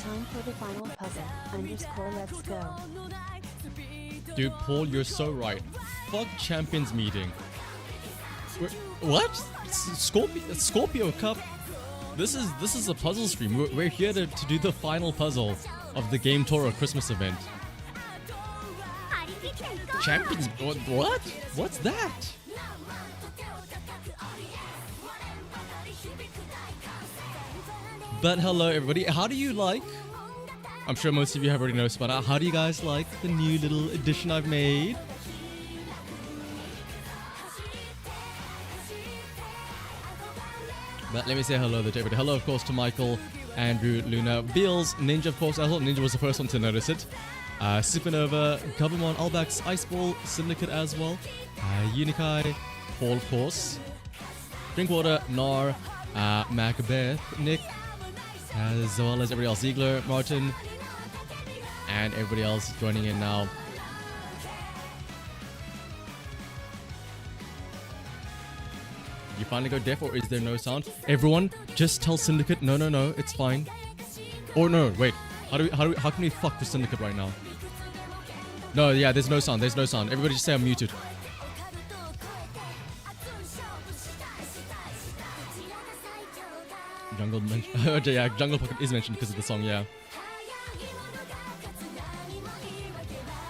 Time for the final puzzle. _let's go. Dude, Paul, you're so right. Fuck Champions meeting. What? Scorpio Cup? This is a puzzle stream. We're here to do the final puzzle of the Game Toro Christmas event. Champions? What? What's that? But hello everybody, how do you like? I'm sure most of you have already noticed, but how do you guys like the new little addition I've made? But let me say hello to everybody. Hello, of course, to Michael, Andrew, Luna, Beals, Ninja, of course. I thought Ninja was the first one to notice it. Supernova, Gabumon, Albax, Iceball, Syndicate as well. Unikai, Paul, of course. Drinkwater, Nar, Macbeth, Nick, as well as everybody else. Ziegler, Martin, and everybody else joining in now. You finally go deaf, or is there no sound? Everyone, just tell Syndicate, no, it's fine. Or no, wait, how can we fuck the Syndicate right now? No, yeah, there's no sound. Everybody just say I'm muted. Jungle mentioned. Okay, yeah, Jungle Pocket is mentioned because of the song, yeah.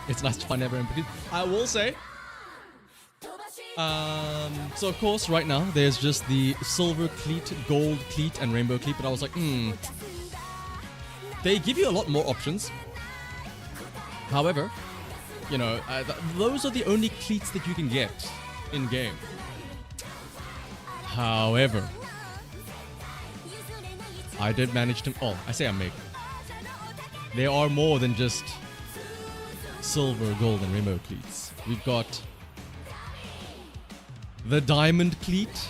It's nice to find everyone. I will say. So of course, right now there's just the silver cleat, gold cleat, and rainbow cleat. But I was like, they give you a lot more options. However, you know, those are the only cleats that you can get in game. However, I did manage to. Oh, I say I make. There are more than just silver, gold, and rainbow cleats. We've got the diamond cleat,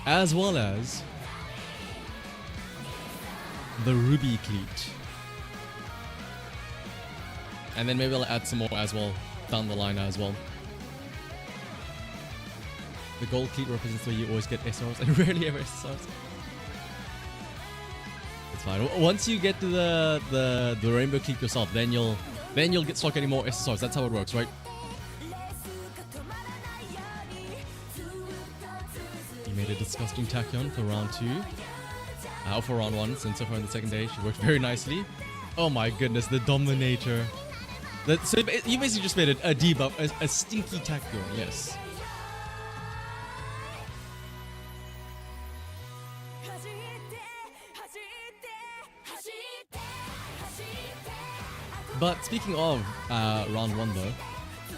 as well as the ruby cleat. And then maybe I'll add some more as well down the line as well. The gold cleat represents where you always get SRs and rarely ever SRs. It's fine. Once you get to the rainbow cleat yourself, then you'll start getting more SSRs. That's how it works, right? You made a disgusting Tachyon for round 2. For round 1, since so far in the second day, she worked very nicely. Oh my goodness, the Dominator. So you basically just made a debuff, a stinky Tachyon, yes. But speaking of round 1 though,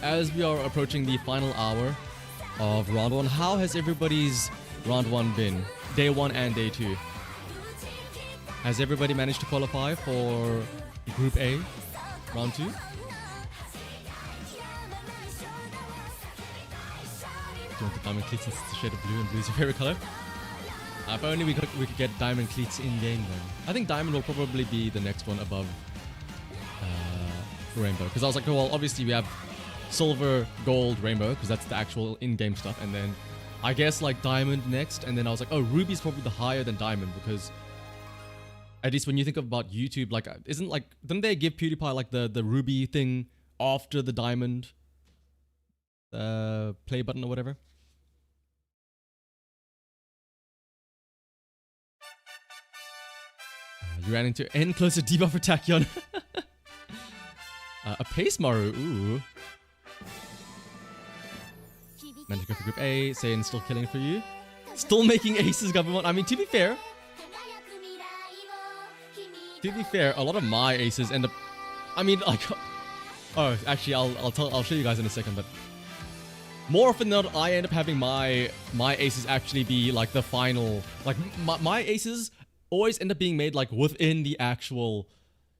as we are approaching the final hour of round 1, how has everybody's round 1 been? Day 1 and day 2. Has everybody managed to qualify for Group A, round 2? Do you want the diamond cleats since it's a shade of blue and blue is your favorite color? If only we could get diamond cleats in game then. I think diamond will probably be the next one above rainbow, because I was like, oh, well, obviously we have silver, gold, rainbow, because that's the actual in-game stuff, and then I guess like diamond next, and then I was like, oh, ruby's probably the higher than diamond, because at least when you think about YouTube, like, didn't they give PewDiePie like the ruby thing after the diamond play button or whatever? You ran into N closer debuff for Tachyon. A Pace Maru, ooh. Managed to go for Group A, Saiyan still killing for you. Still making aces, Gabumon. I mean, to be fair, To be fair, a lot of my aces end up. I mean, like, oh, actually, I'll show you guys in a second. But more often than not, I end up having my aces actually be like the final. Like my aces always end up being made like within the actual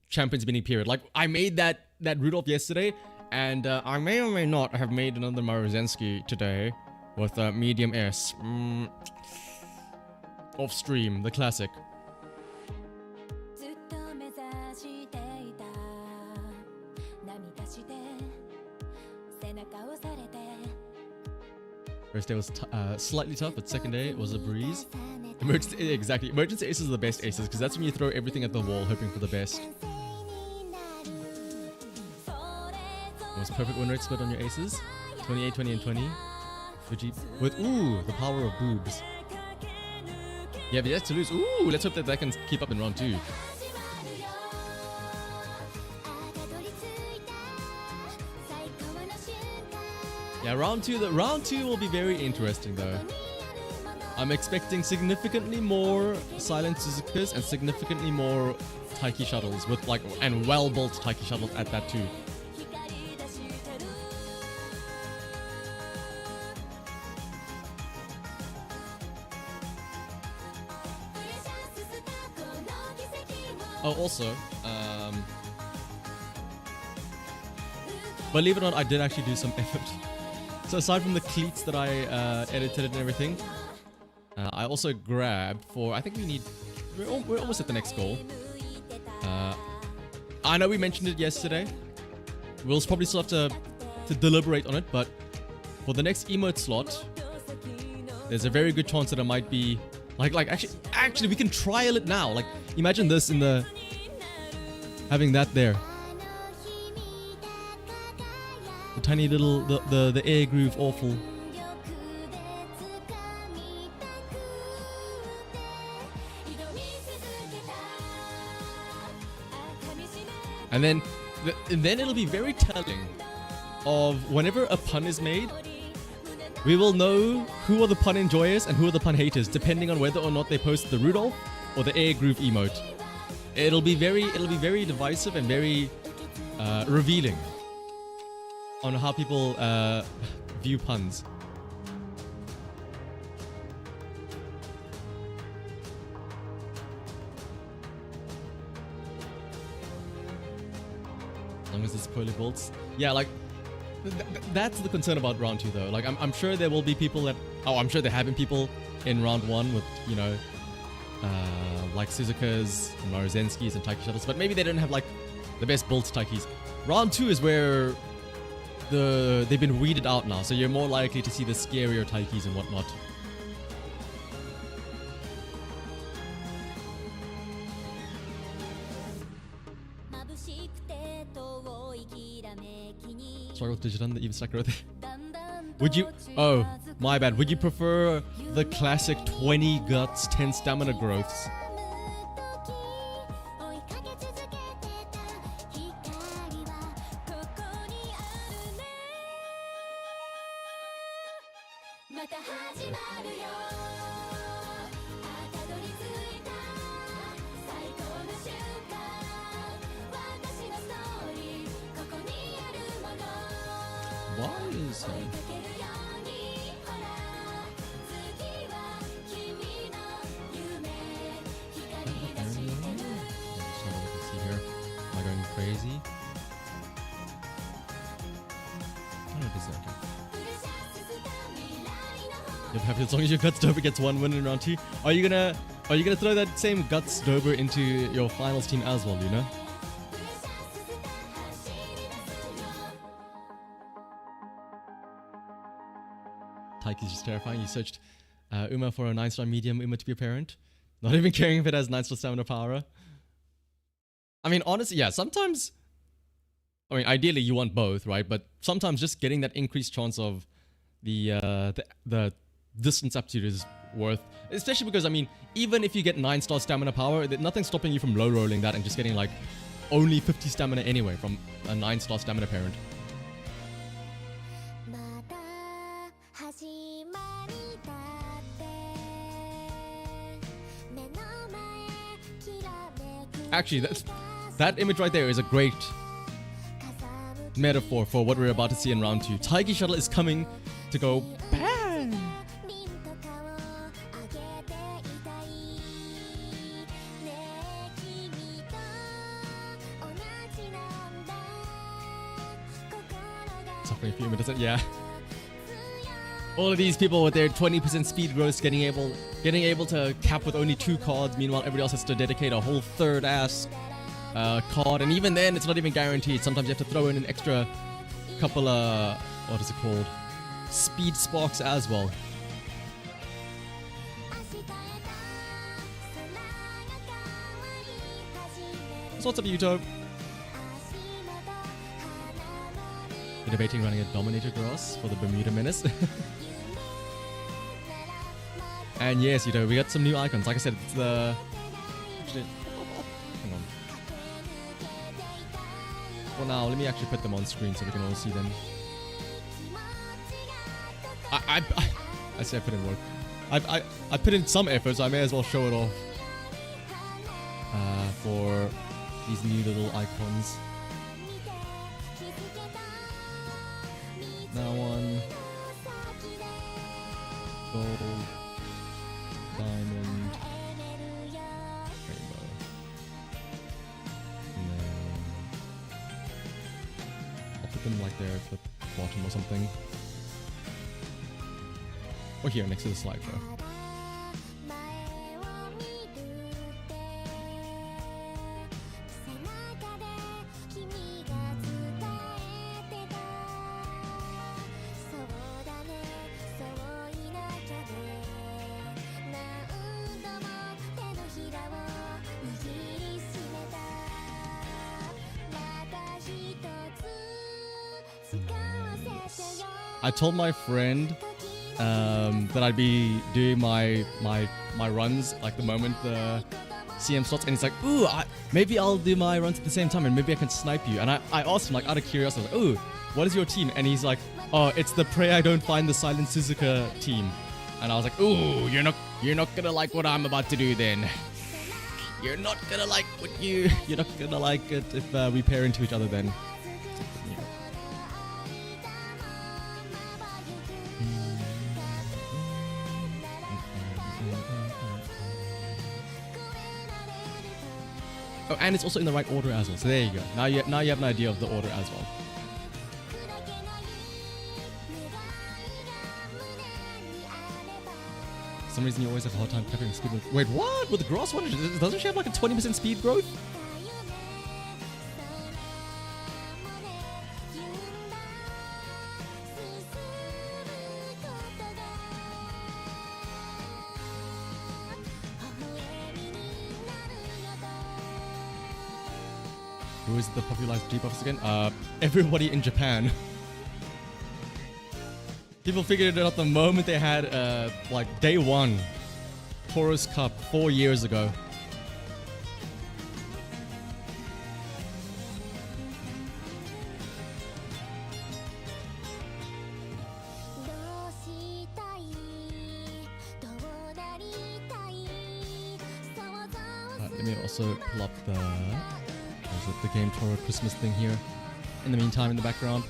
Champions winning period. Like I made that Rudolph yesterday, and I may or may not have made another Marozensky today with medium S. Off stream, the classic. First day was slightly tough, but second day was a breeze. Exactly. Emergency aces are the best aces because that's when you throw everything at the wall hoping for the best. Most perfect win rate split on your aces. 28, 20, and 20. With, ooh, the power of boobs. Yeah, but that's to lose. Ooh, let's hope that can keep up in round 2. Yeah, round two will be very interesting though. I'm expecting significantly more silent Suzukas and significantly more Taiki shuttles with like and well-built Taiki shuttles at that too. Oh, also, believe it or not, I did actually do some effort. So aside from the cleats that I edited and everything, I also grabbed for, I think we're almost at the next goal. I know we mentioned it yesterday. We'll probably still have to deliberate on it, but for the next emote slot, there's a very good chance that it might be, actually we can trial it now. Like, imagine this in the, having that there. The tiny little, the air groove awful. And then it'll be very telling of whenever a pun is made, we will know who are the pun enjoyers and who are the pun haters, depending on whether or not they post the Rudolph or the air groove emote. It'll be very divisive and very revealing on how people view puns. As long as it's poorly built. Yeah, like that's the concern about round 2 though. Like I'm sure there will be people that, I'm sure there have been people in round 1 with, you know, like Suzuka's and Maruzenskis and Taiki shuttles, but maybe they don't have like the best built Taikis. Round 2 is where they've been weeded out now, so you're more likely to see the scarier Taikis and whatnot. Struggle to run the even stack growth. Would you? Oh, my bad. Would you prefer the classic 20 guts, 10 stamina growths? Why is he? Am I going crazy? You're happy as long as your Guts Dober gets 1 win in round 2. Are you gonna throw that same Guts Dober into your finals team as well, Luna? Taiki's just terrifying. You searched Uma for a 9-star medium Uma to be a parent. Not even caring if it has 9-star stamina power. I mean, honestly, yeah, sometimes... I mean, ideally you want both, right? But sometimes just getting that increased chance of the distance aptitude is worth... Especially because, I mean, even if you get 9-star stamina power, nothing's stopping you from low-rolling that and just getting, like, only 50 stamina anyway from a 9-star stamina parent. Actually, that image right there is a great metaphor for what we're about to see in round 2. Taiki Shuttle is coming to go bang! Suffering Fume, doesn't? Yeah. All of these people with their 20% speed growth getting able to cap with only 2 cards. Meanwhile, everybody else has to dedicate a whole third ass card, and even then, it's not even guaranteed. Sometimes you have to throw in an extra couple of what is it called? Speed sparks as well. So what's up, Yuto? You're debating running a Dominator Grass for the Bermuda Menace. And yes, Yuto, we got some new icons. Like I said, it's the... Actually, hang on. Well, now, let me actually put them on screen so we can all see them. I say I put in work. I put in some effort, so I may as well show it off. For these new little icons. Now one. Gold. Diamond. Rainbow. And then I'll put them like there at the bottom or something. Or here next to the slide though. I told my friend that I'd be doing my runs like the moment the CM starts, and he's like, "Ooh, maybe I'll do my runs at the same time, and maybe I can snipe you." And I asked him like out of curiosity, like, "Ooh, what is your team?" And he's like, "Oh, it's the Pray I Don't Find the Silent Suzuka team." And I was like, "Ooh, you're not gonna like what I'm about to do then. You're not gonna like you're not gonna like it if we pair into each other then." Oh, and it's also in the right order as well. So there you go. Now you have an idea of the order as well. For some reason you always have a hard time covering speed. Wait, what? With the grass one? Doesn't she have like a 20% speed growth? Who is the popularized debuffs again? Everybody in Japan. People figured it out the moment they had, like, day 1 Taurus Cup 4 years ago. Let me also pull up the Game Toro Christmas thing here. In the meantime, in the background.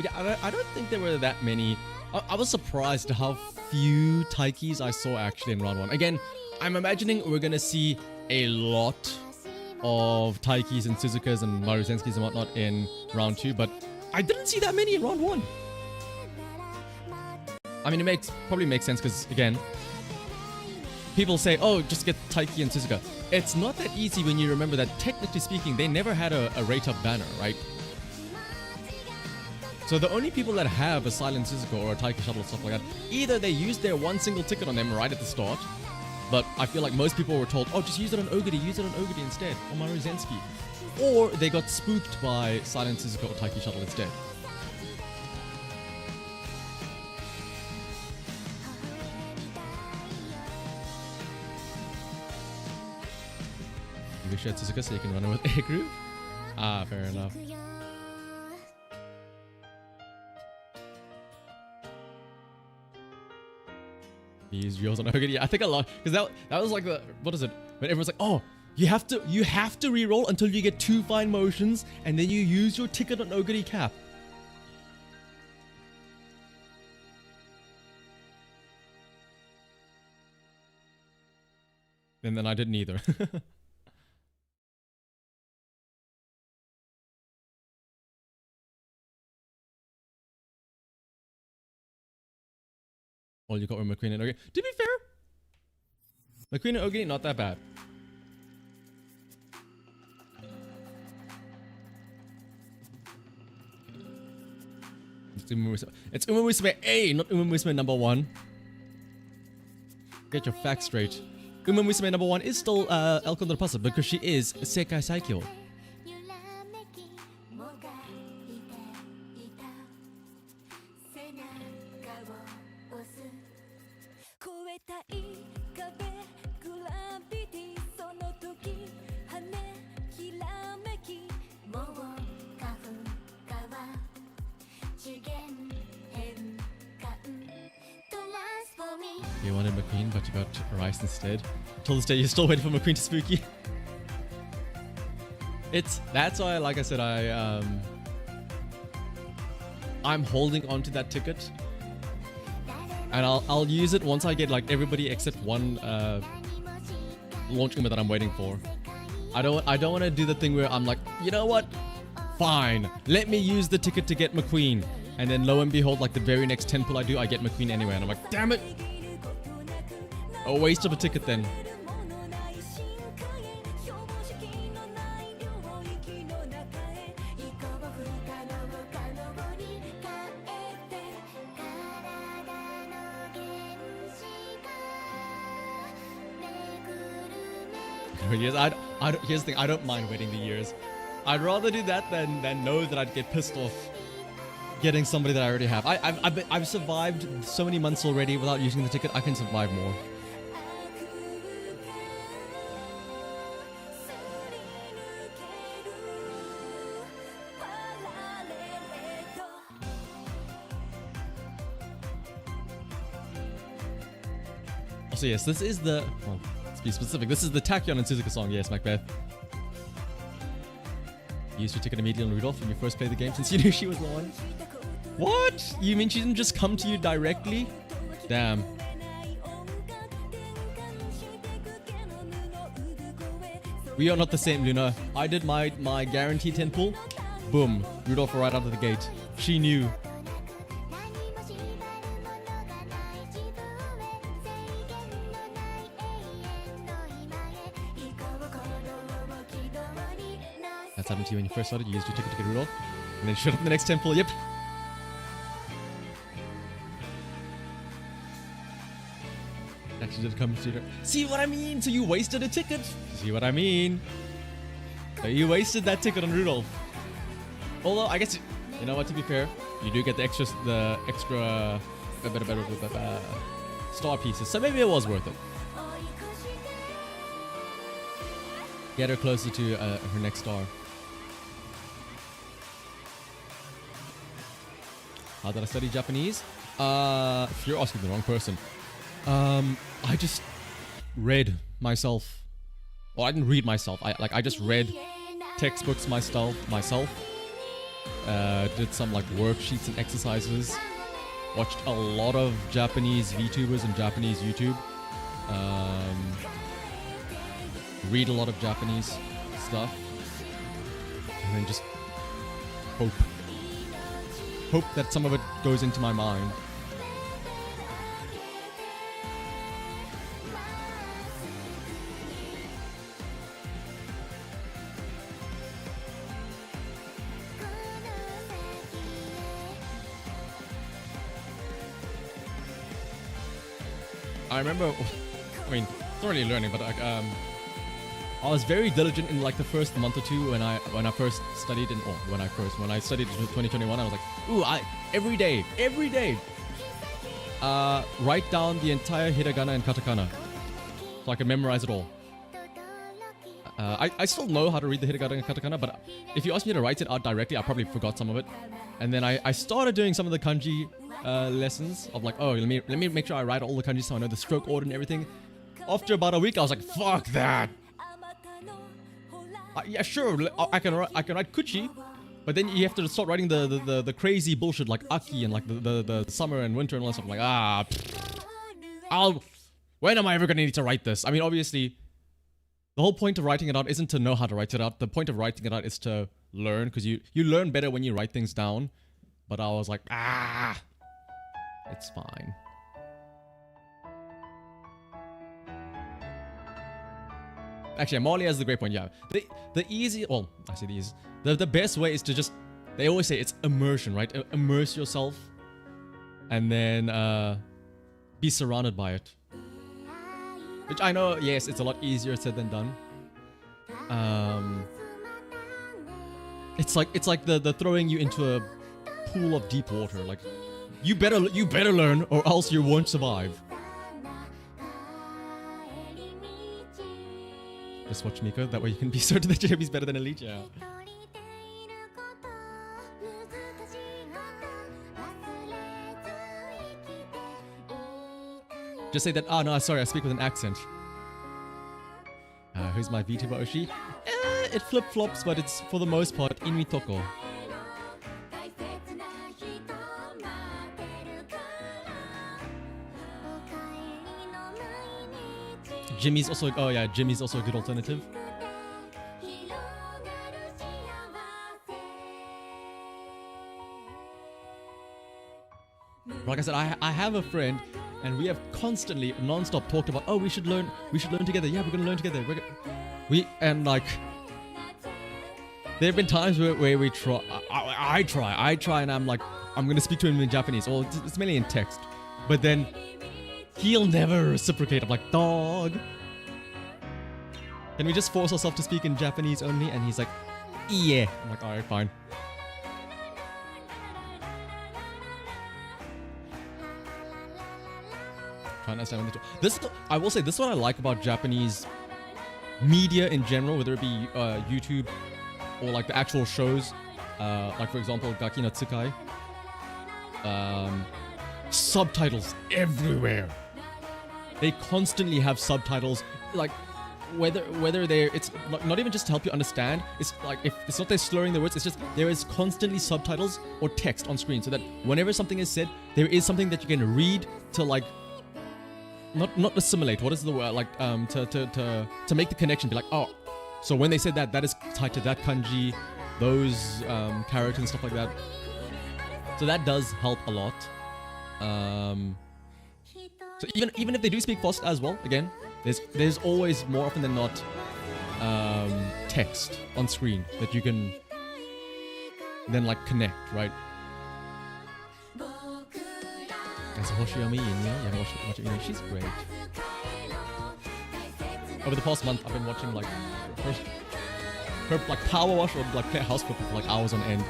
Yeah, I don't think there were that many. I was surprised how few Taikis I saw actually in round 1. Again, I'm imagining we're gonna see a lot of Taikis and Suzukas and Maruzenskis and whatnot in round 2, but I didn't see that many in round 1. I mean, it probably makes sense because, again, people say, oh, just get Taiki and Suzuka. It's not that easy when you remember that, technically speaking, they never had a rate-up banner, right? So the only people that have a Silent Suzuka or a Taiki Shuttle or stuff like that, either they used their one single ticket on them right at the start, but I feel like most people were told, oh, just use it on Ogiri instead, or Maruzenski. Or they got spooked by Silent Suzuka or Taiki Shuttle instead. You wish you had Suzuka so you can run it with Air Groove? Ah, fair enough. These reels on Ogre. Yeah, I think a lot because that was like the what is it? When everyone's like, oh, you have to re-roll until you get 2 fine motions, and then you use your ticket on Ogre cap. And then I didn't either. Well, you got with McQueen and Ogre. To be fair, McQueen and Ogre, not that bad. It's Uma Musume A, not Uma Musume number 1. Get your facts straight. Uma Musume number 1 is still Elkon Pasa because she is Sekai Saikyo. You wanted McQueen, but you got Rice instead. Till this day, you're still waiting for McQueen to spooky. That's why, like I said, I'm holding on to that ticket, and I'll use it once I get like everybody except one launch Uma that I'm waiting for. I don't want to do the thing where I'm like, you know what? Fine, let me use the ticket to get McQueen, and then lo and behold, like the very next 10 pull I do, I get McQueen anyway, and I'm like, damn it! A waste of a ticket then. Years. Here's the thing, I don't mind waiting the years. I'd rather do that than know that I'd get pissed off getting somebody that I already have. I've survived so many months already without using the ticket. I can survive more. So yes, this is the, well, let's be specific, this is the Tachyon and Suzuka song, yes, Macbeth. You used your ticket immediately on Rudolph when you first played the game since you knew she was the one? What? You mean she didn't just come to you directly? Damn. We are not the same, Luna. I did my guaranteed 10 pull. Boom. Rudolph right out of the gate. She knew. That's happened to you when you first started. You used your ticket to get Rudolph. And then shut up the next 10 pull. Yep. Actually did come to you. See what I mean? So you wasted a ticket. See what I mean? So you wasted that ticket on Rudolph. Although I guess you know what, to be fair, you do get the extra star pieces. So maybe it was worth it. Get her closer to her next star. How did I study Japanese? If you're asking the wrong person. I just read myself. Well, I didn't read myself. I just read textbooks myself. Did some like worksheets and exercises. Watched a lot of Japanese VTubers and Japanese YouTube. Read a lot of Japanese stuff. And then just hope that some of it goes into my mind. I remember, I mean, it's not really learning, but like, I was very diligent in like the first month or two when I first studied when I studied in 2021. I was like, ooh, every day, write down the entire hiragana and katakana so I can memorize it all. I still know how to read the hiragana and katakana, but if you ask me to write it out directly, I probably forgot some of it. And then I started doing some of the kanji lessons of like, oh, let me make sure I write all the kanji so I know the stroke order and everything. After about a week, I was like, fuck that. Yeah, sure, I can write kuchi, but then you have to start writing the crazy bullshit like aki and like the summer and winter and all that stuff. I'm like, when am I ever gonna need to write this? I mean, obviously, the whole point of writing it out isn't to know how to write it out. The point of writing it out is to learn, because you learn better when you write things down. But I was like, it's fine. Actually, Molly has the great point. Yeah, the easy, well, I say the easy, the best way is to just, they always say it's immersion, right? Immerse yourself, and then be surrounded by it. Which I know, yes, it's a lot easier said than done. It's like the throwing you into a pool of deep water. Like, you better learn, or else you won't survive. Just watch Miko, that way you can be certain that Jabi's better than Elite. Yeah. Just say that, oh no, sorry, I speak with an accent. Who's my VTuber Oshi? It flip-flops, but it's for the most part Inui Toko. Jimmy's also, oh yeah, Jimmy's also a good alternative. Like I said, I have a friend, and we have constantly, non-stop talked about, oh, we should learn together. Yeah, we're gonna learn together. And like, there have been times where we try, I try, and I'm like, I'm gonna speak to him in Japanese. Well, it's mainly in text, but then he'll never reciprocate. I'm like, dog, can we just force ourselves to speak in Japanese only? And he's like, yeah. I'm like, alright, fine. Trying to understand this. I will say, this is what I like about Japanese media in general, whether it be YouTube or like the actual shows, like for example, Gaki no Tsukai. Subtitles everywhere. They constantly have subtitles, like whether they're, it's not even just to help you understand. It's like, if it's not they're slurring the words, it's just there is constantly subtitles or text on screen, so that whenever something is said, there is something that you can read to like, not assimilate. What is the word? Like to make the connection. Be like, oh, so when they said that is tied to that kanji, those characters and stuff like that. So that does help a lot. So even if they do speak fast as well, again, there's always, more often than not, text on screen that you can then like connect, right? There's Hoshiyami Inya. She's great. Over the past month, I've been watching like her like power wash or like play house for like hours on end.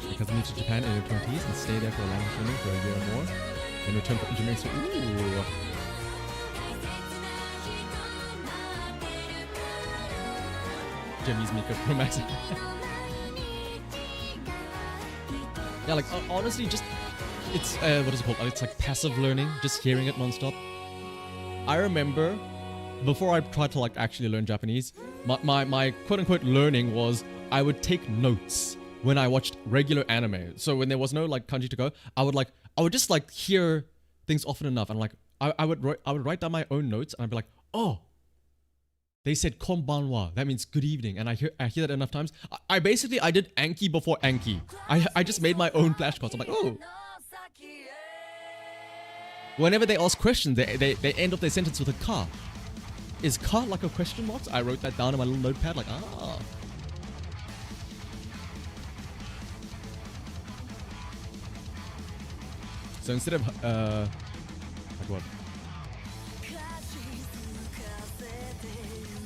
Because I moved to Japan in her 20s and stayed there for a language learning for a year or more, then returned for engineering. So, ooh. Jimmy's Miko Pro Max. Yeah, like honestly, just it's what is it called? It's like passive learning, just hearing it non-stop. I remember before I tried to like actually learn Japanese, my quote-unquote learning was I would take notes when I watched regular anime. So when there was no like kanji to go, I would just like hear things often enough, and like I would write down my own notes, and I'd be like, oh, they said konbanwa, that means good evening, and I hear that enough times. I basically did Anki before Anki. I just made my own flashcards. I'm like, oh. Whenever they ask questions, they end up their sentence with a ka. Is ka like a question mark? I wrote that down in my little notepad, like, ah. So instead of, like what?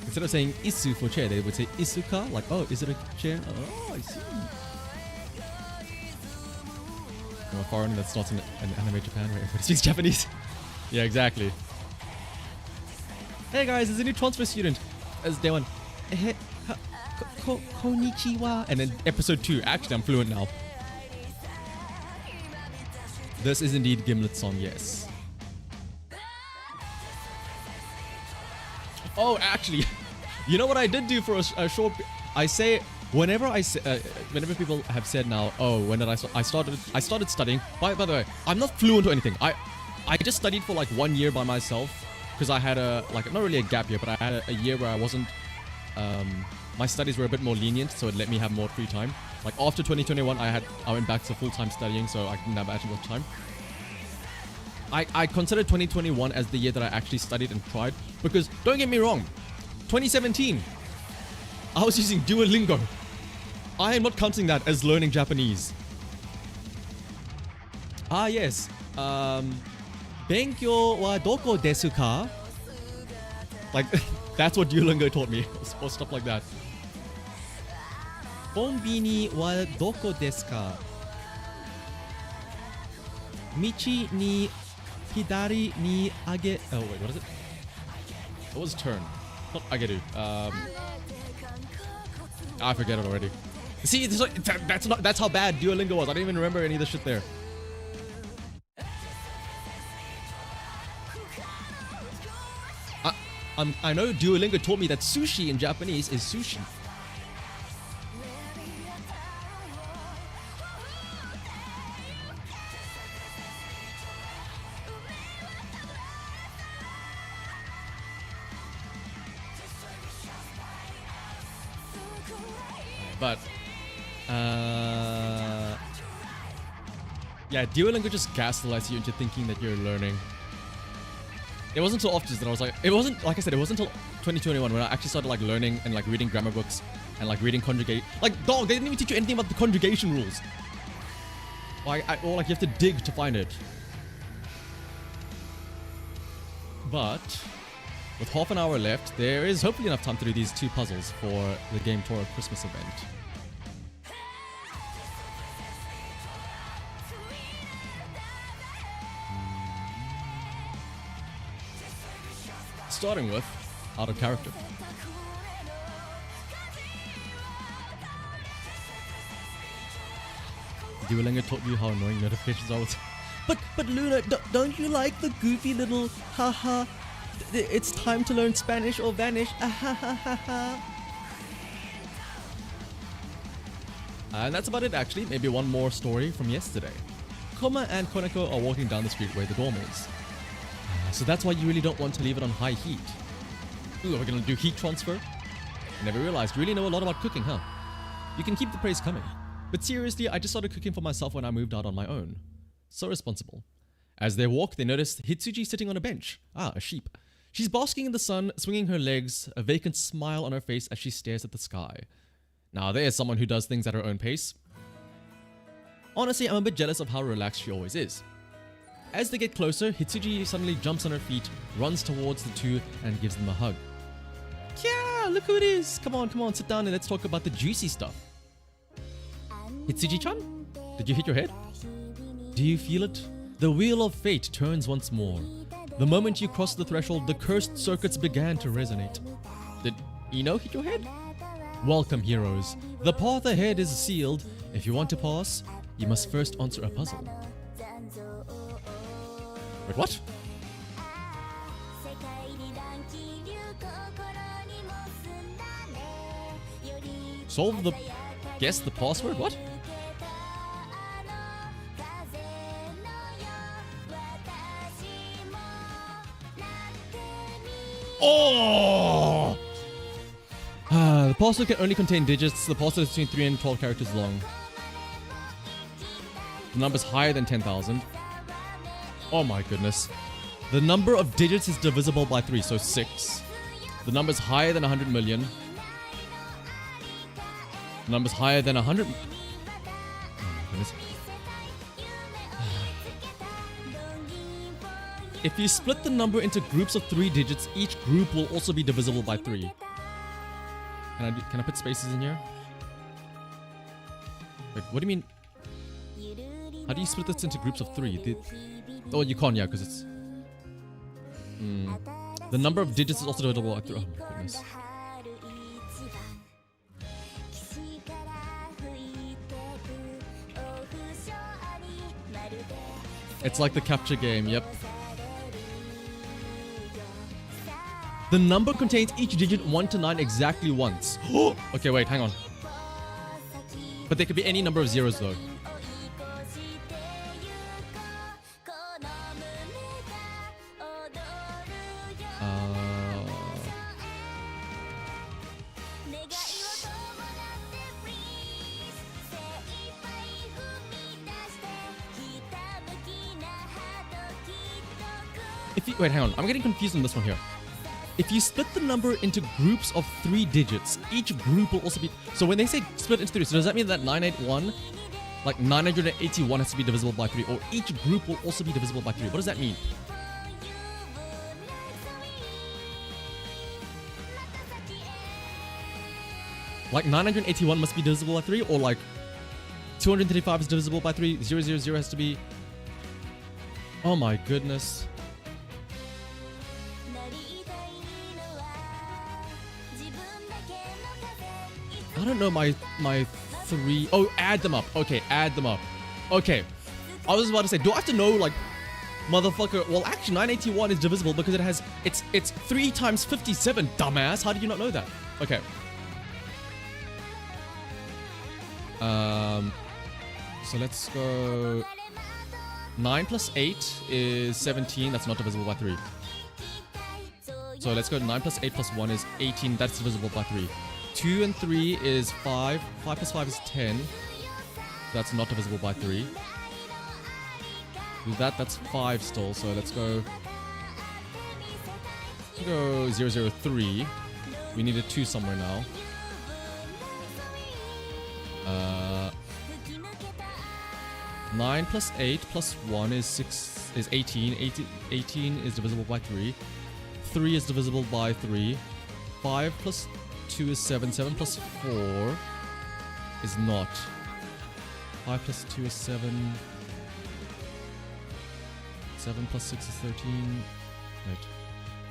Instead of saying isu for chair, they would say isuka, like, oh, is it a chair? Oh, I see. I'm a foreigner that's not in anime Japan where everybody speaks Japanese. Yeah, exactly. Hey guys, there's a new transfer student. As day one. Konnichiwa. And then episode 2. Actually, I'm fluent now. This is indeed Gimlet's song, yes. Oh, actually, you know what I did do for a short... I say... Whenever people have said now, oh, when did I started studying. By the way, I'm not fluent or anything. I just studied for like 1 year by myself because I had not really a gap year, but I had a year where I wasn't, my studies were a bit more lenient, so it let me have more free time. Like after 2021, I went back to full-time studying, so I didn't have as much time. I consider 2021 as the year that I actually studied and tried, because don't get me wrong, 2017, I was using Duolingo. I am not counting that as learning Japanese. Ah, yes. Benkyou wa doko desu ka? Like, that's what Duolingo taught me. Or stuff like that. Konbini wa doko desu ka? Michi ni hidari ni age... Oh, wait, what is it? What was turn? Not ageru. I forget it already. See, that's how bad Duolingo was. I don't even remember any of the shit there. I know Duolingo taught me that sushi in Japanese is sushi. But, yeah, Duolingo just gaslights you into thinking that you're learning. It wasn't until after that I was like, it wasn't, like I said, it wasn't until 2021 when I actually started like learning and like reading grammar books and like reading conjugate. Like, dog, they didn't even teach you anything about the conjugation rules. Or like you have to dig to find it. But, with half an hour left, there is hopefully enough time to do these 2 puzzles for the Game Tour Christmas event. Starting with out of character. Duolingo taught you how annoying notifications are. But Luna, don't you like the goofy little haha? It's time to learn Spanish or vanish. And that's about it actually. Maybe one more story from yesterday. Koma and Koneko are walking down the street where the dorm is. So that's why you really don't want to leave it on high heat. Ooh, are we gonna do heat transfer? Never realized you really know a lot about cooking, huh? You can keep the praise coming. But seriously, I just started cooking for myself when I moved out on my own. So responsible. As they walk, they notice Hitsuji sitting on a bench. Ah, a sheep. She's basking in the sun, swinging her legs, a vacant smile on her face as she stares at the sky. Now, there's someone who does things at her own pace. Honestly, I'm a bit jealous of how relaxed she always is. As they get closer, Hitsuji suddenly jumps on her feet, runs towards the two, and gives them a hug. Yeah, look who it is! Come on, sit down and let's talk about the juicy stuff. Hitsuji-chan? Did you hit your head? Do you feel it? The wheel of fate turns once more. The moment you crossed the threshold, the cursed circuits began to resonate. Did Ino hit your head? Welcome, heroes. The path ahead is sealed. If you want to pass, you must first answer a puzzle. Wait, what? Solve the... Guess the password? What? Oh! The password can only contain digits. The password is between 3 and 12 characters long. The number's higher than 10,000. Oh my goodness. The number of digits is divisible by 3, so 6. The number's higher than 100 million. The number's higher than 100... Oh my goodness. If you split the number into groups of 3 digits, each group will also be divisible by 3. Can I put spaces in here? Wait, what do you mean? How do you split this into groups of 3? Oh, you can't, yeah, because it's... The number of digits is also divisible by 3. Oh my goodness. It's like the capture game, yep. The number contains each digit 1 to 9 exactly once. Okay, wait, hang on. But there could be any number of zeros though. Wait, hang on. I'm getting confused on this one here. If you split the number into groups of 3 digits, each group will also be... So when they say split into 3, so does that mean that 981, like 981 has to be divisible by 3, or each group will also be divisible by 3? What does that mean? Like 981 must be divisible by 3, or like 235 is divisible by 3, 000 has to be... Oh my goodness. I don't know my 3... Oh, add them up. Okay, add them up. Okay. I was about to say, do I have to know, like, motherfucker? Well, actually, 981 is divisible because it has... It's 3 times 57, dumbass. How did you not know that? Okay. So let's go... 9 plus 8 is 17. That's not divisible by 3. So let's go 9 plus 8 plus 1 is 18. That's divisible by 3. 2 and 3 is 5. 5 plus 5 is 10. That's not divisible by 3. Do that, that's 5 still. So let's go 003. We need a 2 somewhere now. 9 plus 8 plus 1 is 18. 18 is divisible by 3. 3 is divisible by 3. 5 plus 2 is 7. 7 plus 4 is not. 5 plus 2 is 7. 7 plus 6 is 13. Wait.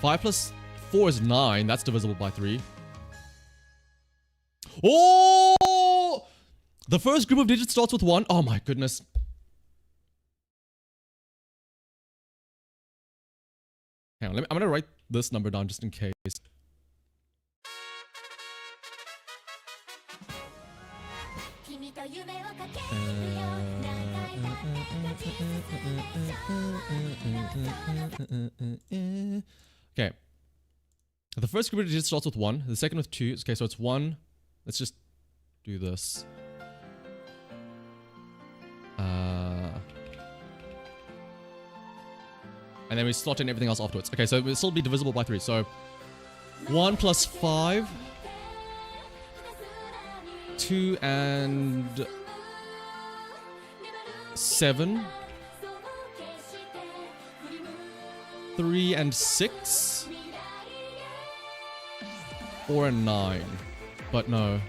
5 plus 4 is 9. That's divisible by 3. Oh! The first group of digits starts with 1. Oh my goodness. Hang on, I'm going to write this number down just in case. Okay. The first group of digits starts with 1. The second with 2. Okay, so it's 1. Let's just do this. And then we slot in everything else afterwards. Okay, so it will still be divisible by 3. So 1 plus 5. 2 and 7. 3 and 6. 4 and 9. But no.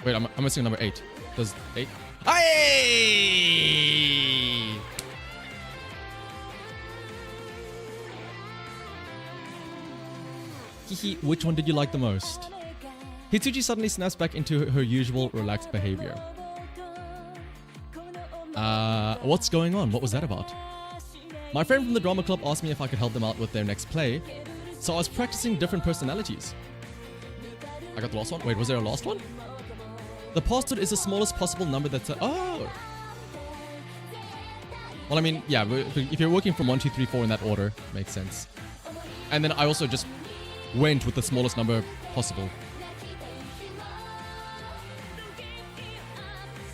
Wait, I'm missing number 8. Does 8? Hey! Which one did you like the most? Hitsuchi suddenly snaps back into her usual relaxed behavior. What's going on? What was that about? My friend from the drama club asked me if I could help them out with their next play, so I was practicing different personalities. I got the last one? Wait, was there a last one? The pastor is the smallest possible number that's oh! Well, I mean, yeah, if you're working from 1, 2, 3, 4 in that order, makes sense. And then I also just went with the smallest number possible.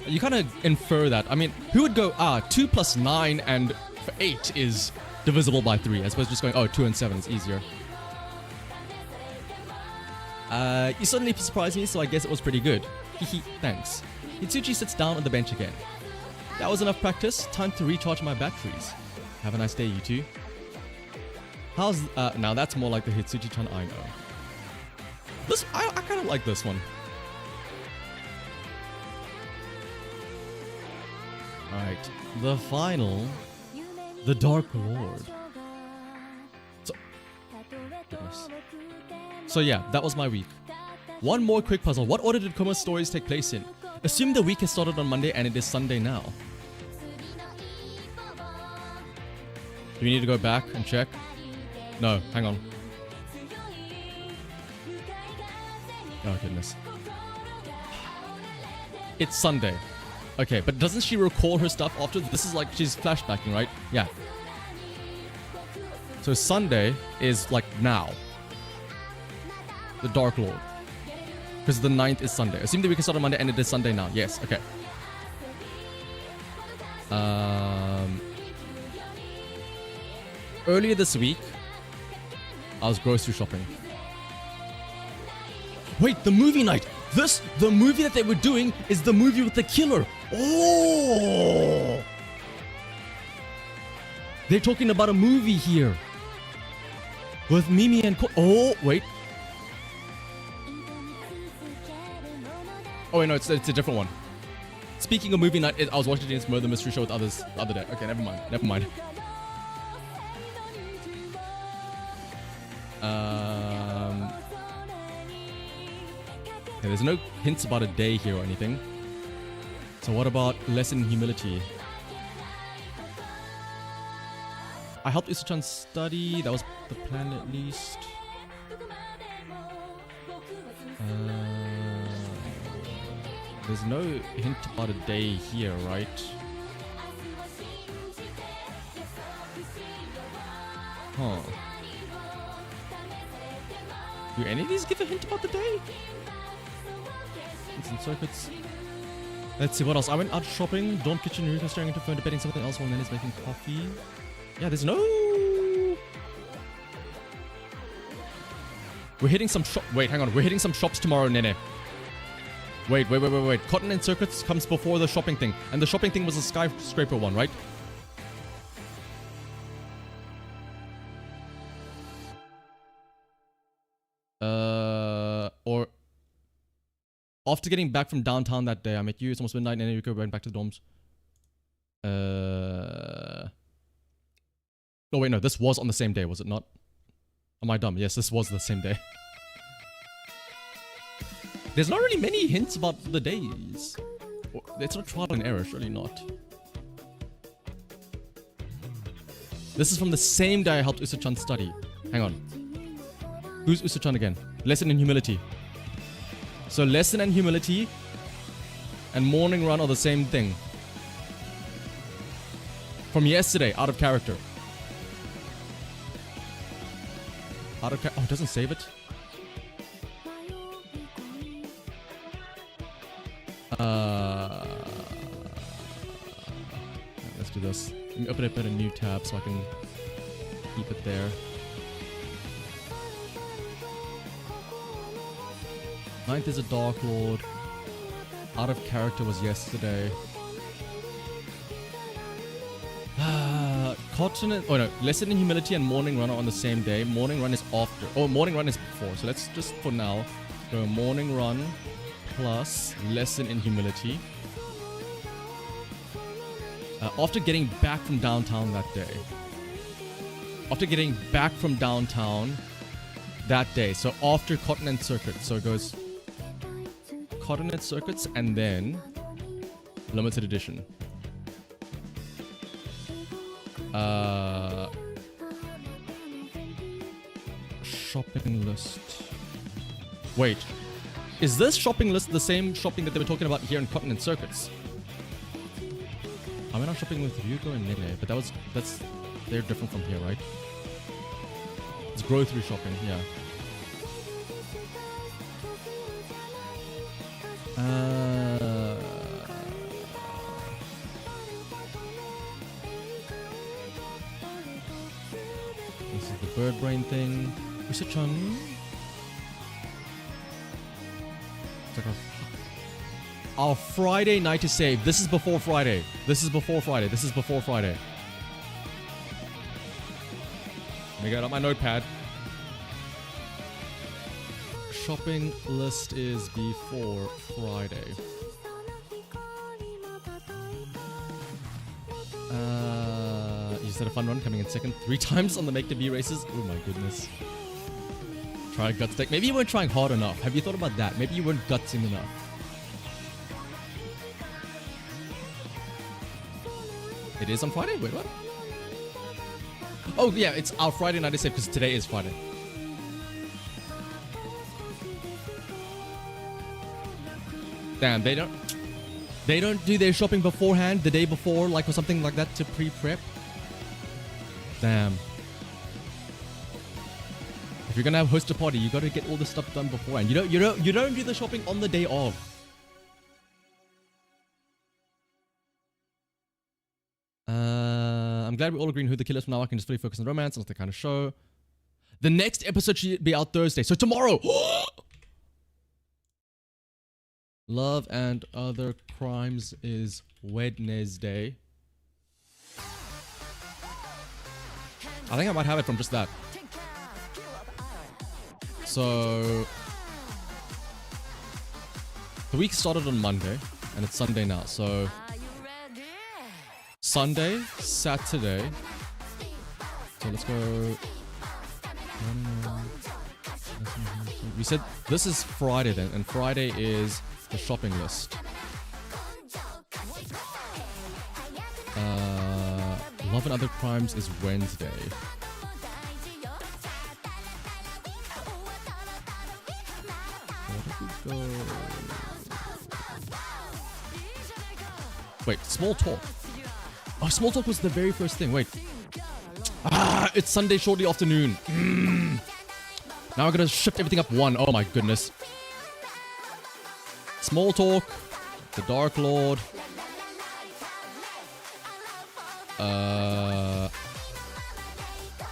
You kind of infer that. I mean, who would go, 2 plus 9 and 8 is divisible by 3, as opposed to just going, 2 and 7 is easier. You suddenly surprised me, so I guess it was pretty good. Hehe, thanks. Hitsuchi sits down on the bench again. That was enough practice. Time to recharge my batteries. Have a nice day, you two. How's... now that's more like the Hitsuchi-chan I know. This... I kind of like this one. Alright. The final... The Dark Lord. So... Goodness. So yeah, that was my week. One more quick puzzle. What order did Koma's stories take place in? Assume the week has started on Monday and it is Sunday now. Do we need to go back and check? No, hang on. Oh goodness. It's Sunday. Okay, but doesn't she recall her stuff after? This is like she's flashbacking, right? Yeah. So Sunday is like now. The Dark Lord. Because the 9th is Sunday. Assume that we can start on Monday and it is Sunday now. Yes, okay. Earlier this week, I was grocery shopping. Wait, the movie night! The movie that they were doing is the movie with the killer. Oh! They're talking about a movie here. With Mimi and oh, wait. Oh, wait, no, it's a different one. Speaking of movie night, I was watching this Murder Mystery Show with others the other day. Okay, never mind. Okay, there's no hints about a day here or anything. So what about lesson in humility? I helped Isu-chan study. That was the plan at least. There's no hint about a day here, right? Huh. Do any of these give a hint about the day? And circuits. Let's see what else. I went out shopping. Dawn kitchen, Ruka staring into phone, debating something else while Nanny's making coffee. Yeah, there's no. We're hitting some shop. Wait, hang on. We're hitting some shops tomorrow, Nene. Wait. Cotton and circuits comes before the shopping thing, and the shopping thing was a skyscraper one, right? Or after getting back from downtown that day, I met you. It's almost midnight, and Enrico went back to the dorms. Oh wait, no, this was on the same day, was it not? Am I dumb? Yes, this was the same day. There's not really many hints about the days. It's not trial and error, surely not. This is from the same day I helped Usu-chan study. Hang on. Who's Usu-chan again? Lesson in humility. So lesson and humility and morning run are the same thing. From yesterday, out of character. Oh, it doesn't save it? Let's do this. Let me open it in a new tab so I can keep it there. 9th is a Dark Lord. Out of character was yesterday. Continent. Oh no, lesson in humility and morning run are on the same day. Morning run is after. Oh, morning run is before. So let's just for now go morning run plus lesson in humility. After getting back from downtown that day. After getting back from downtown that day. So after Cotton and Circuits. So it goes Cotton and Circuits and then limited edition. Shopping list. Wait. Is this shopping list the same shopping that they were talking about here in Cotton and Circuits? I went out shopping with Ryuko and Nene, but they're different from here, right? It's grocery shopping, yeah. This is the bird brain thing. Usu-chan. It's like our Friday night is saved. This is before Friday. This is before Friday. This is before Friday. Let me get out my notepad. Shopping list is before Friday. You said a fun run coming in second 3 times on the Make the Bee races. Oh my goodness. Try gut steak. Maybe you weren't trying hard enough. Have you thought about that? Maybe you weren't gutsing enough. It is on Friday? Wait, what? Oh, yeah, it's our Friday night because today is Friday. Damn, they don't do their shopping beforehand, the day before, like, or something like that to pre-prep. Damn. If you're gonna host a party, you gotta get all the stuff done beforehand. You don't do the shopping on the day of. I'm glad we all agree on who the killer is from now. I can just fully focus on romance and the kind of show. The next episode should be out Thursday, so tomorrow. Love and Other Crimes is Wednesday. I think I might have it from just that. So the week started on Monday and it's Sunday now. So Sunday, Saturday. So let's go. We said this is Friday then, and Friday is the shopping list. Love and Other Crimes is Wednesday. Where did we go? Wait, Small Talk. Oh, Small Talk was the very first thing. Wait. It's Sunday shortly afternoon. Now I'm gonna shift everything up one. Oh my goodness. Small Talk, The Dark Lord,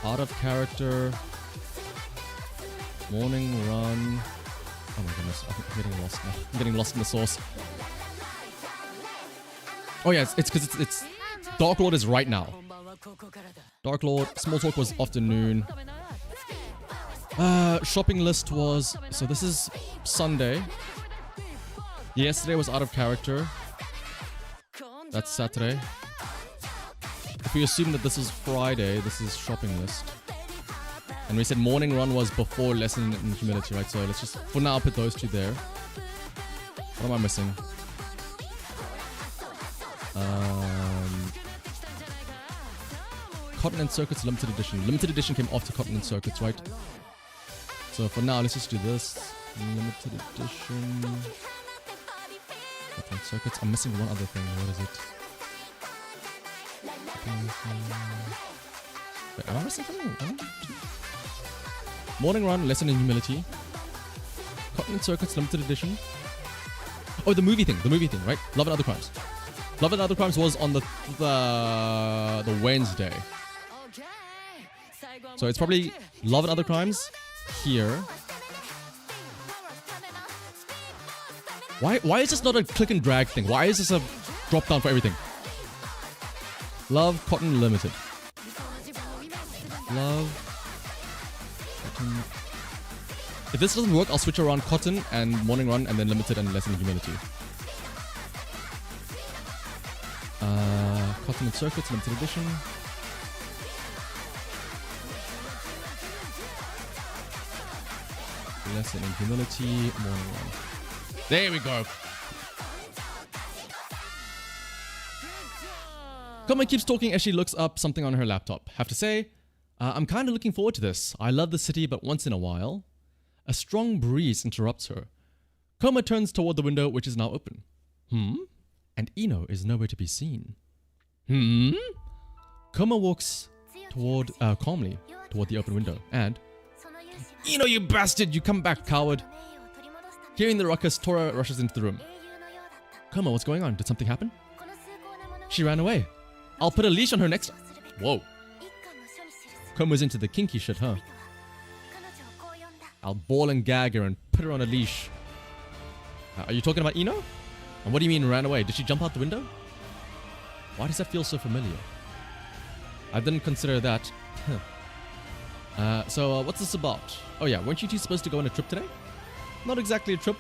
Out of Character, Morning Run. Oh my goodness, I'm getting lost now. I'm getting lost in the sauce. Oh yeah, it's because it's Dark Lord is right now. Dark Lord, Small Talk was afternoon. Shopping list was, so this is Sunday. Yesterday was Out of Character. That's Saturday. If we assume that this is Friday, this is shopping list. And we said Morning Run was before Lesson in Humility, right? So let's just, for now, put those two there. What am I missing? Cotton and Circuits Limited Edition. Limited Edition came after Cotton and Circuits, right? So for now, let's just do this. Limited Edition. Cotton and Circuits. I'm missing one other thing. What is it? Wait, am I missing something? Morning Run, Lesson in Humility. Cotton and Circuits Limited Edition. Oh, the movie thing, right? Love and Other Crimes. Love and Other Crimes was on the Wednesday. So it's probably Love and Other Crimes here. Why is this not a click and drag thing? Why is this a drop down for everything? Love Cotton Limited. Love Cotton. If this doesn't work, I'll switch around Cotton and Morning Run and then Limited and Lesson in Humility. Cotton and Circuits Limited Edition. Lesson in Humility, Morning Run. There we go. Koma keeps talking as she looks up something on her laptop. Have to say, I'm kind of looking forward to this. I love the city, but once in a while, a strong breeze interrupts her. Koma turns toward the window, which is now open. And Ino is nowhere to be seen. Koma walks calmly toward the open window and... Ino, you bastard! You come back, coward! Hearing the ruckus, Tora rushes into the room. Koma, what's going on? Did something happen? She ran away. I'll put a leash on her next... Whoa. Koma's into the kinky shit, huh? I'll ball and gag her and put her on a leash. Are you talking about Ino? And what do you mean ran away? Did she jump out the window? Why does that feel so familiar? I didn't consider that. So what's this about? Oh yeah, weren't you two supposed to go on a trip today? Not exactly a trip.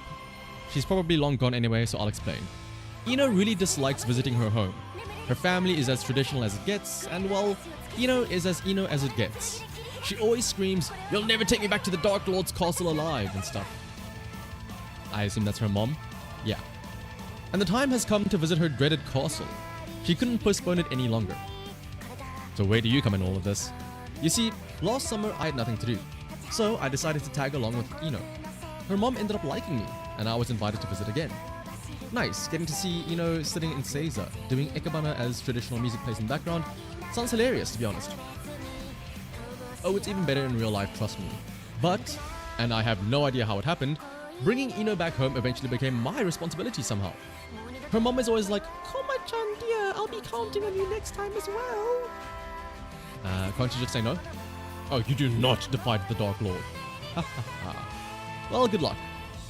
She's probably long gone anyway, so I'll explain. Ino really dislikes visiting her home. Her family is as traditional as it gets, and well, Ino is as Ino as it gets. She always screams, "You'll never take me back to the Dark Lord's castle alive," and stuff. I assume that's her mom? Yeah. And the time has come to visit her dreaded castle. She couldn't postpone it any longer. So where do you come in all of this? You see, last summer I had nothing to do, so I decided to tag along with Ino. Her mom ended up liking me, and I was invited to visit again. Nice, getting to see Ino sitting in Seiza, doing Ikebana as traditional music plays in the background. Sounds hilarious, to be honest. Oh, it's even better in real life, trust me. But, and I have no idea how it happened, bringing Ino back home eventually became my responsibility somehow. Her mom is always like, "Koma-chan dear, I'll be counting on you next time as well." Can't you just say no? Oh, you do not defy the Dark Lord. Well, good luck.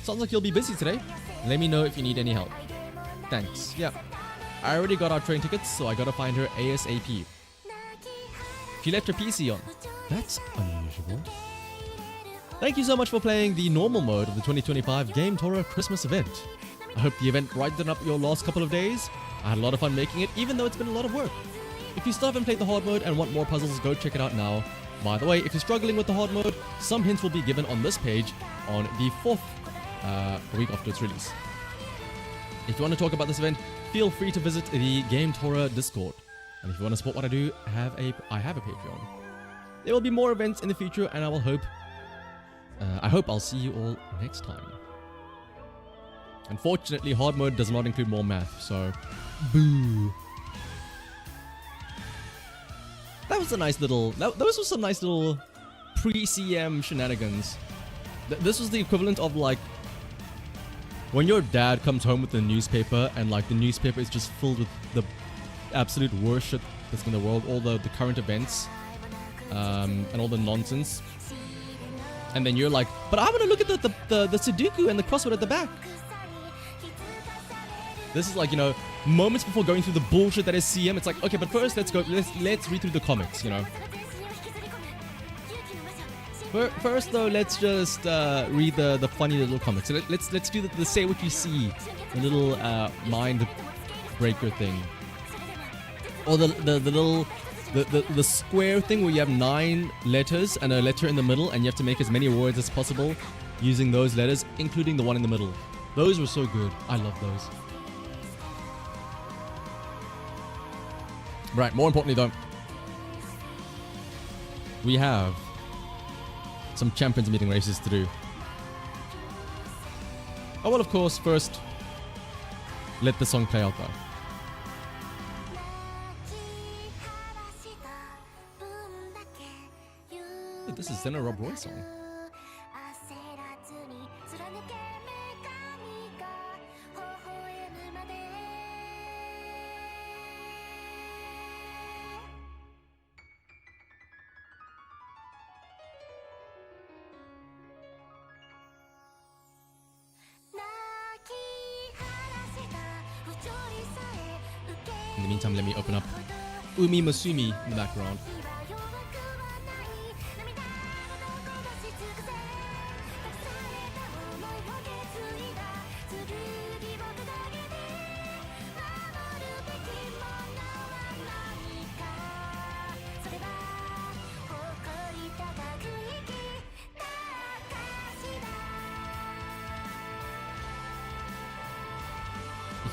Sounds like you'll be busy today. Let me know if you need any help. Thanks. Yeah. I already got our train tickets, so I gotta find her ASAP. She left her PC on. That's unusual. Thank you so much for playing the normal mode of the 2025 Game Torah Christmas event. I hope the event brightened up your last couple of days. I had a lot of fun making it, even though it's been a lot of work. If you still haven't played the hard mode and want more puzzles, go check it out now. By the way, if you're struggling with the hard mode, some hints will be given on this page on the 4th week after its release. If you want to talk about this event, feel free to visit the Game Torah Discord. And if you want to support what I do, I have a Patreon. There will be more events in the future, and I hope I'll see you all next time. Unfortunately, hard mode does not include more math, so boo. That was a nice little. Those were some nice little pre-CM shenanigans. This was the equivalent of like when your dad comes home with the newspaper and like the newspaper is just filled with the absolute worst shit that's in the world, all the current events, and all the nonsense. And then you're like, but I want to look at the Sudoku and the crossword at the back. This is like, you know, moments before going through the bullshit that is CM. It's like, okay, but first let's read through the comics, you know. First though, let's just read the funny little comics. So let's do the say what you see, the little mind breaker thing, or the little the square thing where you have 9 letters and a letter in the middle, and you have to make as many words as possible using those letters, including the one in the middle. Those were so good. I love those. Right, more importantly though, we have some champions meeting races to do. Oh well, of course, first, let the song play out though. Hey, this is Zena Rob Roy's song. In the meantime, let me open up Musume in the background.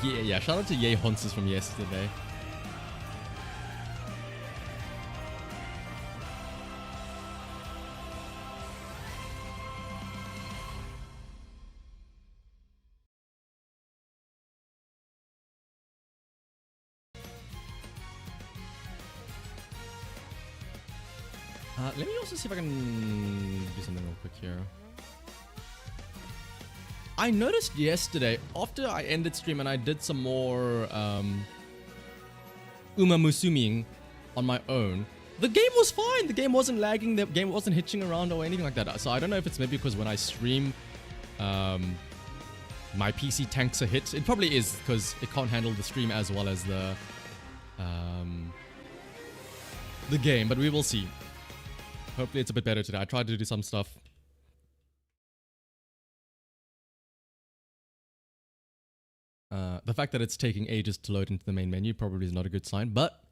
Yeah, shout out to Ye Honsus from yesterday. Let me also see if I can do something real quick here. I noticed yesterday, after I ended stream and I did some more Musumeing on my own, the game was fine. The game wasn't lagging. The game wasn't hitching around or anything like that. So I don't know if it's maybe because when I stream, my PC tanks a hit. It probably is because it can't handle the stream as well as the game. But we will see. Hopefully it's a bit better today. I tried to do some stuff. The the fact that it's taking ages to load into the main menu probably is not a good sign, but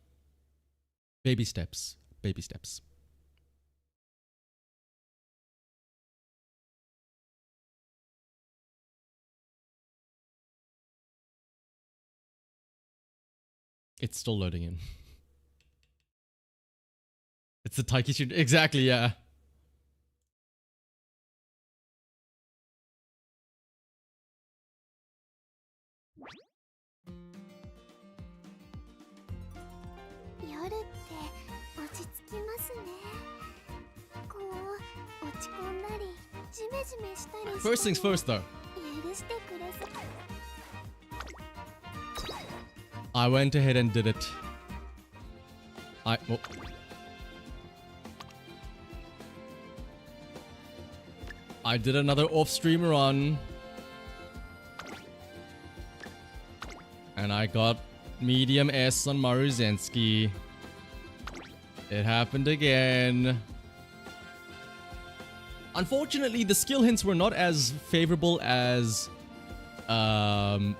baby steps. Baby steps. It's still loading in. It's the Taiki student. Exactly, yeah. First things first, though. I went ahead and did it. I did another off-stream run. And I got medium S on Maruzensky. It happened again. Unfortunately, the skill hints were not as favorable as the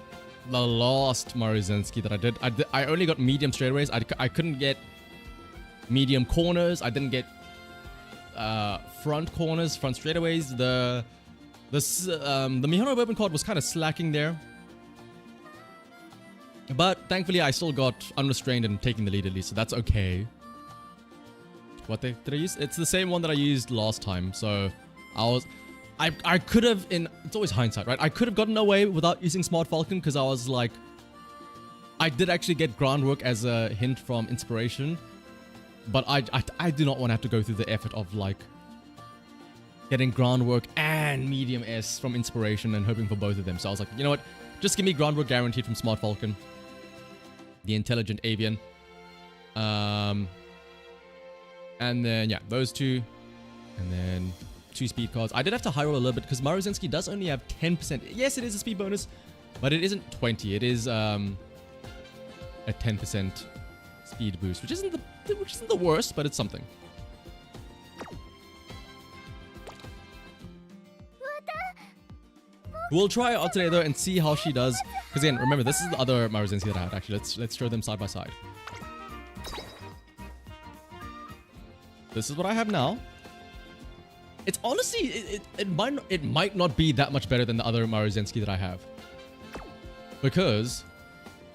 last Maruzensky that I did. I only got medium straightaways. I couldn't get medium corners. I didn't get front corners, front straightaways. The Mihono weapon card was kind of slacking there. But thankfully, I still got unrestrained and taking the lead at least, so that's okay. What did I use? It's the same one that I used last time, so I could have, it's always hindsight, right? I could have gotten away without using Smart Falcon because I was like, I did actually get groundwork as a hint from inspiration, but I do not want to have to go through the effort of like getting groundwork and medium S from inspiration and hoping for both of them. So I was like, you know what? Just give me groundwork guaranteed from Smart Falcon, the intelligent avian. And then, yeah, those two. And then 2 speed cards. I did have to high roll a little bit because Maruzensky does only have 10%. Yes, it is a speed bonus, but it isn't 20. It is a 10% speed boost, which isn't the worst, but it's something. We'll try it out today though and see how she does. Because again, remember, this is the other Maruzensky that I had. Actually, let's show them side by side. This is what I have now. It's honestly, it might not be that much better than the other Maruzensky that I have. Because,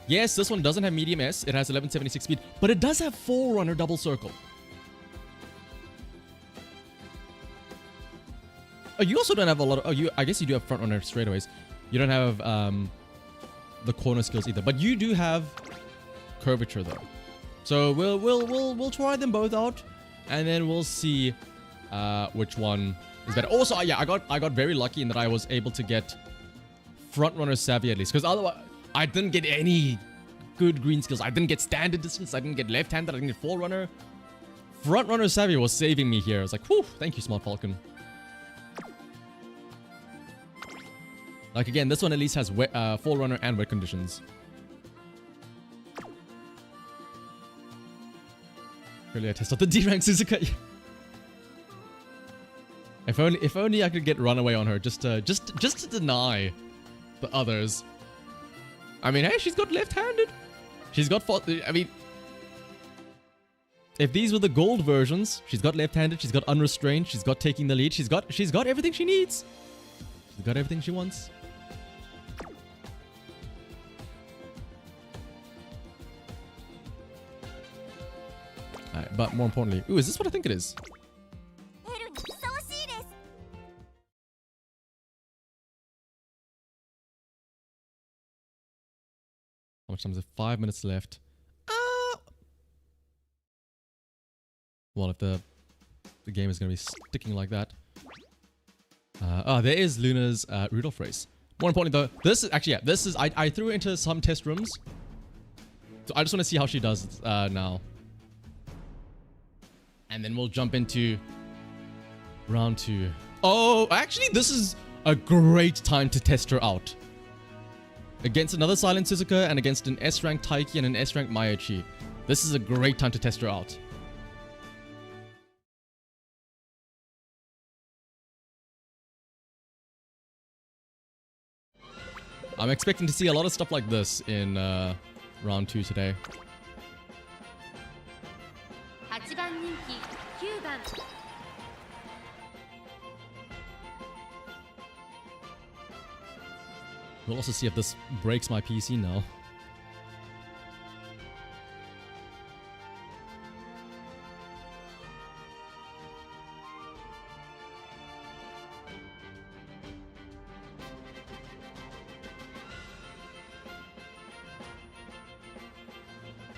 yes, this one doesn't have medium S. It has 1176 speed, but it does have Forerunner double circle. Oh, you also don't have a lot of... Oh, I guess you do have front runner straightaways. You don't have the corner skills either, but you do have curvature though. So we'll try them both out, and then we'll see which one is better. Also, yeah, I got very lucky in that I was able to get front runner savvy at least, because otherwise I didn't get any good green skills. I didn't get standard distance. I didn't get left-handed. I didn't get forerunner. Front runner savvy was saving me here. I was like, whew, thank you, Smart Falcon. Like, again, this one at least has Forerunner and wet conditions. Really, I test out the D-rank Suzuka. If only I could get runaway on her, just to deny the others. I mean, hey, she's got left-handed. She's got... I mean... If these were the gold versions, she's got left-handed, she's got unrestrained, she's got taking the lead, she's got everything she needs. She's got everything she wants. Alright, but more importantly... Ooh, is this what I think it is? How much time is it? 5 minutes left. Well, if the game is going to be sticking like that. There is Luna's Rudolph race. More importantly, though, this is actually, yeah, this is, I threw her into some test rooms. So I just want to see how she does now. And then we'll jump into round 2. Oh, actually, this is a great time to test her out. Against another Silent Suzuka and against an S-rank Taiki and an S-rank Mayachi. This is a great time to test her out. I'm expecting to see a lot of stuff like this in round 2 today. 8番人気9番 We'll also see if this breaks my PC now.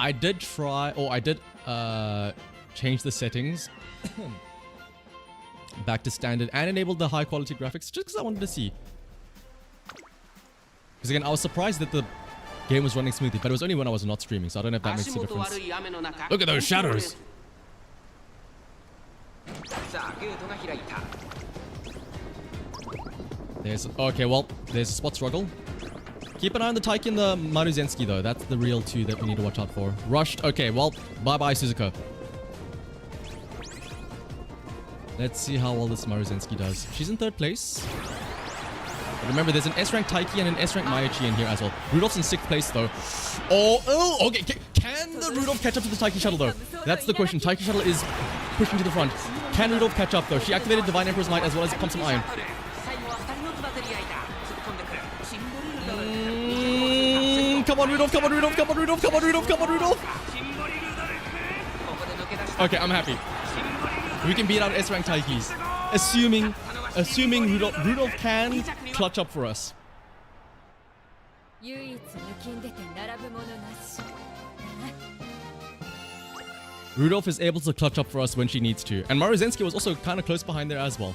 I did try, or I did change the settings back to standard and enabled the high quality graphics just because I wanted to see. Because again, I was surprised that the game was running smoothly, but it was only when I was not streaming, so I don't know if that makes a difference. Look at those shadows! Okay, well, there's a spot struggle. Keep an eye on the Taiki and the Maruzensky though. That's the real two that we need to watch out for. Rushed. Okay, well, bye-bye Suzuka. Let's see how well this Maruzensky does. She's in 3rd place. But remember, there's an S-rank Taiki and an S-rank Mayachi in here as well. Rudolph's in 6th place though. Oh, okay. Can the Rudolph catch up to the Taiki shuttle though? That's the question. Taiki shuttle is pushing to the front. Can Rudolph catch up though? She activated Divine Emperor's Might as well as Pump Some Iron. Come on, Rudolph, come on, Rudolph, come on, Rudolph, come on, Rudolph, come on, Rudolph. Okay, I'm happy. We can beat out S-rank Taikis. Assuming Rudolph can clutch up for us. Rudolph is able to clutch up for us when she needs to. And Maruzensky was also kind of close behind there as well.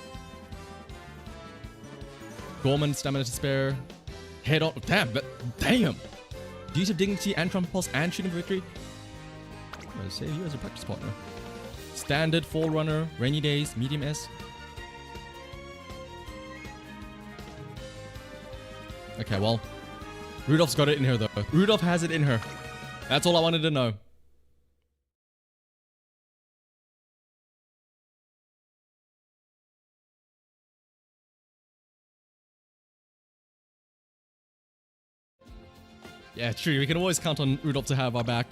Gorman, stamina to spare. Head on. Damn. Use of dignity and trumpet pulse and shooting for victory. I'm gonna save you as a practice partner. Standard, Forerunner, Rainy Days, Medium S. Okay, well, Rudolph's got it in her though. Rudolph has it in her. That's all I wanted to know. Yeah, true. We can always count on Rudolph to have our back.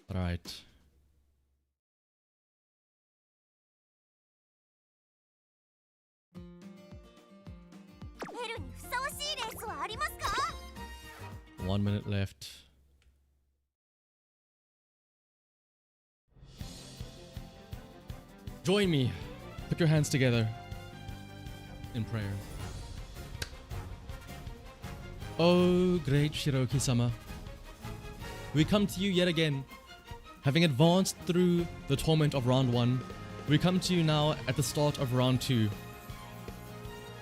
Alright. One minute left. Join me. Put your hands together in prayer. Oh, great Shiroki-sama. We come to you yet again. Having advanced through the torment of round 1, we come to you now at the start of round 2.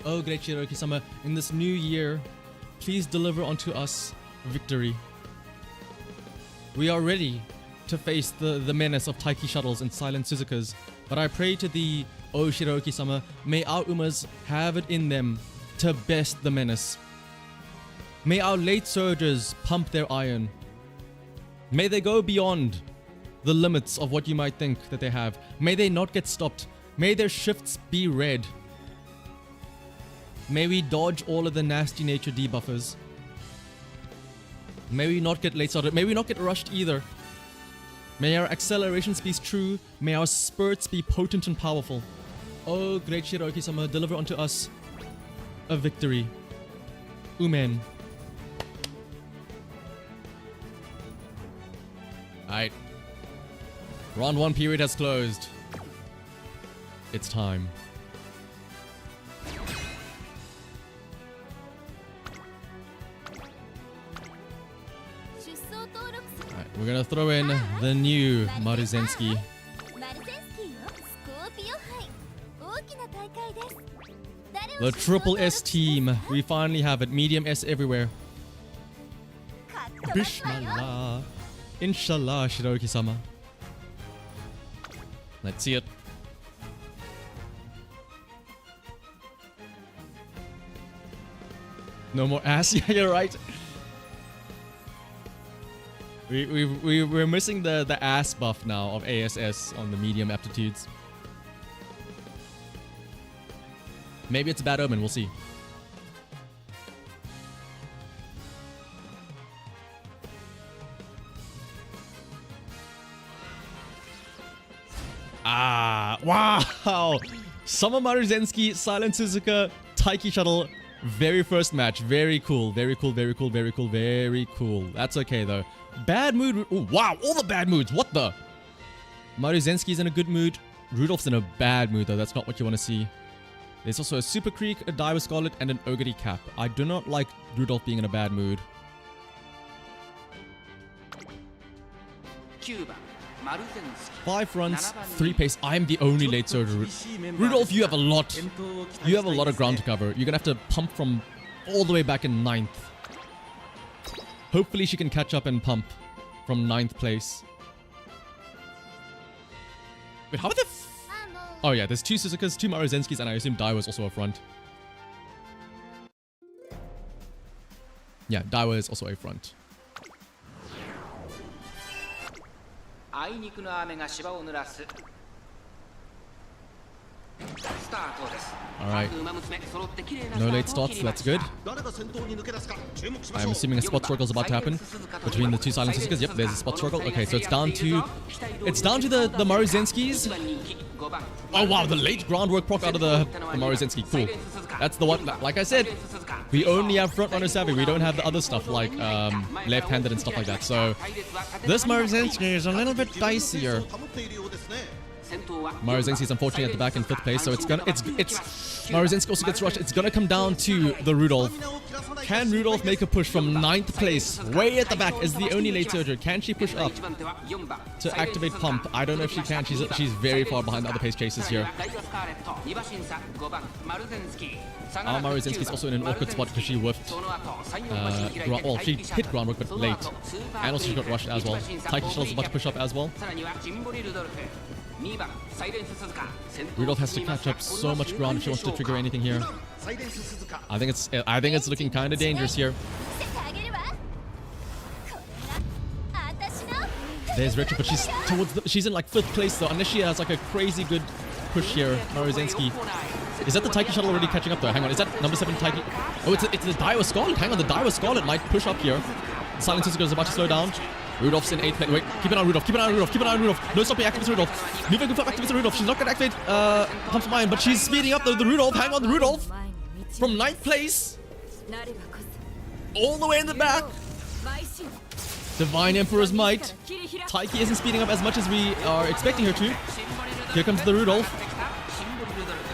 Oh, great Shiroki-sama, in this new year, please deliver unto us victory. We are ready to face the menace of Taiki shuttles and silent Suzukas, but I pray to thee, O Shiroki-sama, may our Umas have it in them to best the menace. May our late surgers pump their iron. May they go beyond the limits of what you might think that they have. May they not get stopped. May their shifts be red. May we dodge all of the nasty nature debuffers. May we not get late started. May we not get rushed either. May our accelerations be true. May our spurts be potent and powerful. Oh, great Shiroki-sama, deliver unto us a victory. Umen. Alright. Round 1 period has closed. It's time. Alright, we're gonna throw in the new Maruzensky. The triple S team. We finally have it. Medium S everywhere. Bismillah. Inshallah, Shiroki-sama. Let's see it. No more ass. Yeah, you're right. We're missing the ass buff now of ASS on the medium aptitudes. Maybe it's a bad omen. We'll see. Ah, wow. Summer Maruzensky, Silent Suzuka, Taiki Shuttle. Very first match. Very cool. Very cool. Very cool. Very cool. Very cool. That's okay, though. Bad mood. Ooh, wow. All the bad moods. What the? Maruzensky's in a good mood. Rudolph's in a bad mood, though. That's not what you want to see. There's also a Super Creek, a Daiwa Scarlet, and an Ogre Cap. I do not like Rudolph being in a bad mood. 5 fronts, 3 pace. I'm the only late surger. Rudolph, you have a lot. You have a lot of ground to cover. You're gonna have to pump from all the way back in 9th. Hopefully she can catch up and pump from 9th place. Wait, how about the... Oh yeah, there's 2 Suzukas, 2 Maruzenskis, and I assume Daiwa's also a front. Yeah, Daiwa is also a front. Alright. No late starts, that's good. I'm assuming a spot struggle is about to happen between the 2 Silent Suzukas. Yep, there's a spot struggle. Okay, so it's down to the Maruzenskis. Oh wow, the late groundwork proc out of the Maruzensky. Cool. That's the one. Like I said, we only have front runner savvy. We don't have the other stuff like left-handed and stuff like that. So this Maruzensky is a little bit dicier. Maruzensky is unfortunately at the back in 5th place, so it's Maruzensky also gets rushed. It's gonna come down to the Rudolph. Can Rudolph make a push from 9th place, way at the back, as the only late surger? Can she push up to activate pump? I don't know if she can. She's very far behind the other pace chasers here. Maruzensky is also in an awkward spot because she whiffed. Well, she hit groundwork but late, and also she got rushed as well. Taiki Shuttle's about to push up as well. Rudolph has to catch up so much ground if she wants to trigger anything here. I think it's looking kind of dangerous here. There's Retro, but she's in like 5th place though, unless she has like a crazy good push here. Maruzensky. Is that the Taiki Shuttle already catching up though? Hang on, is that number 7 Taiki? Oh, it's the Daiwa Scarlet. Hang on, the Daiwa Scarlet might push up here. Silent Suzuka is about to slow down. Rudolph's in 8th place. Wait, keep an eye on Rudolph. Keep an eye on Rudolph. Keep an eye on Rudolph. No stopping, activates Rudolph. Moving good activates Rudolph. She's not going to activate Pumps of Iron, but she's speeding up the Rudolph. Hang on, the Rudolph. From 9th place. All the way in the back. Divine Emperor's Might. Taiki isn't speeding up as much as we are expecting her to. Here comes the Rudolph.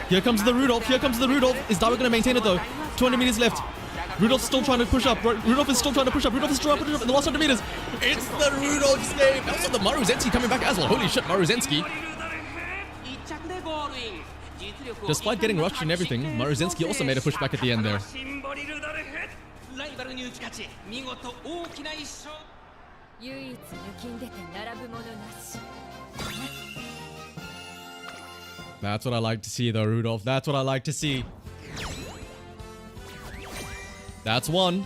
Here comes the Rudolph. Here comes the Rudolph. Is Daiwa going to maintain it though? 200 meters left. Rudolph's still trying to push up. Rudolph is still trying to push up. Rudolph is still trying to push up in the last 100 meters. It's the Rudolph's game. Also the Maruzensky coming back as well. Holy shit, Maruzensky. Despite getting rushed and everything, Maruzensky also made a push back at the end there. That's what I like to see though, Rudolph. That's what I like to see. That's one.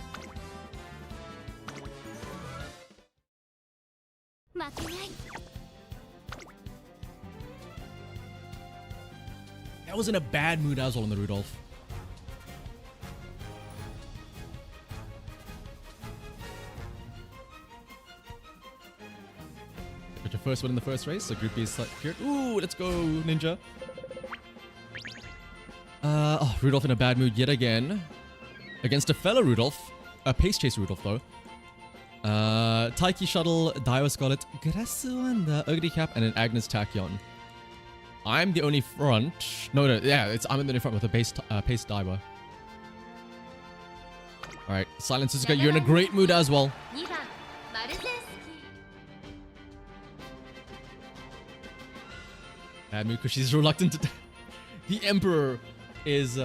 That was in a bad mood as well on the Rudolph. Got your first win in the first race, so Group B is secured. Ooh, let's go, Ninja. Rudolph in a bad mood yet again. Against a fellow Rudolph. A pace chase Rudolph, though. Taiki Shuttle, Daiwa Scarlet, Grasu, and Ogre Cap, and an Agnes Tachyon. I'm the only front. No, yeah, I'm in the front with a pace Daiwa. Alright, Silent Suzuka, you're in a great mood as well. Bad mood because she's reluctant to... The Emperor is,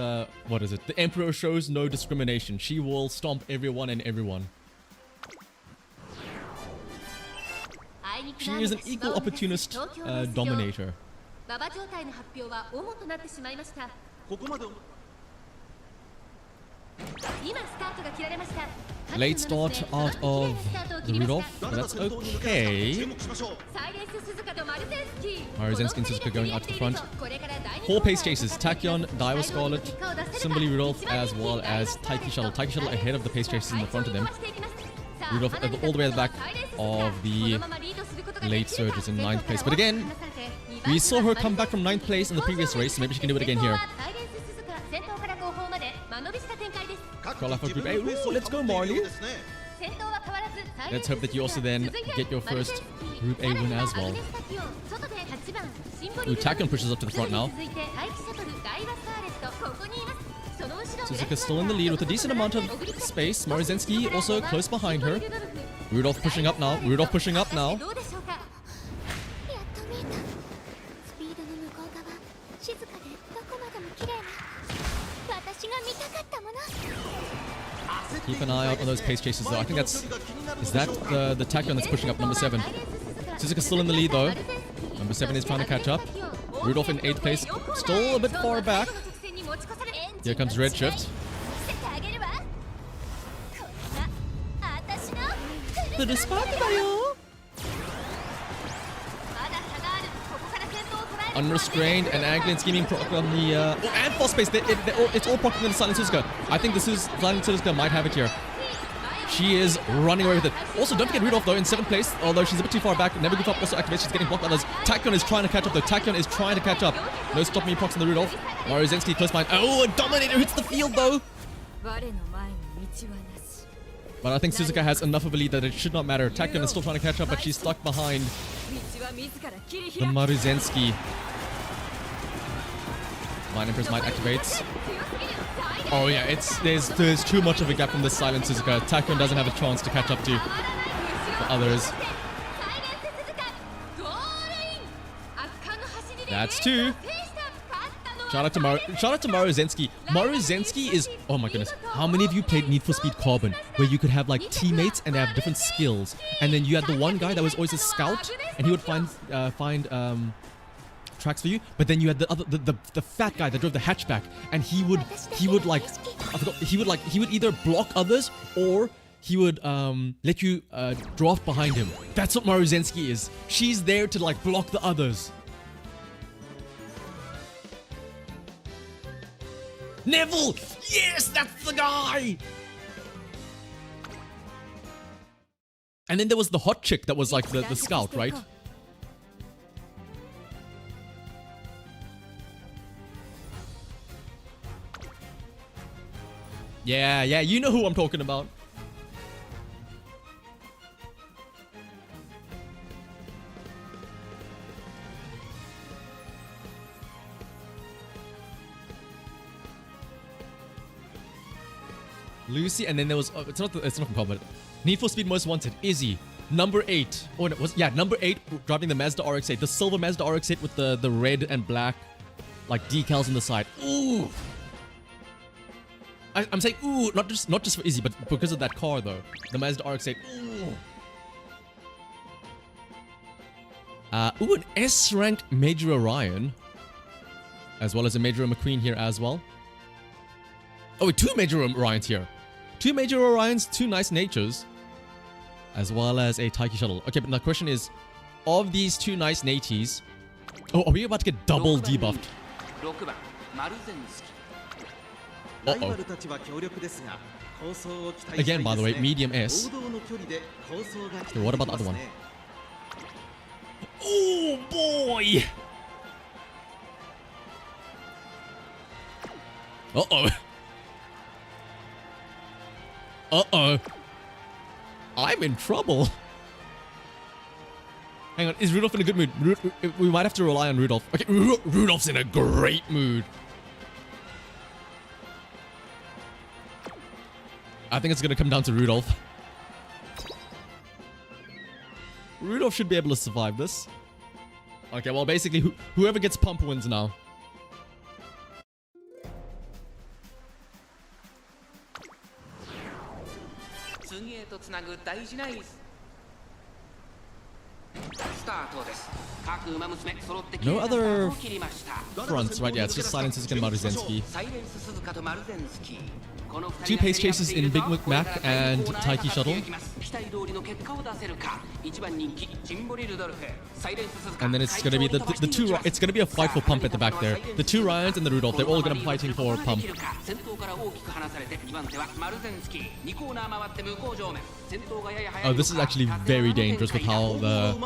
what is it? The Emperor shows no discrimination. She will stomp everyone and everyone. She is an equal opportunist dominator. Late start out of the Rudolph, but that's okay. Maruzenski and Suzuka going out to the front. 4 pace chases. Tachyon, Daiwa Scarlet, Simbali Rudolph, as well as Taiki Shuttle. Taiki Shuttle ahead of the pace chases in the front of them. Rudolph all the way at the back of the late surges in 9th place. But again, we saw her come back from 9th place in the previous race, so maybe she can do it again here. Qualify Group A. Ooh, let's go, Marley. Let's hope that you also then get your first Group A win as well. Ooh, Tachyon pushes up to the front now. Suzuka still in the lead with a decent amount of space. Maruzenski also close behind her. Rudolph pushing up now. Rudolph pushing up now. Keep an eye out on those pace chases though. I think that's... Is that the Tachyon that's pushing up number 7? Suzuka's still in the lead though. Number 7 is trying to catch up. Rudolph in 8th place. Still a bit far back. Here comes Redshift. Unrestrained and angling, scheming proc on the... and false space. It's all proccing on the Silent Suzuka. I think this is... Silent Suzuka might have it here. She is running away with it. Also, don't forget Rudolph though in 7th place. Although she's a bit too far back. Never give up also activates. She's getting blocked by others. Tachyon is trying to catch up though. Tachyon is trying to catch up. No stop me procs on the Rudolph. Maruzenski close behind. Oh, a Dominator hits the field though. But I think Suzuka has enough of a lead that it should not matter. Tachyon is still trying to catch up, but she's stuck behind the Maruzenski. Line Empress might activate. Oh yeah, there's too much of a gap from this Silent Suzuka. Tachyon doesn't have a chance to catch up to the others. That's 2. Shout out to Maruzenski. Maruzenski is... Oh my goodness. How many of you played Need for Speed Carbon? Where you could have like teammates and they have different skills. And then you had the one guy that was always a scout. And he would find tracks for you. But then you had the other... The fat guy that drove the hatchback. And he would like... I forgot. He would either block others or... He would let you draft behind him. That's what Maruzenski is. She's there to like block the others. Neville! Yes, that's the guy! And then there was the hot chick that was like the scout, right? Yeah, you know who I'm talking about. Lucy, and then there was it's not from Combat. Need for Speed Most Wanted, Izzy, number 8. Oh, it was number 8 driving the Mazda RX-8, the silver Mazda RX-8 with the red and black like decals on the side. Ooh, I'm saying ooh, not just for Izzy, but because of that car though, the Mazda RX-8. Ooh, an S-ranked Major Orion, as well as a Major McQueen here as well. Oh, wait, 2 Major Orions here. 2 Major Orions, 2 Nice Natures, as well as a Taiki Shuttle. Okay, but the question is, of these 2 Nice Naties... Oh, are we about to get double debuffed? Uh-oh. Again, by the way, medium S. Okay, what about the other one? Oh, boy! Uh-oh. Uh-oh. I'm in trouble. Hang on, is Rudolph in a good mood? We might have to rely on Rudolph. Okay, Rudolph's in a great mood. I think it's going to come down to Rudolph. Rudolph should be able to survive this. Okay, well, basically, whoever gets pump wins now. No other fronts, right? Yeah, it's just Silent Suzuka and Maruzenski. Two pace chases in Big Mac and Taiki Shuttle. And then it's gonna be the two. It's gonna be a fight for Pump at the back there. The two Ryans and the Rudolph. They're all gonna be fighting for Pump. Oh, this is actually very dangerous with how the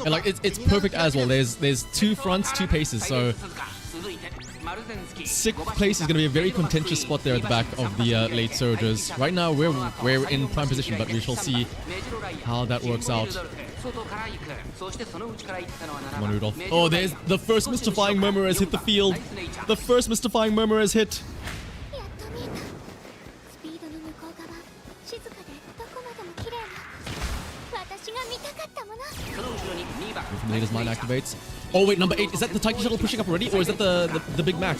like it's perfect as well. There's two fronts, two paces. So sixth place is going to be a very contentious spot there at the back of the late surges. Right now we're in prime position, but we shall see how that works out. Come on, Rudolph. Oh, there's the first mystifying murmur has hit the field. The first mystifying murmur has hit. From the leader's mind activates. Oh wait, number 8. Is that the Taiki Shuttle pushing up already, or is that the Big Mac?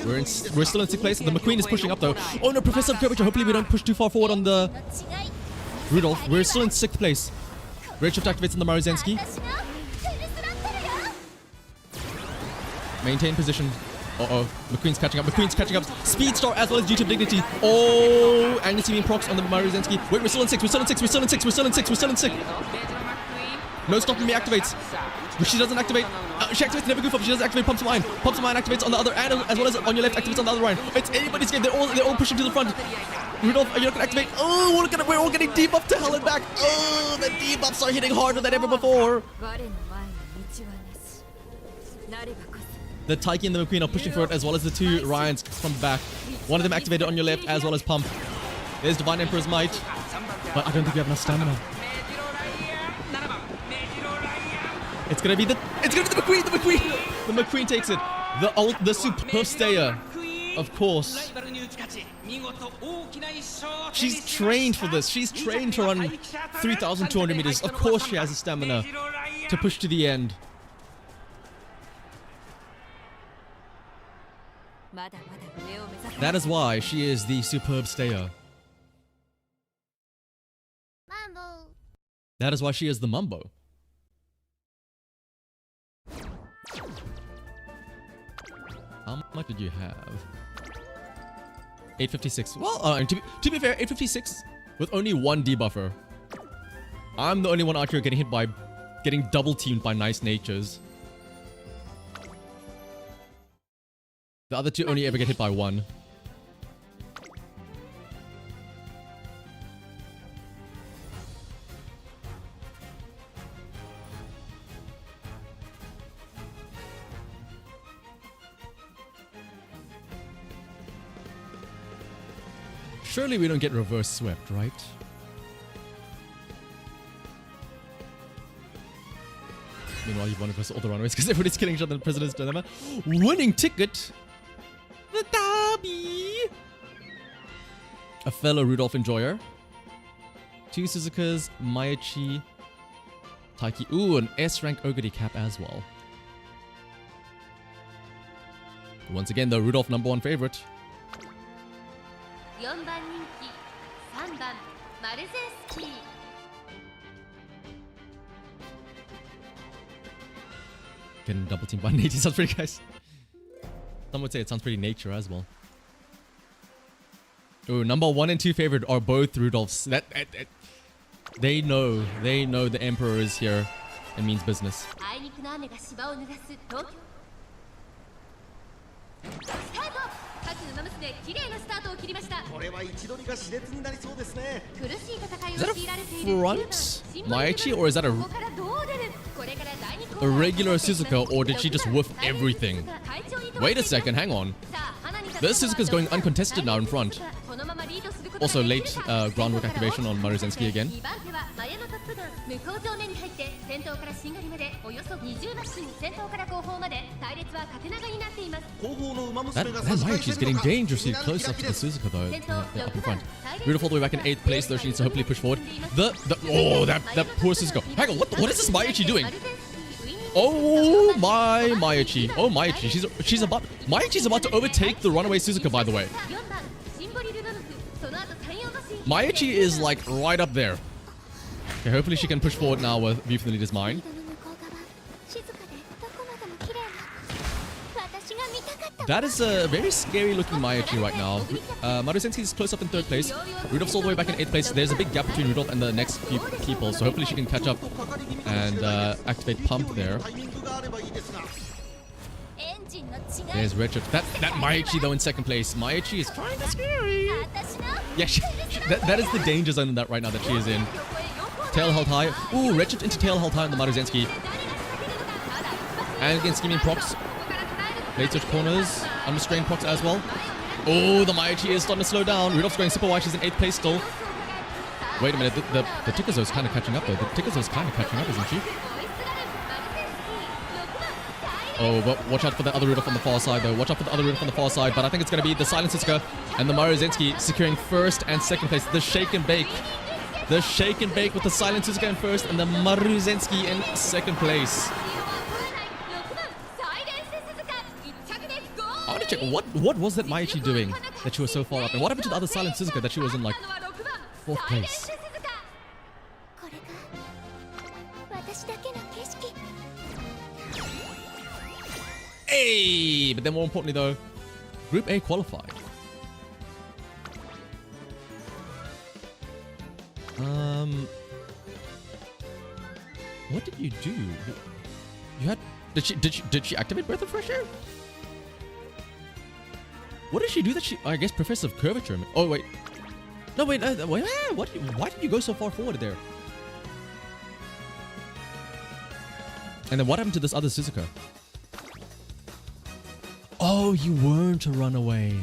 We're still in 6th place. The McQueen is pushing up though. Oh no, Professor of Curvature. Hopefully we don't push too far forward on the Rudolph. We're still in 6th place. Redshift activates on the Maruzensky. Maintain position. Uh-oh. McQueen's catching up. McQueen's catching up. Speedstar as well as YouTube Dignity. Oh! And it's even procs on the Maruzensky. Wait, we're still in 6th. We're still in 6th. We're still in 6th. We're still in 6th. We're still in 6th. No stopping me activates. She doesn't activate. She activates never goof up. She doesn't activate Pumps Mine. Pumps Mine activates on the other, and as well as on your left activates on the other line. It's anybody's game. They're all pushing to the front. Rudolph, are you not gonna activate? Oh, we're all getting debuffed to hell and back. Oh, the debuffs are hitting harder than ever before. The Taiki and the McQueen are pushing for it, as well as the two Ryans from the back. One of them activated on your left, as well as Pump. There's Divine Emperor's Might, but I don't think we have enough stamina. It's gonna be the McQueen. The McQueen takes it. The super stayer, of course. She's trained for this. She's trained to run 3,200 meters. Of course, she has the stamina to push to the end. That is why she is the superb stayer. Mambo. That is why she is the Mumbo. How much did you have? 856. Well, to be fair, 856 with only one debuffer. I'm the only one out here getting double teamed by Nice Natures. The other two only ever get hit by one. Surely we don't get reverse swept, right? Meanwhile, you've won across all the runaways because everybody's killing each other in the President's Dilemma. Winning ticket! The derby! A fellow Rudolph enjoyer. Two Suzukas, Mayachi, Taiki. Ooh, an S-rank Ogre cap as well. Once again, the Rudolph #1 favorite. 4番人気3番マルゼンスキー Getting double teamed by nature sounds pretty nice. Some would say it sounds pretty nature as well. Ooh, #1 and 2 favorite are both Rudolphs. They know the Emperor is here and means business. あいにくの雨が芝を濡らす東京スタート各馬娘綺麗なスタートを切りましたこれは位置取りが熾烈になりそうですね苦しい戦いを強いられている Front Mayachi, or is that a regular Suzuka, or did she just whiff everything? Wait a second, hang on. This Suzuka's going uncontested now in front. Also late groundwork activation on Maruzensky again. That Mayachi's getting dangerously close up to the Suzuka though, up in front. Beautiful, all the way back in 8th place though, she needs to hopefully push forward. That poor Suzuka. Hang on, what is this Mayachi doing? Oh my Mayachi. Oh Mayachi's about to overtake the runaway Suzuka, by the way. Mayachi is like right up there. Okay, hopefully she can push forward now with View from the Leader's Mind. That is a very scary looking Maichi right now. Maruzenski is close up in 3rd place. Rudolph's all the way back in 8th place. There's a big gap between Rudolph and the next few people, so hopefully she can catch up and activate Pump there. There's Richard. That Maichi though in 2nd place. Maichi is kind of scary. Yeah, that is the danger zone in that right now that she is in. Tail held high. Ooh, Richard into tail held high on the Maruzenski. And again, scheming procs. Late switch corners. Unrestrained procs as well. Oh, the Maichi is starting to slow down. Rudolph's going super wide. She's in 8th place still. Wait a minute. The Tikazo is kind of catching up though. The Tikazo is kind of catching up, isn't she? Oh, but watch out for the other Rudolph on the far side though. Watch out for the other Rudolph on the far side. But I think it's going to be the Silent Siska and the Maruzenski securing 1st and 2nd place. The shake and bake. The shake and bake with the Silent Siska in 1st and the Maruzenski in 2nd place. I want to check, what was that Maichi doing that she was so far up? And what happened to the other Silent Siska that she was in like 4th place? Hey! But then more importantly though, Group A qualified. What did you do? You had did she activate Breath of Fresh Air? What did she do that she I guess Professor Curvature? Oh wait. No wait, why did you go so far forward there? And then what happened to this other Suzuka? Oh, you weren't a runaway.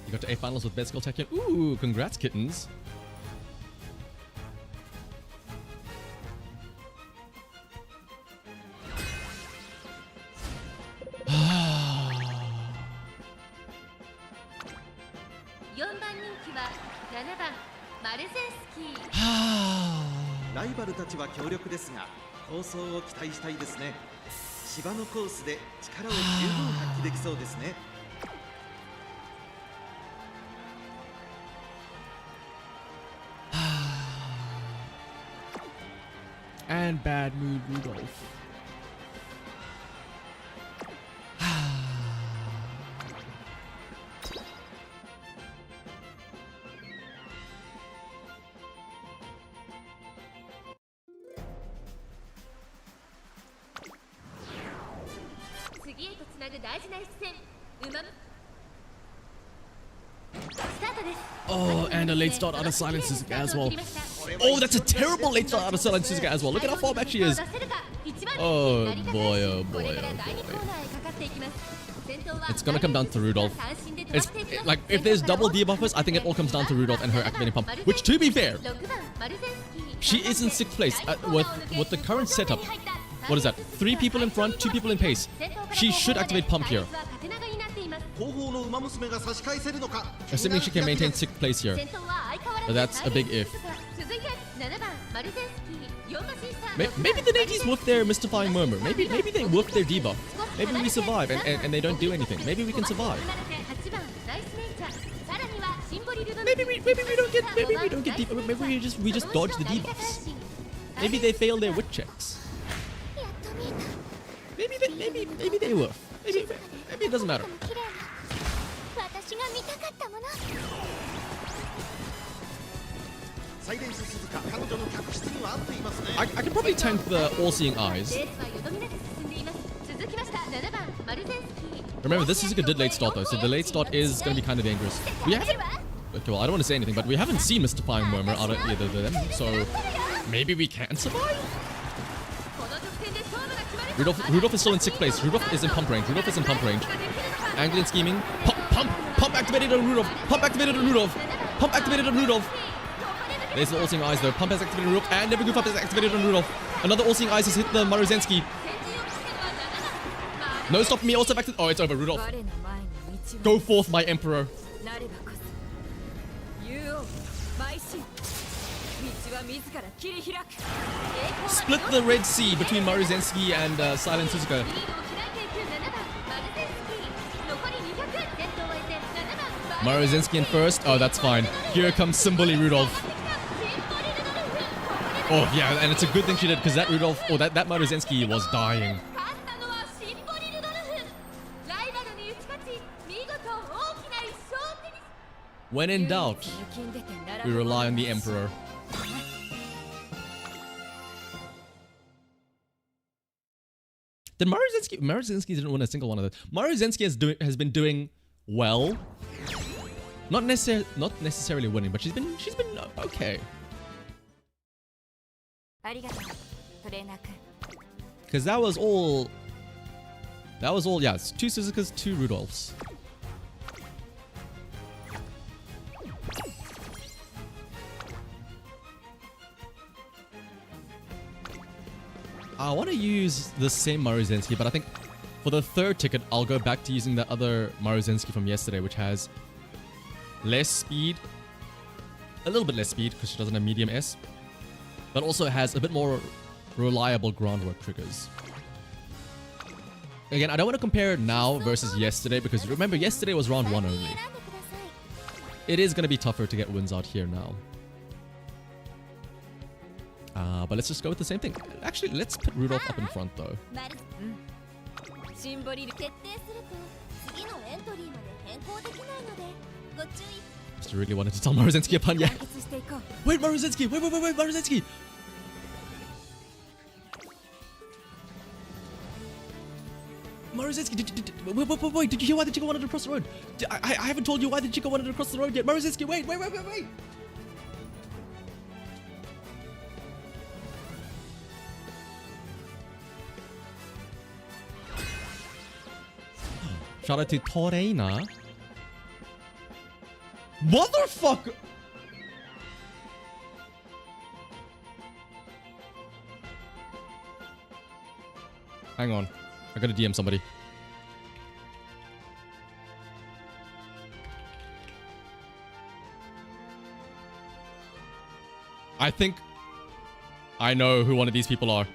You got to A finals with Best Girl Tekken. Ooh, congrats, kittens. And bad mood Rudolph. Oh, and a late start out of Silent Suzuka as well. Oh, that's a terrible late start out of Silent Suzuka as well. Look at how far back she is. Oh boy, oh boy, oh boy. It's gonna come down to Rudolph. It's like if there's double debuffers, I think it all comes down to Rudolph and her activating pump. Which, to be fair, she is in 6th place with the current setup. What is that? 3 people in front, 2 people in pace. She should activate pump here. Assuming she can maintain 6th place here. But that's a big if. Maybe the ladies whiffed their mystifying murmur. Maybe they whiffed their debuff. Maybe we survive and they don't do anything. Maybe we can survive. Maybe we don't get debuff. Maybe we just dodge the debuffs. Maybe they fail their wit checks. Maybe they whiff. Maybe it doesn't matter. I can probably tank the all-seeing eyes. Remember, this Suzuka did late start though, so the late start is going to be kind of dangerous. We haven't... Okay, well, I don't want to say anything, but we haven't seen Mystifying Murmur out of either of them, so maybe we can survive? Rudolph is still in 6th place. Rudolph is in pump range. Angling scheming. Pump activated on Rudolph. Pump activated on Rudolph. There's the all-seeing eyes though. Pump has activated on Rudolph, and Never Goof Up has activated on Rudolph. Another all-seeing eyes has hit the Maruzenski. No stop me also activated. Oh, it's over. Rudolph. Go forth, my emperor. Split the Red Sea between Maruzenski and Silent Suzuka. Maruzenski in first. Oh, that's fine. Here comes Simboli Rudolph. Oh, yeah, and it's a good thing she did because that Rudolph, oh, that Maruzenski was dying. When in doubt, we rely on the Emperor. Did Maruzenski didn't win a single one of those. Maruzenski has been doing well. Not necessarily winning, but she's been okay. Because that was all, yeah, it's 2 Suzukas, 2 Rudolphs. I want to use the same Maruzenski, but I think for the third ticket, I'll go back to using the other Maruzenski from yesterday, which has less speed, a little bit less speed because she doesn't have medium S, but also has a bit more reliable groundwork triggers. Again, I don't want to compare now versus yesterday because remember, yesterday was round 1 only. It is going to be tougher to get wins out here now. But let's just go with the same thing. Actually, let's put Rudolph up in front though. Just really wanted to tell Maruzenski a pun, yeah. Wait, Maruzenski! Wait, Maruzenski! Maruzenski, wait, did you hear why the chico wanted to cross the road? I haven't told you why the chico wanted to cross the road yet. Maruzenski, wait! Shout out to Torreina. Motherfucker! Hang on. I gotta DM somebody. I think I know who one of these people are.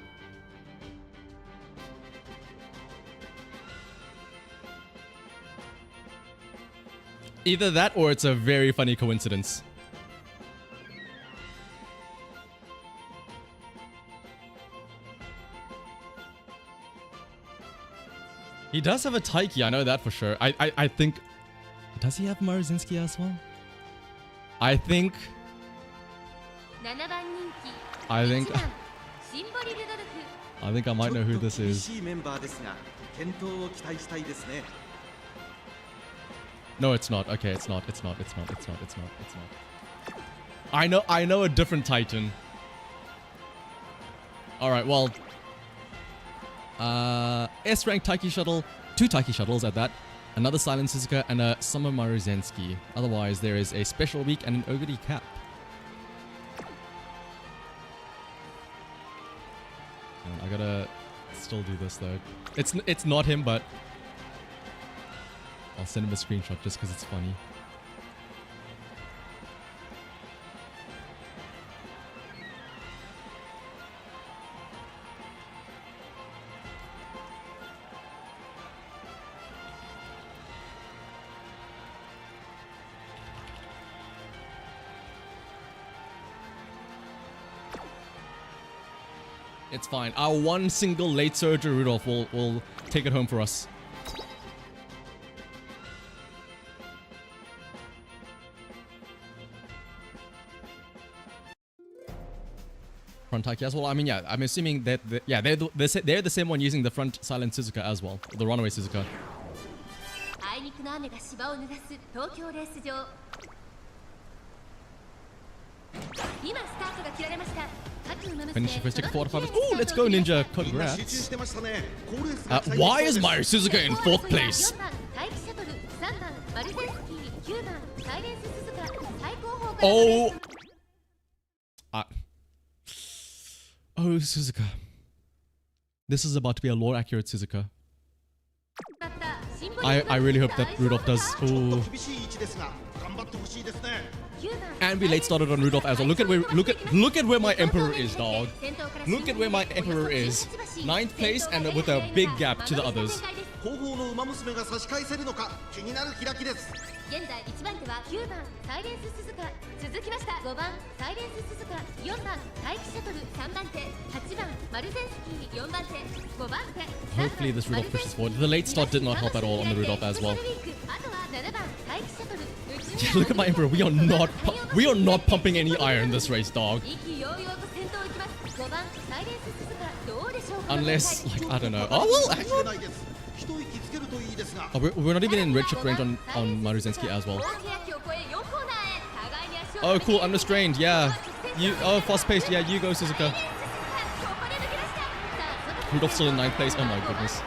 Either that or it's a very funny coincidence. He does have a Taiki, I know that for sure. I think... Does he have Maruzenski as well? I think I might know who this is. No, it's not. Okay, it's not. I know a different Titan. Alright, well. S-rank Taiki shuttle, 2 Taiki shuttles at that, another Silent Suzuka, and a Summer Maruzenski. Otherwise, there is a special week and an Oguri cap. I gotta still do this though. It's not him, but I'll send him a screenshot just because it's funny. It's fine. Our one single late surger Rudolph will take it home for us. Front Taiki as well. I mean, yeah. I'm assuming that they're the same one using the front Silent Suzuka as well, the Runaway Suzuka. Finish the first ticket 4 to 5. Ooh, let's go, Ninja. Congrats. Why is my Suzuka in 4th place? Oh. Oh, Suzuka. This is about to be a lore accurate Suzuka. I really hope that Rudolph does. Ooh. And we late started on Rudolph as well. Look at where my Emperor is, dog. Look at where my Emperor is. 9th place and with a big gap to the others. 現在1番手は9番サイレンス鈴鹿、続きました5番サイレンス鈴鹿、4番待機シャトル、3番手8番マルゼンスキー、4番手5番手 Hopefully this Rudolph pushes forward. The late start did not help at all on the Rudolph as well. あとは7番待機シャトル。 Yeah, look at my Emperor. We are not pumping any iron this race, dog. 意気揚々と先頭を行きます。5番サイレンス鈴鹿、どうでしょうか。 Unless, like, I don't know. Oh, well, hang on. Oh, we're not even in redshift range on Maruzensky as well. Oh, cool. Unrestrained. Yeah. Oh, fast-paced. Yeah, you go, Suzuka. Rudolph's still in 9th place. Oh, my goodness.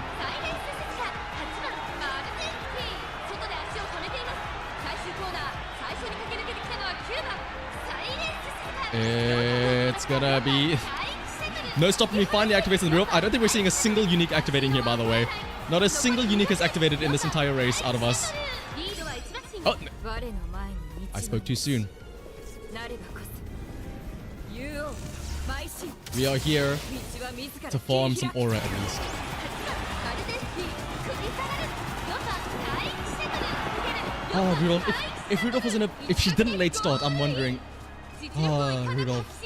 It's gonna be... No stopping me finally activating the Rudolph. I don't think we're seeing a single unique activating here, by the way. Not a single unique is activated in this entire race out of us. Oh, no. I spoke too soon. We are here to farm some aura at least. Oh, Rudolph. If Rudolph was in a... If she didn't late start, I'm wondering... Oh, Rudolph.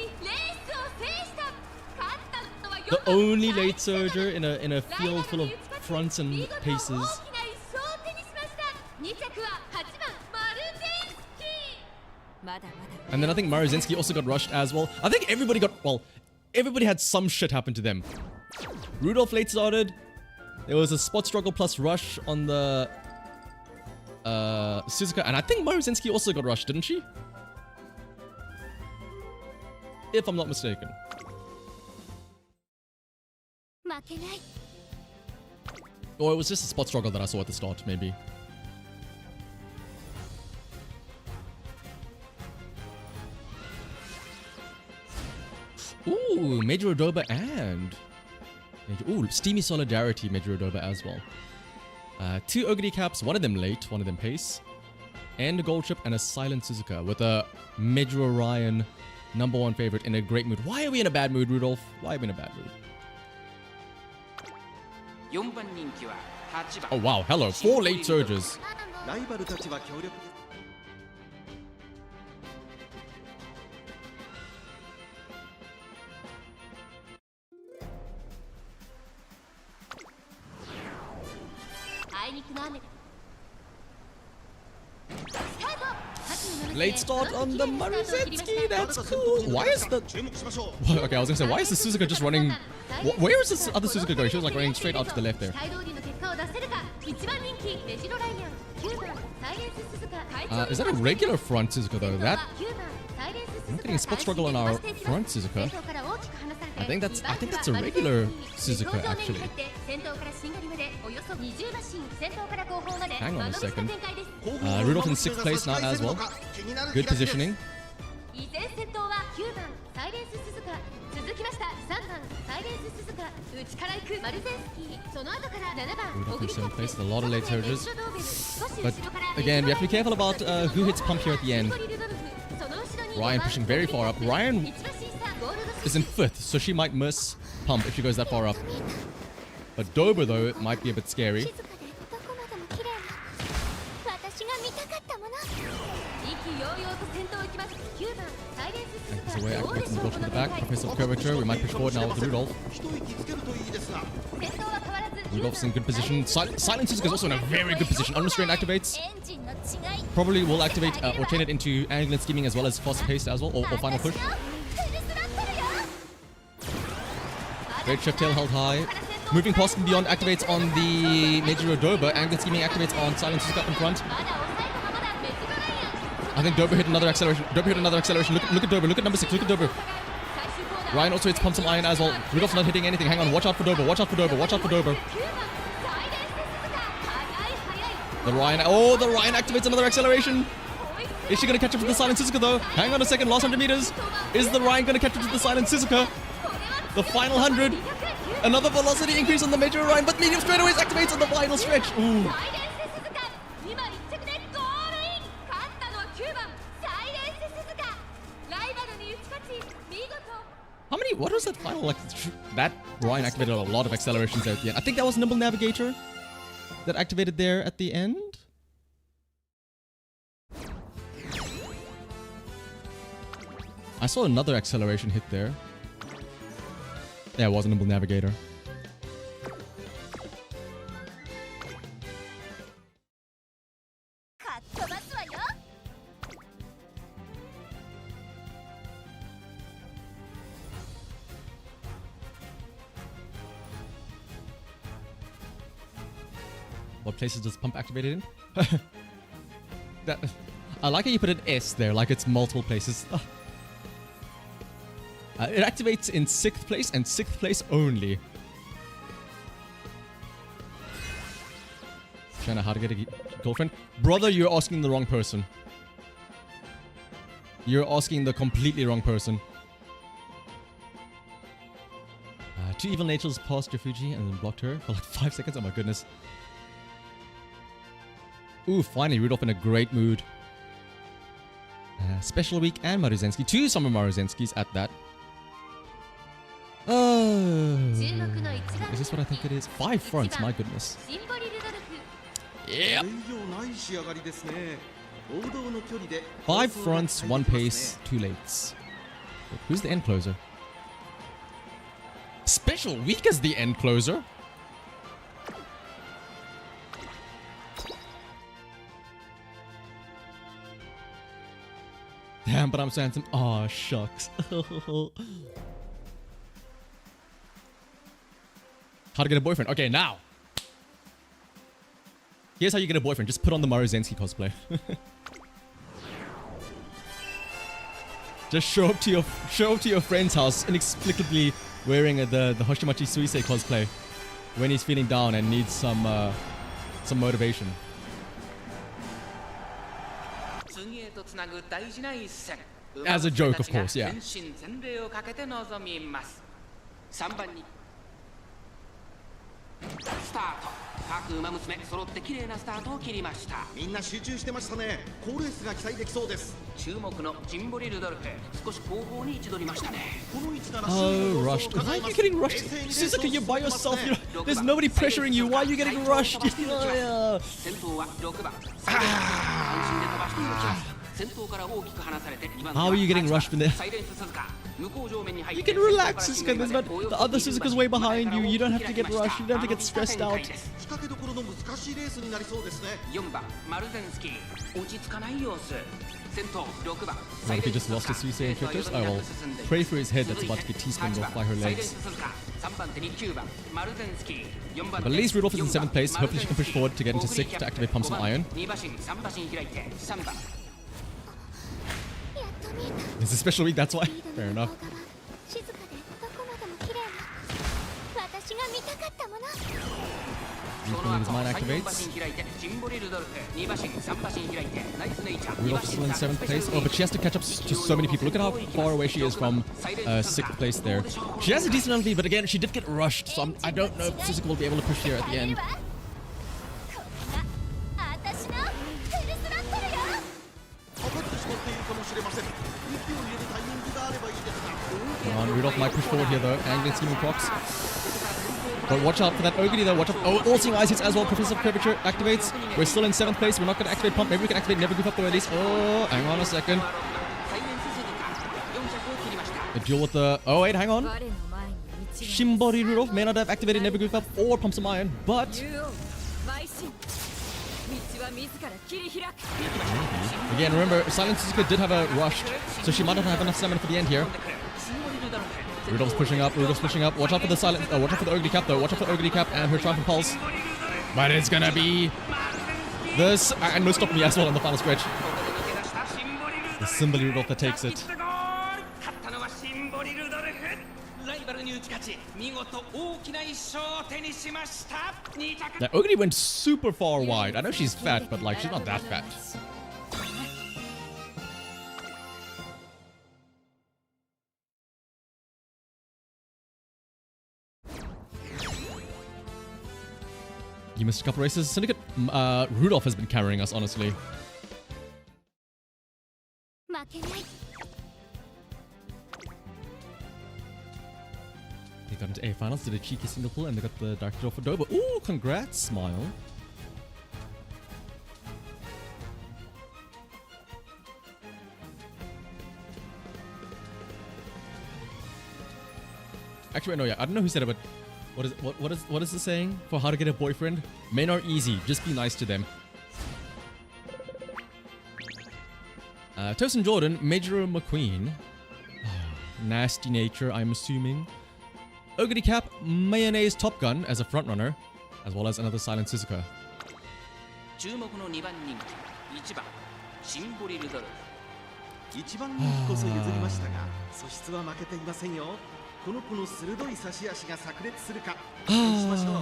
The only late surger in a field full of fronts and paces. And then I think Maruzensky also got rushed as well. I think everybody got... Well, everybody had some shit happen to them. Rudolph late started. There was a spot struggle plus rush on the... Suzuka. And I think Maruzensky also got rushed, didn't she? If I'm not mistaken. Or it was just a spot struggle that I saw at the start, maybe. Ooh, Major Odoba and... Ooh, Steamy Solidarity Major Odoba as well. 2 Ogre caps, one of them late, one of them pace. And a gold chip and a silent Suzuka with a Major Orion #1 favorite in a great mood. Why are we in a bad mood, Rudolph? Why are we in a bad mood? Oh wow, hello. 4 late surges. Late start on the Maruzensky, that's cool. Why is the... Okay, I was gonna say, why is the Suzuka just running... Where is this other Suzuka going? She was like running straight out to the left there. Is that a regular front Suzuka though? That... I'm not getting a spot struggle on our front Suzuka. I think that's a regular Suzuka actually. Hang on a second. Rudolph in 6th place now as well. Good positioning. Rudolph in 7th place. A lot of late surges. But again, we have to be careful about who hits pump here at the end. Ryan pushing very far up. Ryan is in 5th, so she might miss pump if she goes that far up. But Dober, though, it might be a bit scary. Away, activating the goal from the back. Professor of Curvature. We might push forward now with Rudolph. Rudolph's in good position. Silent Suzuka is also in a very good position. Unrestrained activates. Probably will activate or chain it into angle and scheming as well as fast paced as well, or final push. Great shift tail held high. Moving past and beyond activates on the Major Odoba. Angle and scheming activates on Silent Suzuka up in front. I think Dober hit another acceleration. Look at Dober. Look at number 6. Look at Dober. Ryan also hits pump some iron as well. Rudolph's not hitting anything. Hang on. Watch out for Dober. Watch out for Dober. The Ryan. Oh, the Ryan activates another acceleration. Is she going to catch up to the Silent Suzuka though? Hang on a second. Last 100 meters. Is the Ryan going to catch up to the Silent Suzuka? The final 100. Another velocity increase on the Major Ryan, but medium straightaways activates on the final stretch. Ooh. How many? What was that final? Like that Ryan activated a lot of accelerations there at the end. I think that was Nimble Navigator that activated there at the end. I saw another acceleration hit there. Yeah, it was a nimble navigator. What places does pump activate it in? I like how you put an S there, like it's multiple places. It activates in 6th place and 6th place only. Shanna, how to get a girlfriend? Brother, you're asking the wrong person. You're asking the completely wrong person. Two evil natures passed Yofuji and then blocked her for like 5 seconds. Oh my goodness. Ooh, finally, Rudolph in a great mood. Special Week and Maruzensky. 2 Summer Maruzenskis at that. Oh. Is this what I think it is? 5 fronts, my goodness. Yeah. 5 fronts, 1 pace, 2 lates. Wait, who's the end closer? Special Week is the end closer? Damn, but I'm saying some. Oh, shucks. How to get a boyfriend? Okay, now. Here's how you get a boyfriend. Just put on the Maruzensky cosplay. Just show up to your friend's house inexplicably wearing the Hoshimachi Suisei cosplay when he's feeling down and needs some motivation. As a joke, of course, yeah. Oh, rushed. Why are you getting rushed? Suzuka, you're by yourself. There's nobody pressuring you. Why are you getting rushed? How are you getting rushed in there? You can relax, Suzuka. The other Suzuka's way behind you. You don't have to get rushed. You don't have to get stressed out. What if he just lost his Suisei in characters? Oh well, pray for his head that's about to get teaspooned off by her legs. But at least Rudolph is in 7th place. Hopefully she can push forward to get into 6th to activate Pump Some Iron. It's a special week, that's why. Fair enough. His mind activates. Rudolph is still in 7th place. Oh, but she has to catch up to so many people. Look at how far away she is from 6th place there. She has a decent amount of lead, but again, she did get rushed. So I don't know if Suzuka will be able to push here at the end. Come on, Rudolph might push forward here though. Angling scheming clocks. But watch out for that Ogre though. Watch out. Oh, all seeing eyes hits as well. Professor Curvature activates. We're still in 7th place. We're not going to activate Pump. Maybe we can activate Never Goof Up though at least. Oh, hang on a second. A duel with the... Oh wait, hang on. Shimbori Rudolph may not have activated Never Goof Up or Pump Some Iron, but... Again, remember, Silent Suzuka did have a rushed, so she might not have enough stamina for the end here. Rudolph's pushing up, Rudolph's pushing up. Watch out for the silent, watch out for the Ogre Cap though. Watch out for the Ogre Cap and her Triumphant Pulse. But it's gonna be this, and no stop me as well on the final stretch. The Symboli Rudolph that takes it. That Ogre went super far wide. I know she's fat, but like she's not that fat. You missed a couple races. Syndicate Rudolph has been carrying us, honestly. They got into A finals, did a cheeky single pull, and they got the Dark Draw for Doba. Ooh, congrats, Smile. Actually, no, yeah, I don't know who said it, but what is the saying for how to get a boyfriend? Men are easy, just be nice to them. Tosin Jordan, Major McQueen. Nasty nature, I'm assuming. Ogre Cap, Mayonnaise Top Gun as a frontrunner, as well as another Silent Suzuka. 注目の2番人気1番シンボリルドルフ1番人気こそ譲りましたが素質は負けていませんよこの子の鋭い差し足が炸裂するか期待しましょう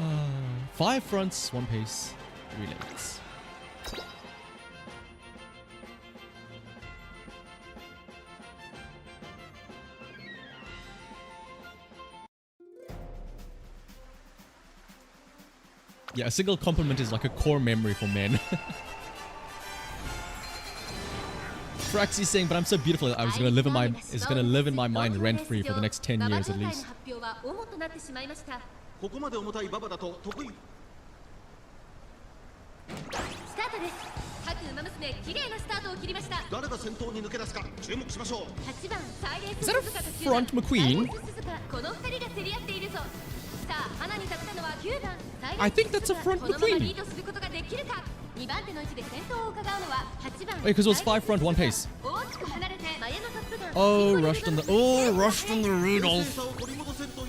5 fronts, 1 pace, 3 legs. Yeah, a single compliment is like a core memory for men. Fraxy saying, but I'm so beautiful. I was gonna live in my, it's gonna live in my mind rent free for the next 10 years at least. ここまで重たいババだと得意スタートです各馬娘綺麗なスタートを切りました誰が先頭に抜け出すか注目しましょう8番サイレンス Is that a 鈴鹿と9 front 番 McQueen? サイレンス鈴鹿この2人が競り合っているぞさあ花に立ったのは9番サイレンス I think that's a front このまま McQueen. リードすることができるか2番手の位置で先頭を伺うのは8番 Wait, because it was 5 front, 1 pace. 大きく離れて前のトップガン Oh, rushed on the, rushed on the Rudolph.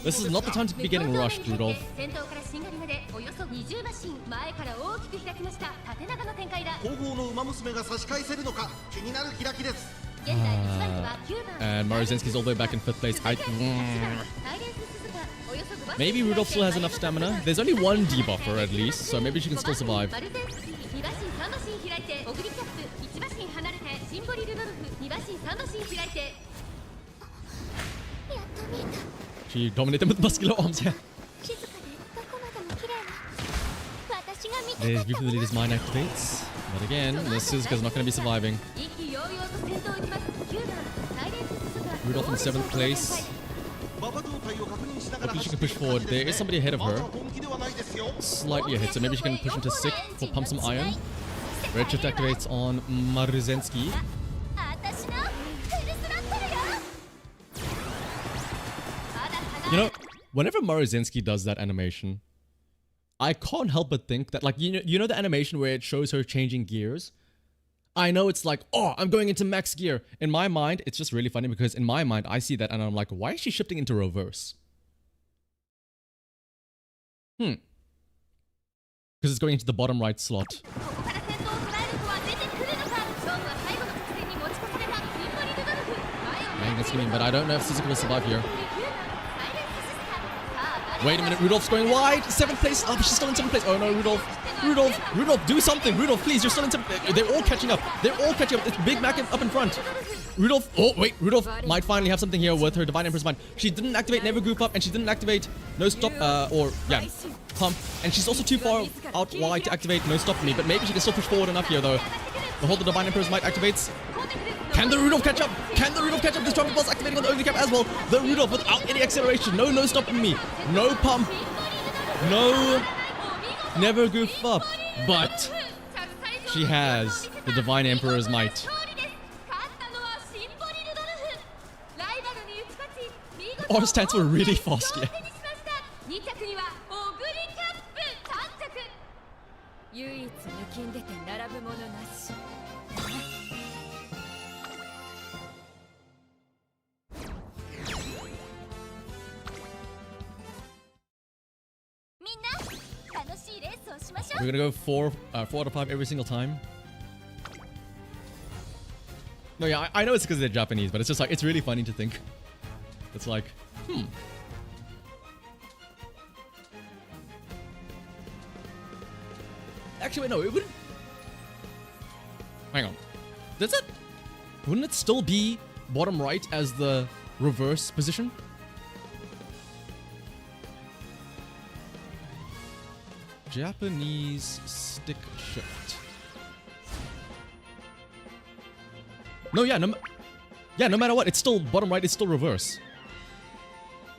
This is not the time to be getting rushed, Rudolph. 先頭からしんがりまでおよそ20馬身前から大きく開きました縦長の展開だ後方の馬娘が差し返せるのか気になる開きです現在1番手は9番 And Marozinski's all the way back in 5th place. サイレンス鈴鹿およそ5番 Maybe Rudolph still has enough stamina. There's only one debuffer at least, so maybe she can still survive. マルゼンスキー2馬身3馬身開いてオグリキャップ1馬身離れてシンボリルドルフ2馬身3馬身開いて She dominated with muscular arms, yeah. 静かでどこまでも綺麗な私が見た There's view from the leader's mind activates. But again, this Suzuka's not going to be surviving. 意気揚々と先頭を行きます9番サイレンス鈴鹿 Rudolph in 7th place. 馬場状態を確認しながら Hopefully she can push forward. There is somebody ahead of まだ her. 本気ではないですよ Slightly ahead, so maybe she can push into 6th for pump some iron. Redshift activates on Maruzensky. 私のフルスロットルよ You know, whenever Maruzensky does that animation, I can't help but think that, like, you know the animation where it shows her changing gears? I know it's like, oh, I'm going into max gear. In my mind, it's just really funny because in my mind, I see that and I'm like, why is she shifting into reverse? Because it's going into the bottom right slot. ここから先頭を捉える子は出てくるのか勝負は最後の直線に持ち越されたシンボリルドルフ前を Man, that's gonna be, but I don't know if Suzuka will survive here. 9番サイレンス鈴鹿さあ Wait a minute, Rudolph's going wide. 7th place. Oh, but she's still in 7th place. Oh no, Rudolph. Rudolph, do something. Rudolph, please, you're still in 7th place. They're all catching up. They're all catching up. It's Big Mac up in front. Rudolph, oh wait, Rudolph might finally have something here with her Divine Emperor's Mind. She didn't activate Never Goof Up and she didn't activate No Stop, Pump. And she's also too far out wide to activate No Stop Me, but maybe she can still push forward enough here though. The whole the Divine Emperor's Might activates. Can the Rudolph catch up? Can the Rudolph catch up? This Trumpet Pulse activating on the Overcap as well. The Rudolph without any acceleration. No stopping me. No pump. No Never Goof Up. But she has the Divine Emperor's Might. R stands for really fast, yeah. 2着にはオグリキャップ3着唯一抜きん出て並ぶものなしみんな楽しいレースをしましょう We're gonna go 4 out of 5 every single time. No, yeah, I know it's because they're Japanese, but it's just like, it's really funny to think. It's like, Actually, wait, no, it wouldn't. Hang on. Does it? Wouldn't it still be bottom right as the reverse position? Japanese stick shift. No, yeah, no matter what, it's still bottom right, it's still reverse.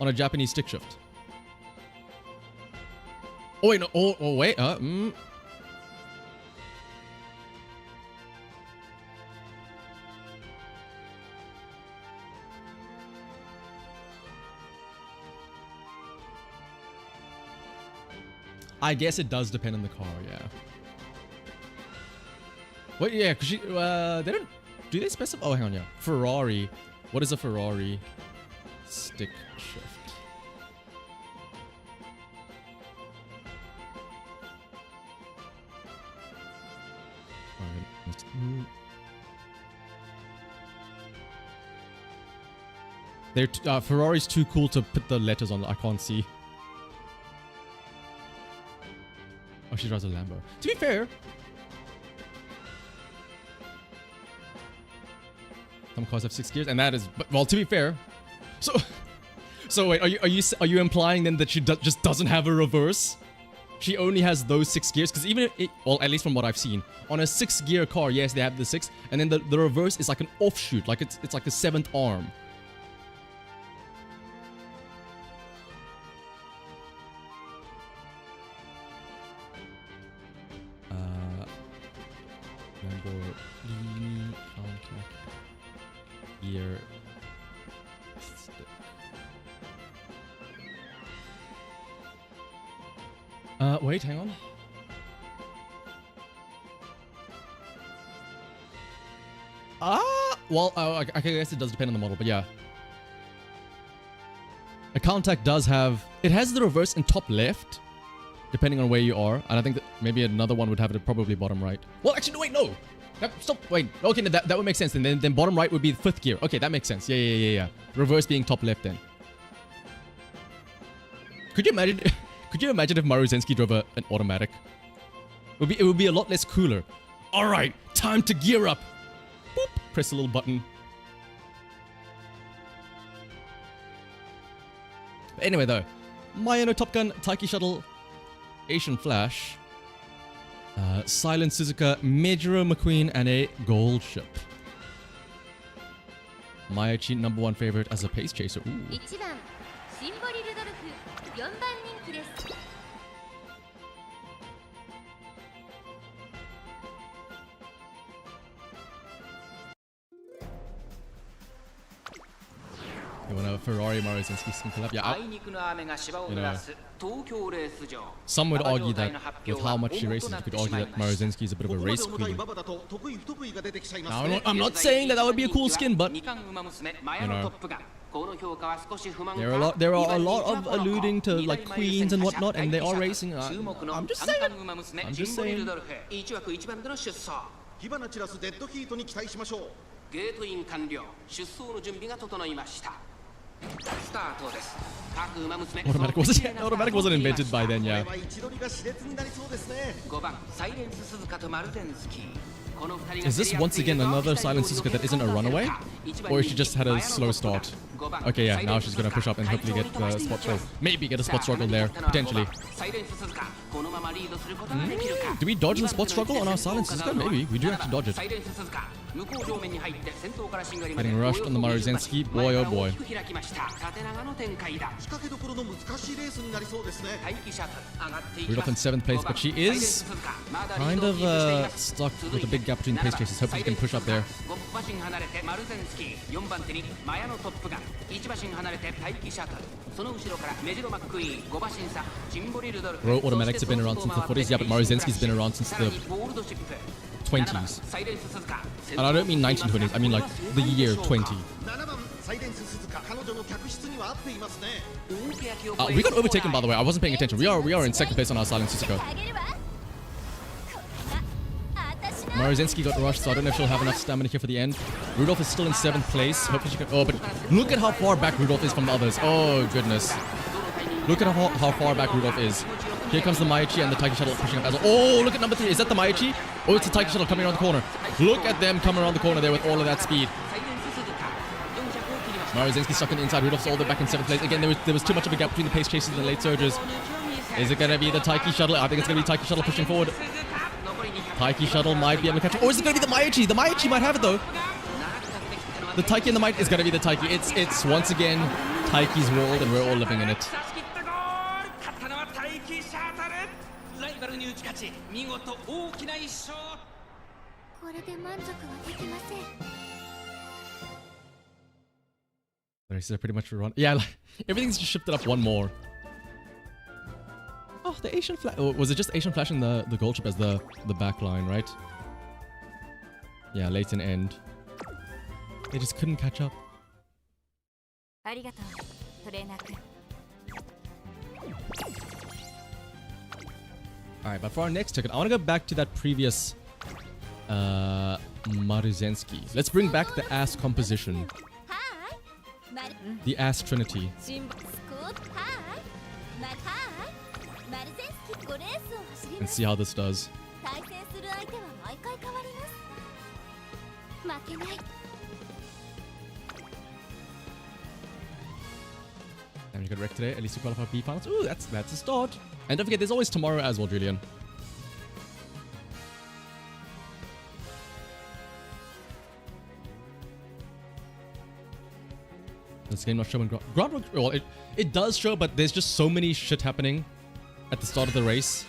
On a Japanese stick shift. Oh wait, no, oh wait, I guess it does depend on the car, yeah. Wait, yeah, because they don't... Do they specify? Oh, hang on, yeah. Ferrari. What is a Ferrari stick shift? They're Ferrari's too cool to put the letters on. I can't see. Oh, she drives a Lambo. To be fair, some cars have 6 gears, and that is well. To be fair, so wait, are you implying then that she just doesn't have a reverse? She only has those 6 gears, because even if well, at least from what I've seen, on a 6-gear car, yes, they have the 6, and then the reverse is like an offshoot, like it's like a 7th arm. Lamborghini contact gear stick. Wait, hang on. Well, I guess it does depend on the model, but yeah. A contact does have... It has the reverse in top left, depending on where you are. And I think that maybe another one would have it probably bottom right. Well, actually, no, wait, no. Stop, wait. Okay, that would make sense. And then bottom right would be the 5th gear. Okay, that makes sense. Yeah. Reverse being top left then. Could you imagine... Could you imagine if Maruzensky drove an automatic? It would be a lot less cooler. All right, time to gear up. Boop. Press a little button. But anyway, though, Mayano Top Gun, Taiki Shuttle, Asian Flash, Silent Suzuka, Majuro McQueen, and a Gold Ship. Mayachi, #1 favorite as a pace chaser. Ooh. 1番シンボリルドルフ4番人気です You want a Ferrari Maruzensky skin collab? Yeah, some would argue that with how much she races, you could argue that Maruzensky is a bit of a race queen. Now, I'm not saying that would be a cool skin, but you know, there are a lot of alluding to like queens and whatnot, and they are racing. I'm just saying. I'm just saying. 火花散らすデッドヒートに期待しましょう。ゲートイン完了。出走の準備が整いました。 Automatic wasn't invented by then, yeah. Is this once again another Silent Suzuka that isn't a runaway? Or she just had a slow start? Okay, yeah, now she's gonna push up and hopefully get the spot struggle. Maybe get a spot struggle there, potentially. Do we dodge the spot struggle on our Silent Suzuka? Maybe, we do actually dodge it. Getting rushed on the Maruzensky, boy oh boy. Rudolph in 7th place, but she is kind of stuck with a big gap between pace chasers. Hopefully she can push up there. Row automatics have been around since the 40s, yeah, but Maruzensky's been around since the 20s. And I don't mean 1920s, I mean like the year 20. We got overtaken, by the way. I wasn't paying attention. We are in 2nd place on our Silent Suzuka. Maruzensky got rushed, so I don't know if she'll have enough stamina here for the end. Rudolph is still in 7th place. Hopefully she can... Oh, but look at how far back Rudolph is from the others. Oh, goodness. Look at how far back Rudolph is. Here comes the Mayachi and the Taiki Shuttle pushing up as well. Oh, look at #3. Is that the Mayachi? Oh, it's the Taiki Shuttle coming around the corner. Look at them coming around the corner there with all of that speed. Maruzensky stuck on the inside. Rudolph's all the way back in 7th place. Again, there was too much of a gap between the pace chasers and the late surges. Is it going to be the Taiki Shuttle? I think it's going to be Taiki Shuttle pushing forward. Taiki Shuttle might be able to catch it. Or is it going to be the Mayachi? The Mayachi might have it, though. The Taiki and the Might is going to be the Taiki. It's once again Taiki's world, and we're all living in it. The races are pretty much run. Yeah, like, everything's just shifted up one more. Oh, off the Asian Flash? Or was it just Asian Flash and the gold chip as the back line, right? Yeah, late and end. They just couldn't catch up. ありがとうトレーナー君 Alright, but for our next ticket, I want to go back to that previous Maruzensky. Let's bring back the ass composition. The ass trinity. シンボスコープはいマルゼンスキ5レースを走り And ます see how this does. 対戦する相手は毎回変わります負けない And you got wrecked today. At least you qualify for B finals. Ooh, that's a start. And don't forget, there's always tomorrow as well, Julian. This game not showing groundwork. Well, it does show, but there's just so many shit happening at the start of the race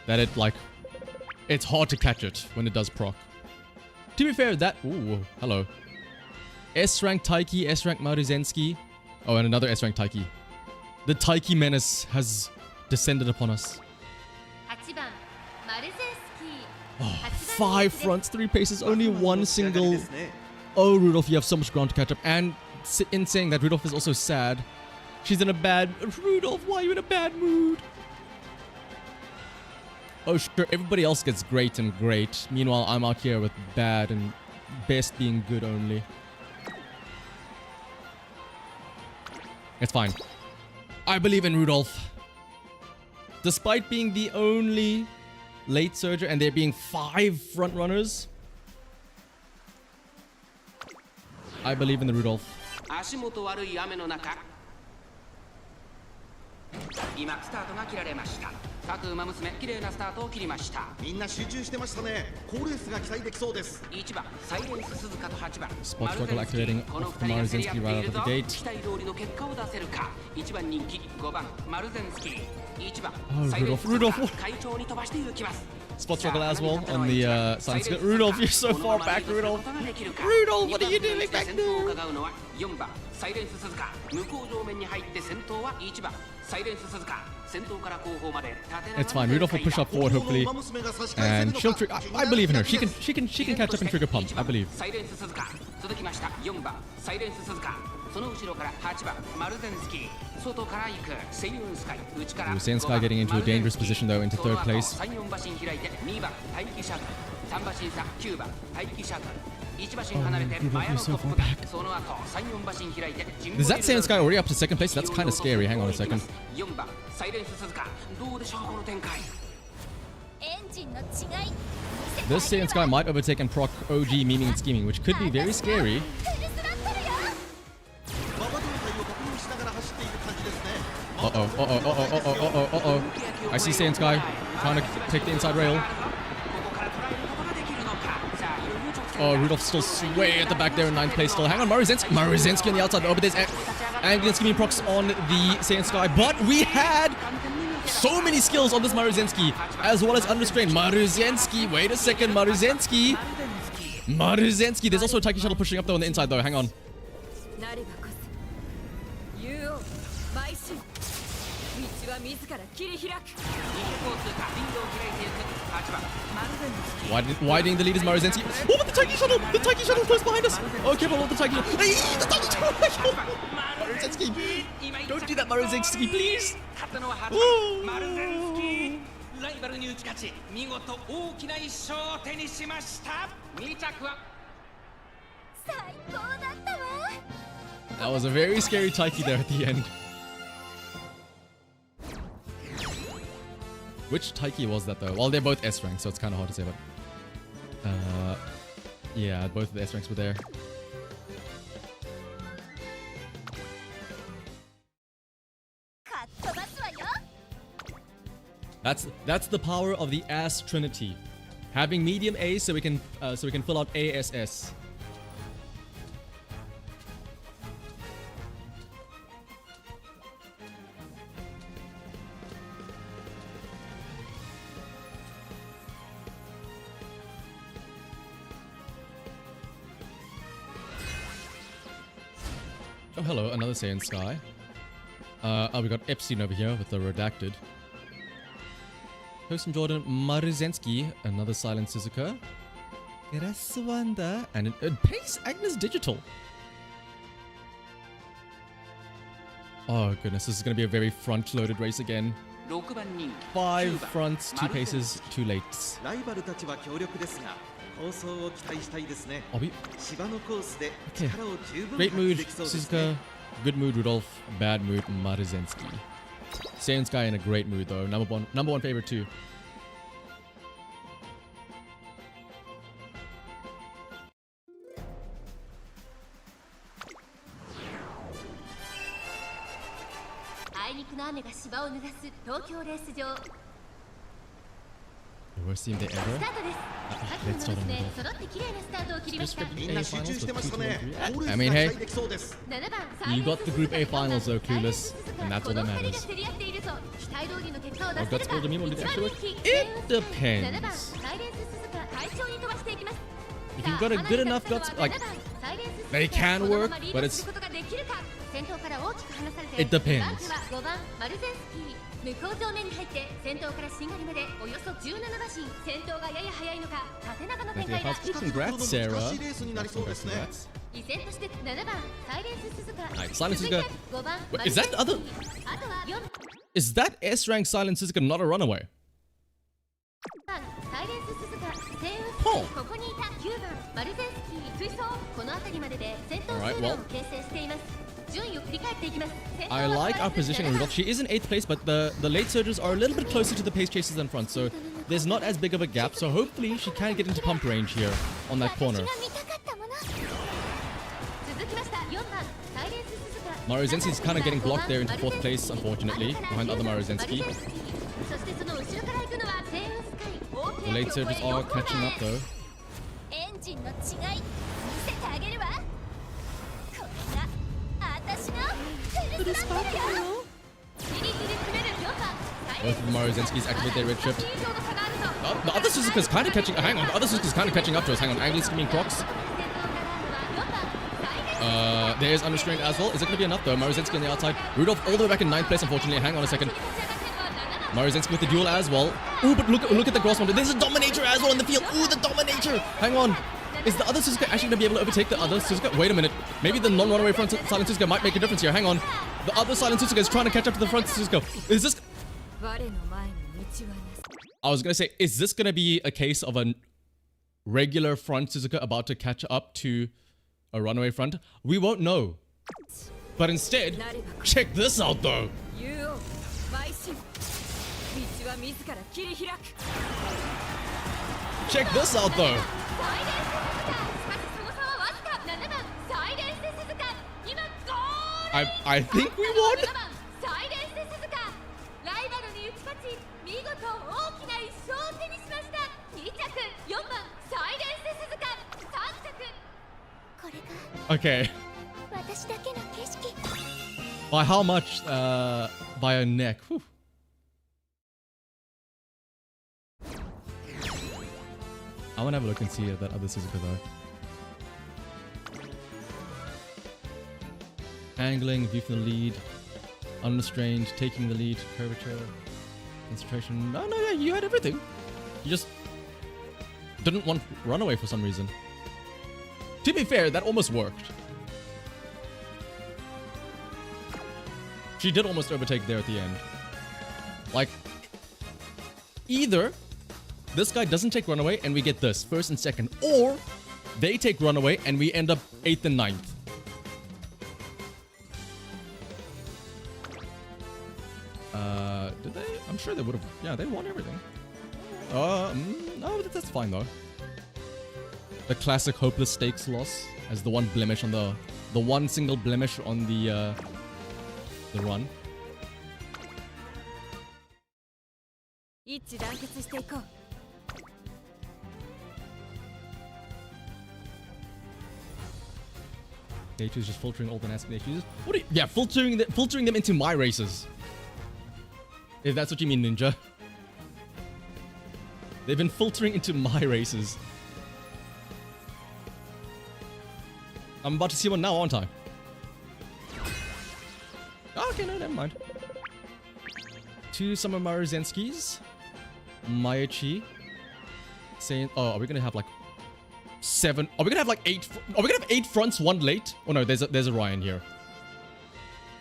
that it's hard to catch it when it does proc. To be fair, that hello. S rank Taiki, S rank Maruzensky. Oh, and another S rank Taiki. The Taiki menace has descended upon us. 8番マルゼンスキー Oh, 5 fronts, 3 paces, only one single. Oh, Rudolph, you have so much ground to catch up. And in saying that, Rudolph is also sad. She's in a bad... Rudolph, why are you in a bad mood? Oh, sure, everybody else gets great and great. Meanwhile, I'm out here with bad and best being good only. It's fine. I believe in Rudolph. Despite being the only late surger and there being 5 front runners, I believe in the Rudolph. 足元悪い雨の中今スタートが切られました各馬娘綺麗なスタートを切りましたみんな集中してましたね好レースが期待できそうです1番サイレンス鈴鹿と8番 Spot struggle activating この off 2 the 人が競り合 Maruzensky ってい right る out ぞ of the 期 gate. 待通りの結果を出せるか1番人気5番マルゼンスキー1番 Oh, サイレンス Rudolph, 鈴鹿会長に飛ばして行きます Spot struggle as well on the science. Rudolph, you're so far back, Rudolph. Rudolph, what are you doing back there? 4番サイレンス鈴鹿向こう上面に入って先頭は1番サイレンス鈴鹿先頭から後方まで It's fine. Rudolph will push up forward, hopefully, and she'll trigger. I believe in her. She can catch up and trigger pump. I believe. サイレンス鈴鹿続きました4番サイレンス鈴鹿その後ろから8番マルゼンスキー外から行くセイユンスカイ内から Usain Sky getting into a dangerous position though, into third place. 3、4馬身開いて2番待機シャトル3馬身差9番待機シャトル1馬身離れて前のトップがその後3、4馬身開いて Is that Usain Sky already up to second place? That's kind of scary. Hang on a second. 4番サイレンス鈴鹿どうでしょうこの展開エンジンの違い This Usain Sky might overtake and proc OG memeing and scheming, which could be very scary. 馬場状態を確認しながら走っている感じですね Uh-oh. I see Usain Sky trying to take the inside rail. ここから捉えることができるのかさあいよいよ直線 Oh, Rudolph's still way at the back there in 9th place still. Hang on, Maruzensky on the outside. Oh, but there's Anglian scheming procs on the Usain Sky. But we had so many skills on this Maruzensky, as well as unrestrained. Maruzensky, wait a second, Maruzensky. There's also a Taiki shuttle pushing up though on the inside though. Hang on. なればこそ竜王邁進道は自ら切り開く一方通過リードを開いていく8番マルゼンスキー Widening the lead is Maruzensky. Oh, but the Taiki shuttle! The Taiki shuttle close behind us! Oh, careful with the Taiki shuttle. Hey, the Taiki shuttle! Maruzensky! Don't do that, Maruzensky, please! 勝ったのは8番マルゼンスキーライバルに打ち勝ち見事大きな1勝を手にしました2着は最高だったわ That was a very scary Taiki there at the end. Which Taiki was that though? Well, they're both S ranks, so it's kind of hard to say, but... yeah, both of the S ranks were there. That's the power of the ass trinity. Having medium A so we can fill out ASS. Oh, hello, another Saiyan Sky. Oh, we got Epstein over here with the redacted. Host Jordan Maruzensky, another Silent Suzuka. Graswanda, and Pace Agnes Digital. Oh goodness, this is going to be a very front-loaded race again. 6番人気 5 fronts, 2 paces, 2 lates. ライバルたちは強力ですが、構想を期待したいですね。 Are we? 芝のコースで Okay. 力を十分 Great 発揮 mood, できそうです Suzuka. ね。 Good mood, Rudolph. Bad mood, Maruzensky. Saiyan Sky in a great mood though. Number one favorite too. The worst team they ever. Let's start on the みんな集中してましたね。 I mean, hey, 期待できそうです。 you got the Group A finals though, Clueless, and that's all that matters. What guts pulled the meme did it actually work? It depends. If you've got a good enough guts, like, they can work, but it's... It depends. 向こう正面に入って先頭からしんがりまでおよそ17馬身先頭がやや速いのか縦長の展開だ Congrats, Sarah. 難しいレースになりそうですね。 依然として7番サイレンス鈴鹿 Alright, Silent Suzuka. 5番 Wait, is that the other? あとは4 Is that S rank Silent Suzuka not a runaway? 番サイレンス鈴鹿セイウス Oh. ここにいた9番マルゼンスキー追走この辺りまでで先頭 Alright, 集 well. 団を形成しています順位を振り返っていきます I like our position in Rudolph. She is in 8th place, but the late surgers are a little bit closer to the pace chasers than front, so there's not as big of a gap. So hopefully she can get into pump range here on that corner. 続きました4番サイレンス鈴鹿 Maruzensky is kind of getting blocked there into 4th place, unfortunately, behind the other Maruzensky. そしてその後ろから行くのはセイウスカイ The late surgers are catching up though. エンジンの違い見せてあげるわこれが私のフルスパークよじりじり詰める4番 Both of the Maruzensky's activate their red shift. The other Suzuka's kind of catching. Hang on, the other Suzuka's kind of catching up to us. Hang on, Angling Skimming Crocs. There's Unrestrained as well. Is it going to be enough though? Maruzensky on the outside. Rudolph all the way back in 9th place, unfortunately. Hang on a second. Maruzensky with the duel as well. Ooh, but look at the cross one. There's a Dominator as well in the field. Ooh, the Dominator. Hang on. Is the other Suzuka actually going to be able to overtake the other Suzuka? Wait a minute. Maybe the non-runaway front Silent Suzuka might make a difference here. Hang on. The other Silent Suzuka is trying to catch up to the front Suzuka. Is this... I was going to say, is this going to be a case of a regular front Suzuka about to catch up to a runaway front? We won't know. But instead, check this out though. Check this out though. I think we won. Okay. By how much? By a neck. Whew. I want to have a look and see that other Suzuka though. Angling, view from the lead, unrestrained, taking the lead, curvature, concentration. No, yeah, you had everything. You just didn't want runaway for some reason. To be fair, that almost worked. She did almost overtake there at the end. Like, either this guy doesn't take runaway and we get this, first and second, or they take runaway and we end up 8th and 9th. Did they? I'm sure they would have. Yeah, they won everything. No, that's fine though. The classic hopeless stakes loss as the one blemish on the one single blemish on the run. H is just filtering all the nasty issues. What are you, yeah, filtering them into my races. If that's what you mean, Ninja. They've been filtering into my races. I'm about to see one now, aren't I? Oh, okay, no, never mind. 2 Summer Maruzenskis. Mayachi. Saying, oh, are we gonna have like 7? Are we gonna have like 8? Are we gonna have 8 fronts, 1 late? Oh no, there's a Ryan here.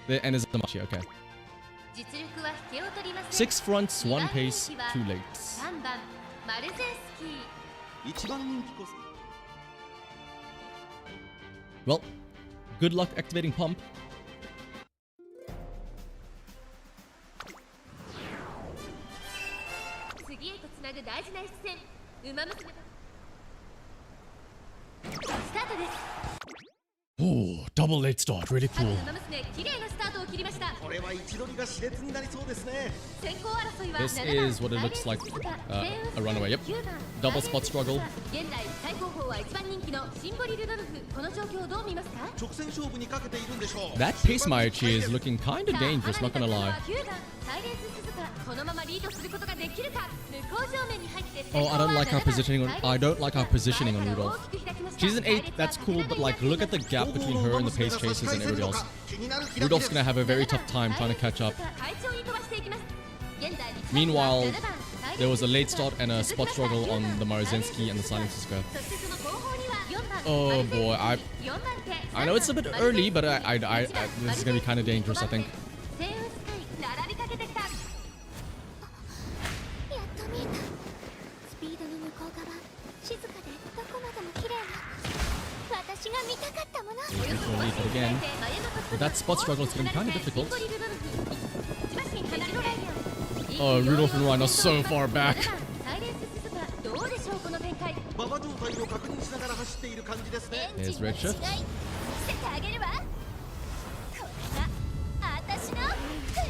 And there's a Machi. Okay. 6 fronts, 1 pace, 2 lates. 3番マルゼンスキー一番人気こそ Well, good luck activating pump. 次へとつなぐ大事な一戦ウマ娘スタートです Oh, double late start, really 各 cool. ウマ娘綺麗なスタートを切りましたこれは位置取りが熾烈になりそうですね。先行争いは This 7番 is what it looks like, a runaway. Yep. 9番 Double spot struggle. 現在最高峰は一番人気のシンボリルドルフこの状況をどう見ますか 直線勝負にかけているんでしょう。 That pace Mayachi is looking kind of dangerous, not gonna lie. 9番サイレンス鈴鹿このままリードすることができるか向こう正面に入って Oh, I don't like our positioning on. I don't like our positioning on Rudolph. She's an 8, that's cool, but like, look at the gap between her and the pace chasers and everybody else. Rudolph's gonna have a very tough time trying to catch up. Meanwhile, there was a late start and a spot struggle on the Maruzensky and the Silent Suzuka. Oh boy, I know it's a bit early, but this is gonna be kind of dangerous, I think. やっと見えたスピードの向こう側静かでどこまでも綺麗な私が見たかったもの Beautiful lead, but again, with that spot struggle, it's gonna be kind of difficult. Oh, Rudolph and Ryan are so far back. どうでしょうこの展開 馬場状態を確認しながら走っている感じですね。 Here's Red Shift. 見せてあげるわこれが私のフ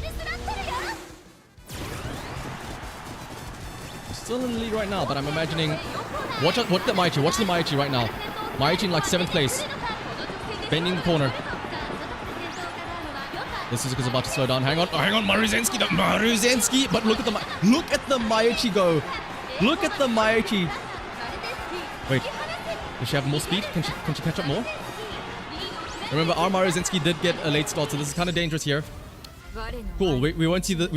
ルスロットルよ Still in the lead right now, but I'm imagining. Watch the Maichi. Watch the Maichi right now. Maichi in like 7th place, bending the corner. This Suzuka's about to slow down. Hang on, Maruzensky, the Maruzensky. But look at the Maichi go. Look at the Maichi. Wait, does she have more speed? Can she catch up more? Remember, our Maruzensky did get a late start, so this is kind of dangerous here. Cool. We won't see the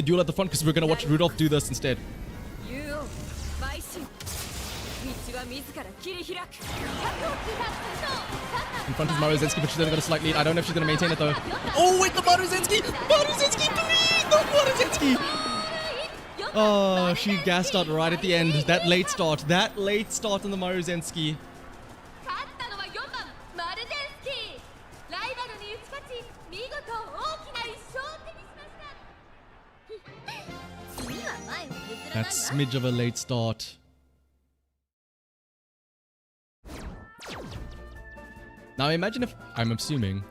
duel at the front because we're gonna watch Rudolph do this instead. 道は自ら切り開く In front of Maruzensky, but she's only got a slight lead. I don't know if she's gonna maintain it though. Oh wait, the Maruzensky! Maruzensky, please! No Maruzensky! Oh, she gassed out right at the end. That late start on the Maruzensky. 勝ったのは4番マルゼンスキーライバルに打ち勝ち見事大きな1勝を手にしました次は前を譲らない That smidge of a late start. Now imagine if, I'm assuming,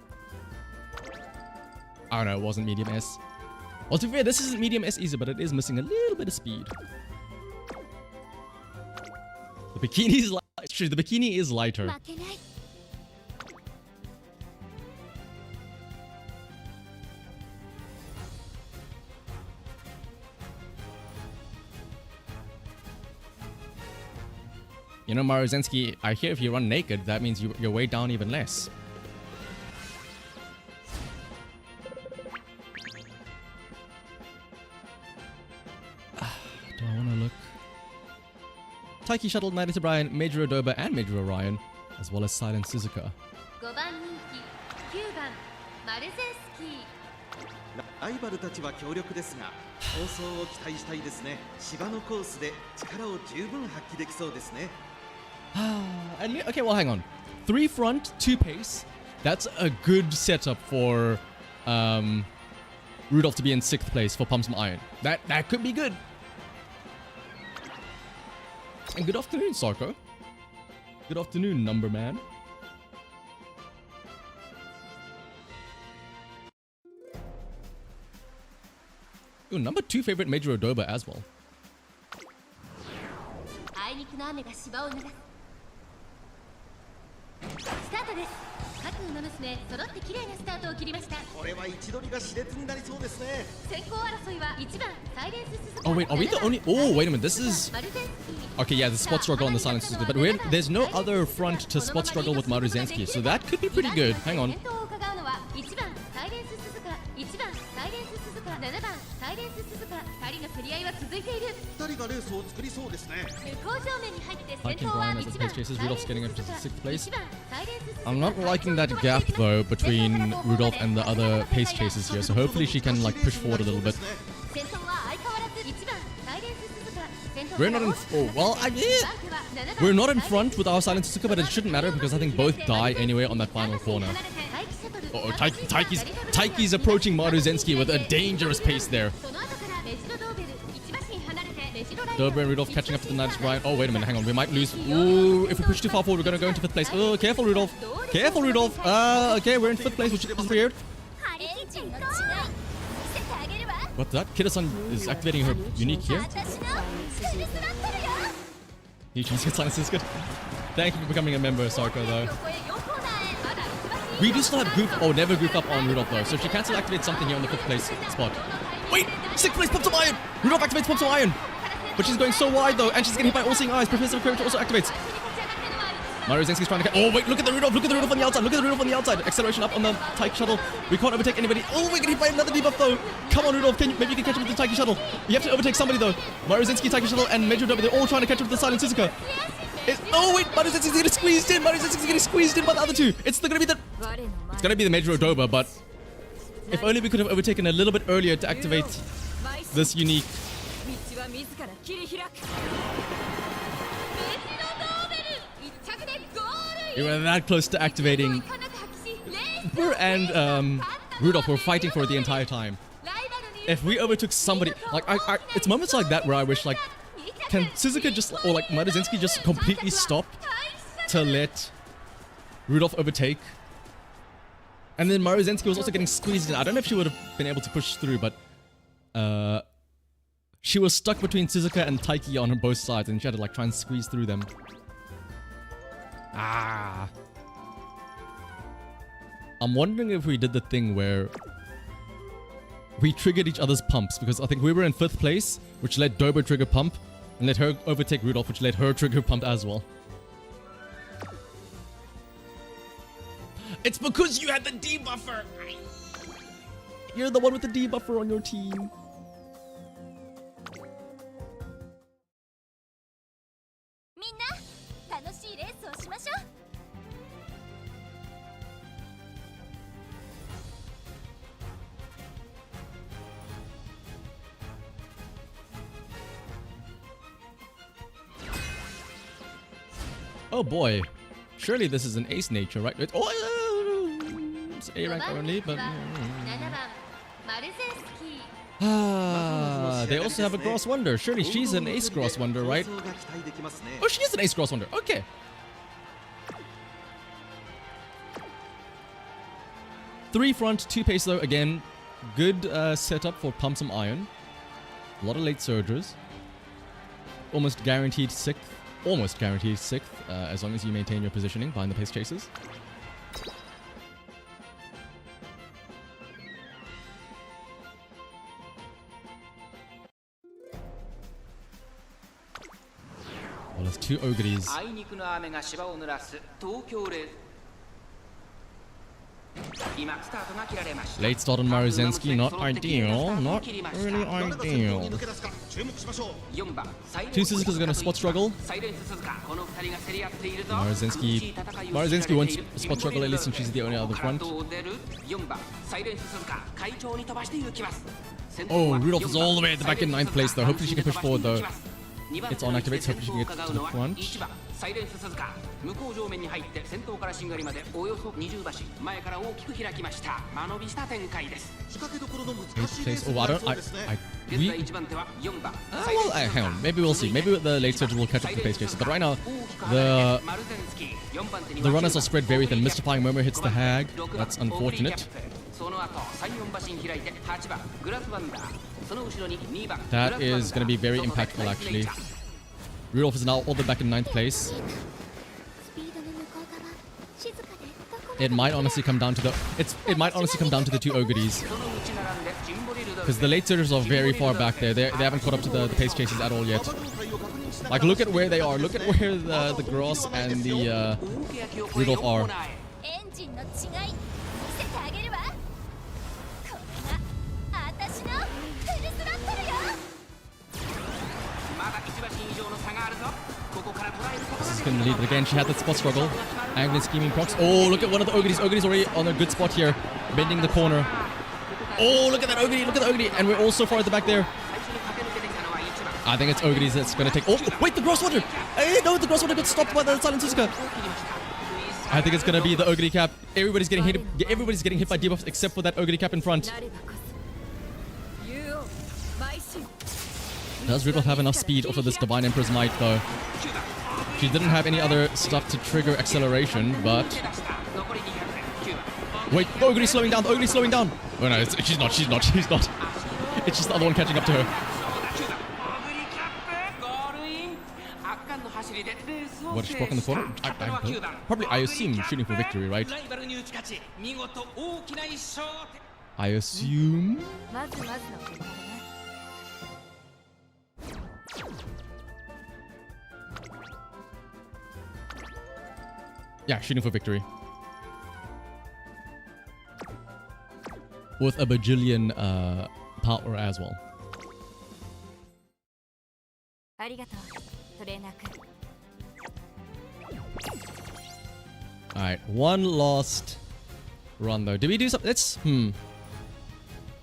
I don't know, it wasn't medium S. Well, to be fair, this isn't medium S either, but it is missing a little bit of speed. The bikini's the bikini is lighter. 負けない You know, Maruzensky, I hear if you run naked, that means you're way down even less. Do I want to look? Taiki Shuttle, Knight Brian, Major Odoba, and Major Orion, as well as Silent Suzuka. 5番人気9番マルゼンスキーライバルたちは強力ですが、放送を期待したいですね。芝のコースで力を十分発揮できそうですね。Okay, well, hang on. 3 front, 2 pace. That's a good setup for Rudolph to be in 6th place for Pump Some Iron. That could be good. And good afternoon, Sarko. Good afternoon, number man. Ooh, number 2 favorite Major Odoba as well. あいにくの雨が芝を濡らすスタートです各馬娘揃って綺麗なスタートを切りましたこれは位置取りが熾烈になりそうですね。先行争いは1番サイレンス鈴鹿 Oh wait, are we the only? Oh wait a minute, this is マルゼンスキー okay. Yeah, the spot struggle on the Silent Suzuka, but there's no other front to spot struggle with Maruzensky, so that could be pretty good. Hang on. 先頭を伺うのは1番サイレンス鈴鹿1番サイレンス鈴鹿7番サイレンス鈴鹿2人が競り合いは続いている。二人がレースを作りそうですね。向こう正面に入って先 Hiking 頭は Brian as the 1 pace 番 chases. Rudolph's getting up to 6th place. 1番サイレンススズカ I'm not liking that gap though between Rudolph and the other pace chasers here, so hopefully she can like push forward a little bit. 先頭は相変わらず1番サイレンススズカ。先頭 We're not in. Oh well, I mean, we're not in front with our silent Suzuka, but it shouldn't matter because I think both die anyway on that final corner. Oh, Taiki's approaching Maruzensky with a dangerous pace there. その後からメジロドーベル1馬身離れてメジロライ Dober and Rudolph catching up to the Knights Brian. Oh, wait a minute, hang on. We might lose. Ooh, if we push too far forward, we're gonna go into 5th place. Oh, careful, Rudolph. Careful, Rudolph. Okay, we're in 5th place, which is weird. エンジンの違い見せてあげるわ What's that? Kida-san is activating her unique here. 私のフルスロットルよ You just get silence is good. Thank you for becoming a member, Sarko, though. ここへ4コーナーへまだ1馬身 We do still have goof. Oh, never goof up on Rudolph, though. So she can still activate something here on the 5th place spot. Wait! 6th place, Pump Some Iron! Rudolph activates Pump Some Iron! But she's going so wide, though, and she's getting hit by All Seeing Eyes. Professor Courage also activates. Maruzensky's trying to get. Oh, wait, look at the Rudolph on the outside. Look at the Rudolph on the outside. Acceleration up on the Taiki shuttle. We can't overtake anybody. Oh, we're getting hit by another debuff, though. Come on, Rudolph. Maybe you can catch up with the Taiki shuttle. You have to overtake somebody, though. Maruzensky, Taiki shuttle, and Major W, they're all trying to catch up with the Silent Suzuka. Oh, wait, Maruzensky's getting squeezed in. Maruzensky's getting squeezed in by the other two. It's still gonna be the. 我の It's gonna be the Major Odoba, but if only we could have overtaken a little bit earlier to activate 前進 this unique. 道は自ら切り開く メジロドーベル1着でゴール We were that close to activating. かなく発揮しレース Her and Rudolph were fighting for it the entire time. ライバルに If we overtook somebody, like it's moments like that where I wish like, can Suzuka just or like Maruzensky just completely stop to let Rudolph overtake? And then Maruzensky was also getting squeezed in. I don't know if she would have been able to push through, but she was stuck between Suzuka and Taiki on both sides, and she had to like try and squeeze through them. Ah. I'm wondering if we did the thing where we triggered each other's pumps, because I think we were in 5th place, which let Dober trigger pump, and let her overtake Rudolph, which let her trigger pump as well. It's because you had the debuffer! You're the one with the debuffer on your team. Oh boy. Surely this is an ace nature, right? It's A rank only, but... 7番マルゼンスキー Ah, they also have a Gross Wonder. Surely she's an ace Gross Wonder, right? 構想が期待できますね。 Oh, she is an ace Gross Wonder. Okay. Three front, two pace though. Again, good setup for Pump Some Iron. A lot of late surgers. Almost guaranteed 6th. Almost guaranteed 6th, as long as you maintain your positioning behind the pace chasers. Well, there's two Ogres. あいにくの雨が芝を濡らす東京レース。今スタートが切られました。 Late start on Maruzensky, not ideal. Not really 誰が先頭 ideal. に抜け出すか注目しましょう。 4番サイレン Two ス Suzukas are gonna spot struggle. サイレンス鈴鹿この2人が競り合っているぞ。 Maruzensky wants spot struggle at least, and she's the only other front. 4番サイレンス鈴鹿会長に飛ばして行きます。 Oh, Rudolph is all the way at the back in 9th place though. Hopefully she can push forward though. It's on activate, so hopefully she can get to the front. 1番サイレンス鈴鹿向こう上面に入って先頭からしんがりまでおよそ20馬身前から大きく開きました間延びした展開です。仕掛けどころの難し 8th いレー place. ス Oh, に I なり don't. そうですね。 現在 We. 1番手は4番 Well, hang on. Maybe we'll see. Maybe the late surge will catch up to the pace chasers. But right now, the runners are spread very thin. Mystifying Murmur hits the hag. That's unfortunate. その後3、4馬身開いて8番グラスワンダーその後ろに2番 That is going to be very impactful, actually. Rudolph is now all the way back in 9th place. スピードの向こう側静かでどこまで It might honestly come down to the. It might honestly come down to the two Ogres. そのうち並んでジンボリルド Because the late surgers are very far back there. They haven't caught up to the pace chasers at all yet. 状態を確認しながら Like, look at where they are. Look at where the Gross and the Rudolph are. エンジンの違い見せてあげるわこれが私のフルスロットルよ Suzuka in the lead, but again, she had that spot struggle. Angling, scheming, procs. Oh, look at one of the Ogres. Ogres already on a good spot here, bending the corner. Oh, look at that Ogre, look at the Ogre. And we're all so far at the back there. I think it's Ogres that's going to take... Oh, wait, the Crosswater. Hey, no, the Crosswater got stopped by the Silent Suzuka. I think it's going to be the Ogre cap. Everybody's getting hit by debuffs except for that Ogre cap in front. Does Rudolph have enough speed off of this Divine Emperor's Might, though? She didn't have any other stuff to trigger acceleration, but... Wait, the Ogre's slowing down, the Ogre's slowing down! Oh no, she's not. It's just the other one catching up to her. What, she broke in the corner? Probably, I assume, shooting for victory, right? I assume... Yeah, shooting for victory. With a bajillion power as well. Alright, one lost run though. Did we do something?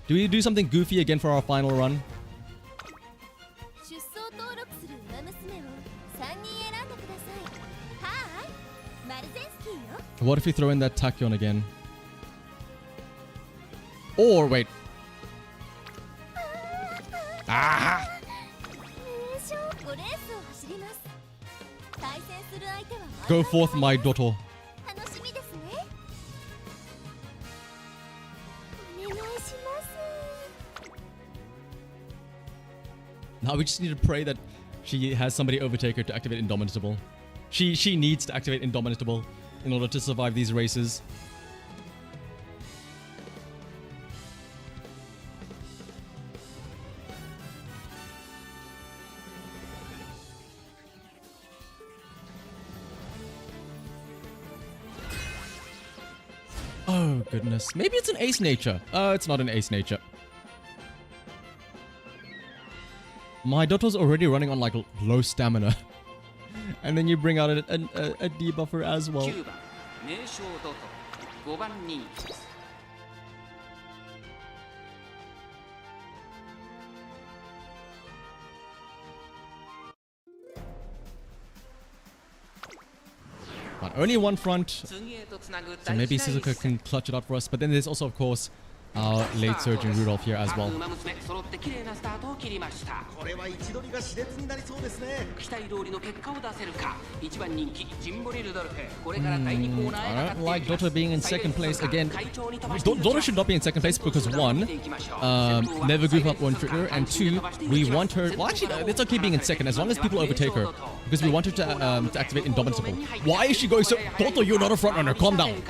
Do we do something goofy again for our final run? What if we throw in that Tachyon again? Or wait. Ah! Go forth, my daughter. Now we just need to pray that she has somebody overtake her to activate Indomitable. She needs to activate Indomitable in order to survive these races. Oh goodness. Maybe it's an ace nature. It's not an ace nature. My Dotto's already running on like low stamina. And then you bring out a debuffer as well. But only one front, so maybe Suzuka can clutch it out for us. But then there's also, of course, our late surging Rudolph here as well. I don't like Dotto being in second place again. Dotto should not be in second place because one, never goof up one trigger, and two, we want her. Well, actually, it's okay being in second as long as people overtake her because we want her to activate Indomitable. Why is she going so? Dotto, you're not a front runner. Calm down.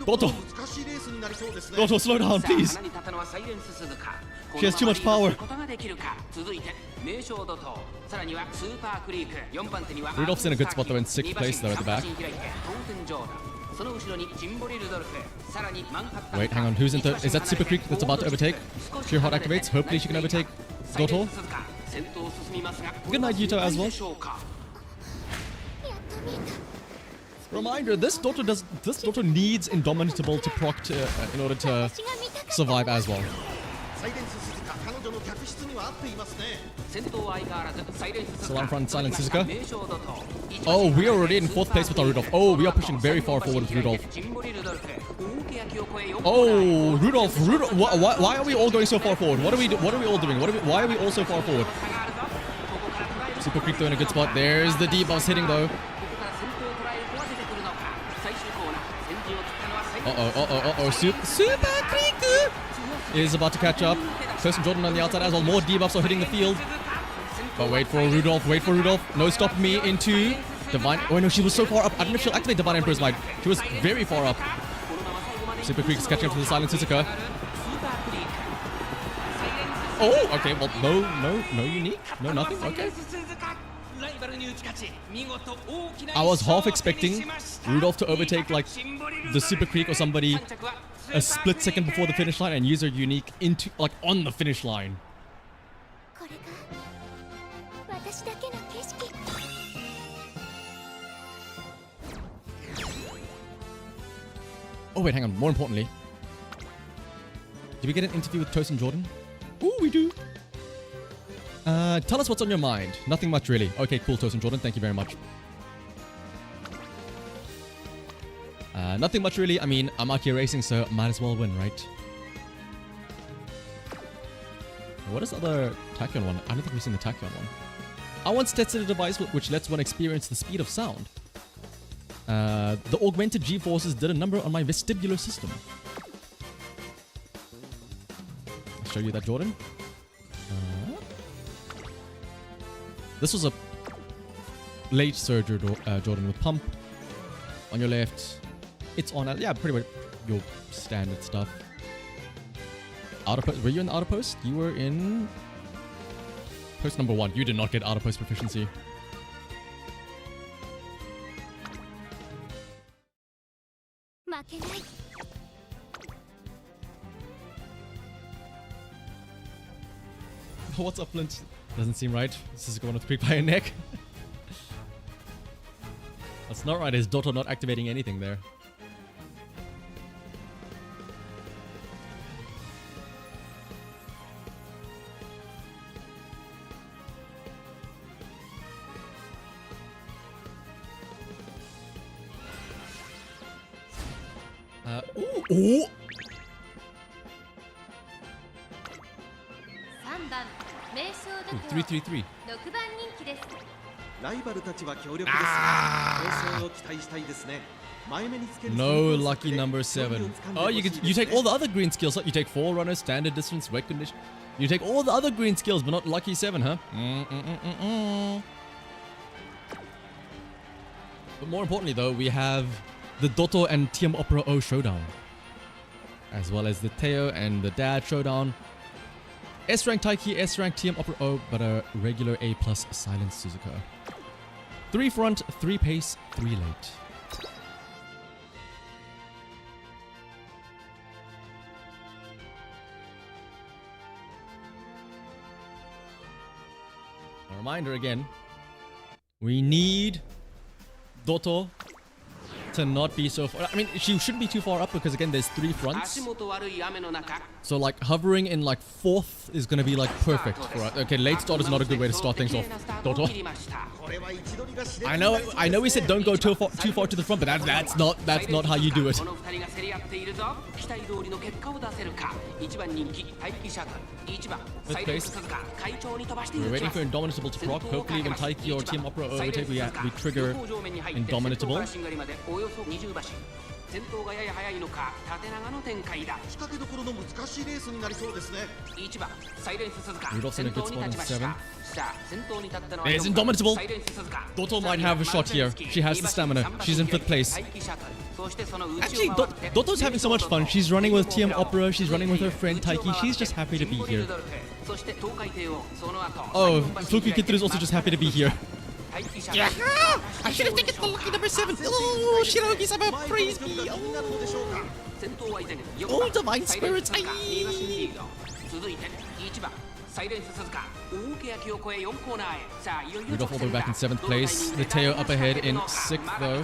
Dotto, slow down, please. She has too much power. Rudolph's in a good spot though, in 6th place though at the back. Wait, hang on, who's in third? Is that Super Creek that's about to overtake? Sheer Heart activates, hopefully she can overtake Dotto. Good night, Yuto, as well. Reminder, this Dotto needs Indomitable to proc in order to survive as well. Still on front, Silent Suzuka. Oh, we are already in 4th place with our Rudolph. Oh, we are pushing very far forward with Rudolph. Oh, Rudolph, why are we all going so far forward? What are we all doing? Why are we all so far forward? Super Creek though in a good spot. There's the debuffs hitting though. Super Creek is about to catch up. Person Jordan on the outside as well. More debuffs are hitting the field. But wait for Rudolph. No, stop me into Divine. Oh no, she was so far up. I don't know if she'll activate Divine Emperor's Might. She was very far up. Super Creek is catching up to the Silent Suzuka. Oh, okay. Well, no unique. No nothing. Okay. I was half expecting Rudolph to overtake like the Super Creek or somebody a split second before the finish line and use her unique into like on the finish line. Oh wait, hang on. More importantly, did we get an interview with Tosin Jordan? Ooh, we do. Tell us what's on your mind. Nothing much, really. Okay, cool, Tosin Jordan. Thank you very much. Nothing much, really. I mean, I'm out here racing, so might as well win, right? What is the other Tachyon one? I don't think we've seen the Tachyon one. I once tested a device which lets one experience the speed of sound. The augmented G-forces did a number on my vestibular system. I'll show you that, Jordan. This was a late surger, Jordan, with pump on your left. It's on, yeah, pretty much your standard stuff. Outer post, were you in the outer post? You were in post number 1. You did not get outer post proficiency. What's up, Flint? Doesn't seem right. This is going to creep by your neck. That's not right. Is Dotto not activating anything there? Ooh! 3番名称度胸333. 6番人気です。ライバルたちは強力ですが、好走を期待したいですね。前目につける No lucky number 7. Oh, you take all the other green skills. You take Forerunner, Standard Distance, Wet Condition. You take all the other green skills, but not lucky 7, huh? But more importantly, though, we have the Dotto and TM Opera O showdown, as well as the Teo and the Dad showdown. S rank Taiki, S rank TM Opera O, but a regular A plus Silent Suzuka. 3 front, 3 pace, 3 late. A reminder again, we need Dotto to not be so far. I mean, she shouldn't be too far up because again, there's 3 fronts. So like hovering in like 4th is gonna be like perfect for us. Okay, late start is not a good way to start things off. Dotto. I know we said don't go too far to the front, but that's not how you do it. Fifth place. We're waiting for Indomitable to proc. Hopefully when Taiki or Team Opera overtake, we trigger Indomitable. 先頭がやや速いのか縦長の展開だ仕掛けどころの難しいレースになりそうですね1番サイレンス鈴鹿先頭に立ちましたさあ先頭に立ったのは There's Indomitable. Dotto might have a shot here. She has the stamina. She's in 5th place. Actually, Dotto's having so much fun. She's running with TM Opera. She's running with her friend Taiki. She's just happy to be here. Oh, Fuku Kituru is also just happy to be here. Yeah. I should have taken the lucky number 7. Oh, Shirogi-sama, praise me. Oh, divine spirits. Rudolph all the way back in 7th place. The Teo up ahead in 6th though.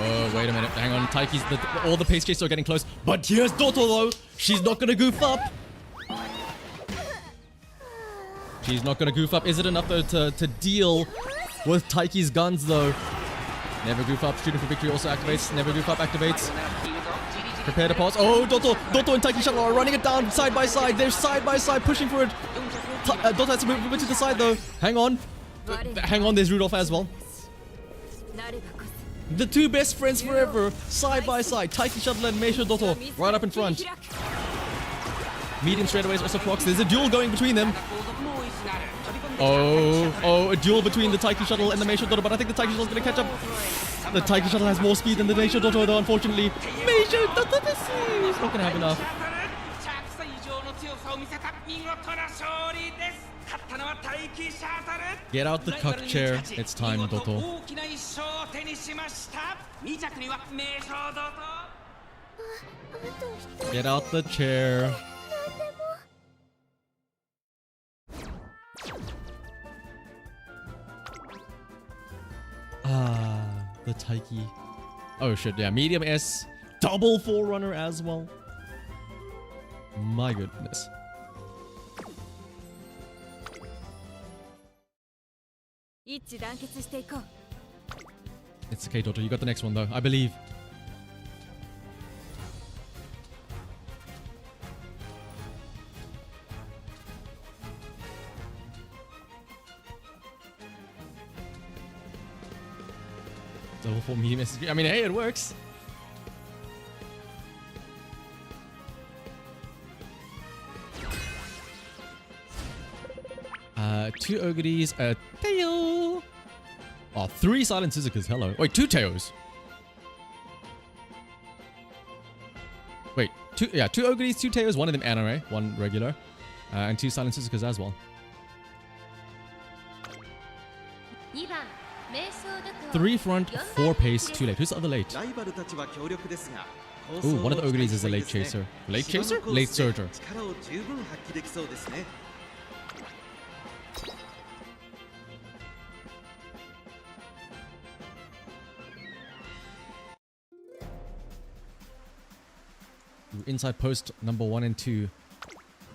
Oh, wait a minute. Hang on. Taiki's all the pace chasers are getting close. But here's Dotto though. She's not gonna goof up. She's not gonna goof up. Is it enough though to deal with Taiki's guns though? Never goof up. Shooting for victory also activates. Never goof up activates. Prepare to pause. Oh, Dotto and Taiki Shuttle are running it down side by side. They're side by side pushing for it. Dotto has to move to the side though. Hang on. Hang on, there's Rudolph as well. The 2 best friends forever, side by side. Taiki Shuttle and Meisho Dotto right up in front. Medium straightaways also procs. There's a duel going between them. Oh, a duel between the Taiki Shuttle and the Meisho Dotto, but I think the Taiki Shuttle is going to catch up. The Taiki Shuttle has more speed than the Meisho Dotto though, unfortunately. Meisho Dotto, this is not going to have enough. Get out the cuck chair. It's time, Dotto. Get out the chair. The Taiki. Oh shit, yeah, medium S, double Forerunner as well. My goodness. It's okay, Toto, you got the next one though, I believe. Double 4 medium S. I mean, hey, it works. Two Ogres, a Teo. Oh, 3 Silent Suzukas, hello. Wait, 2 Teos. Wait, 2 Ogres, 2 Teos, one of them anime, one regular, and 2 Silent Suzukas as well. 3 front, 4 pace, 2 late. Who's the other late? Ooh, one of the Ogres is a late chaser. Late chaser? Late surger. Ooh, inside post number 1 and 2.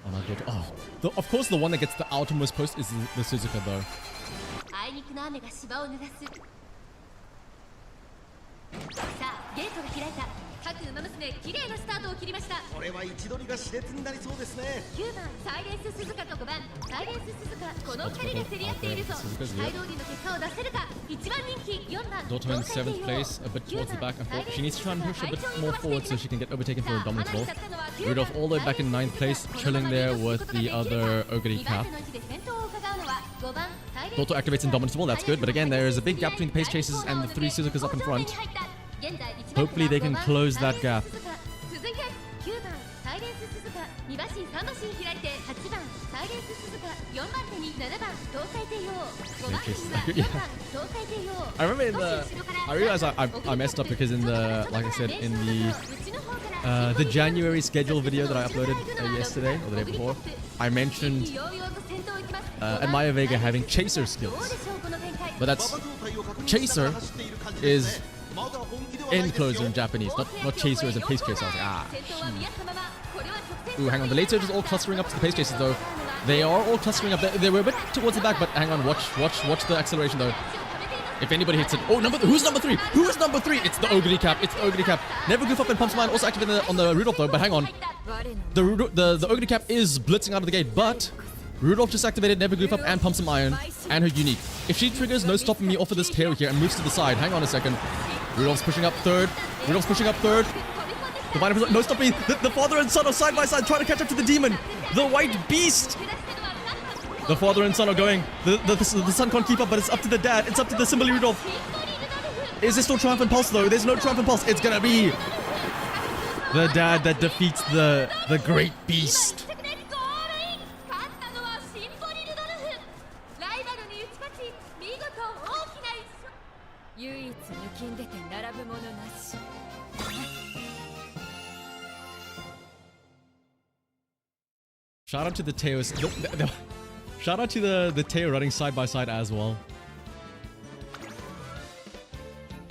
Oh my god. Oh, of course the one that gets the outermost post is the Suzuka though. 各馬娘綺麗なスタートを切りました。これは位置取りが熾烈になりそうですね。9番サイレンス鈴鹿と5番サイレンス鈴鹿、この2人で競り合っているぞ。期待通りの結果を出せるか。1番人気4番 Dortmund in 7th place, a bit towards the back and forth. She needs to try and push a bit more forward so she can get overtaken for a dominant ball. Rudolph all the way back in 9th place, chilling there with the other Ogre cap. Doto activates in dominance ball, that's good, but again there is a big gap between the pace chasers and the 3 Suzukas up in front. Hopefully they can close that gap. I remember in the... I realized I messed up because in the... Like I said, in the January schedule video that I uploaded yesterday, or the day before, I mentioned Amaya Vega having chaser skills. But that's... Chaser is... end closer in Japanese, not chaser as a pace chaser. I was like, ah. Ooh, hang on. The late surge is all clustering up to the pace chasers though. They are all clustering up. They were a bit towards the back, but hang on. Watch the acceleration though. If anybody hits it, oh, who's number 3? Who's number 3? It's the Ogre cap. It's the Ogre cap. Never goof up and pumps mine. Also activated on the Rudolph though. But hang on, the Ogre cap is blitzing out of the gate, but Rudolph just activated Never Goof Up and Pump Some Iron and her unique. If she triggers no stopping me off of this tail here and moves to the side, hang on a second. Rudolph's pushing up 3rd. Rudolph's pushing up 3rd. The no stopping me. The father and son are side by side trying to catch up to the demon. The white beast. The father and son are going. The son can't keep up, but it's up to the dad. It's up to the Symbol Rudolph. Is there still Triumphant Pulse though? There's no Triumphant Pulse. It's gonna be the dad that defeats the great beast. Shout out to the Teos. Shout out to the Teo running side by side as well.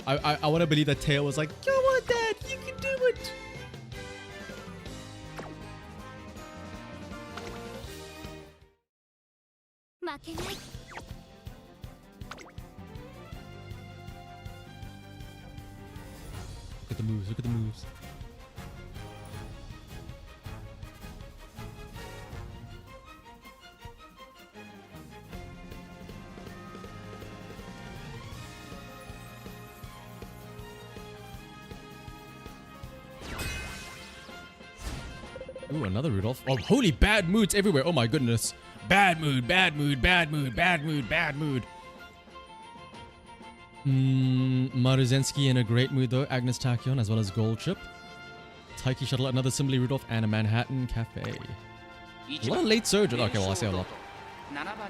I want to believe that Teo was like, come on, Dad, you can do it. Look at the moves. Look at the moves. Ooh, another Rudolph. Oh, holy bad moods everywhere. Oh my goodness. Bad mood, bad mood, bad mood, bad mood, bad mood. Maruzensky in a great mood though. Agnes Tachyon as well as Gold Chip. Taiki Shuttle, another Symbol Rudolph, and a Manhattan Cafe. A lot of late surge. Okay, well, I say a lot.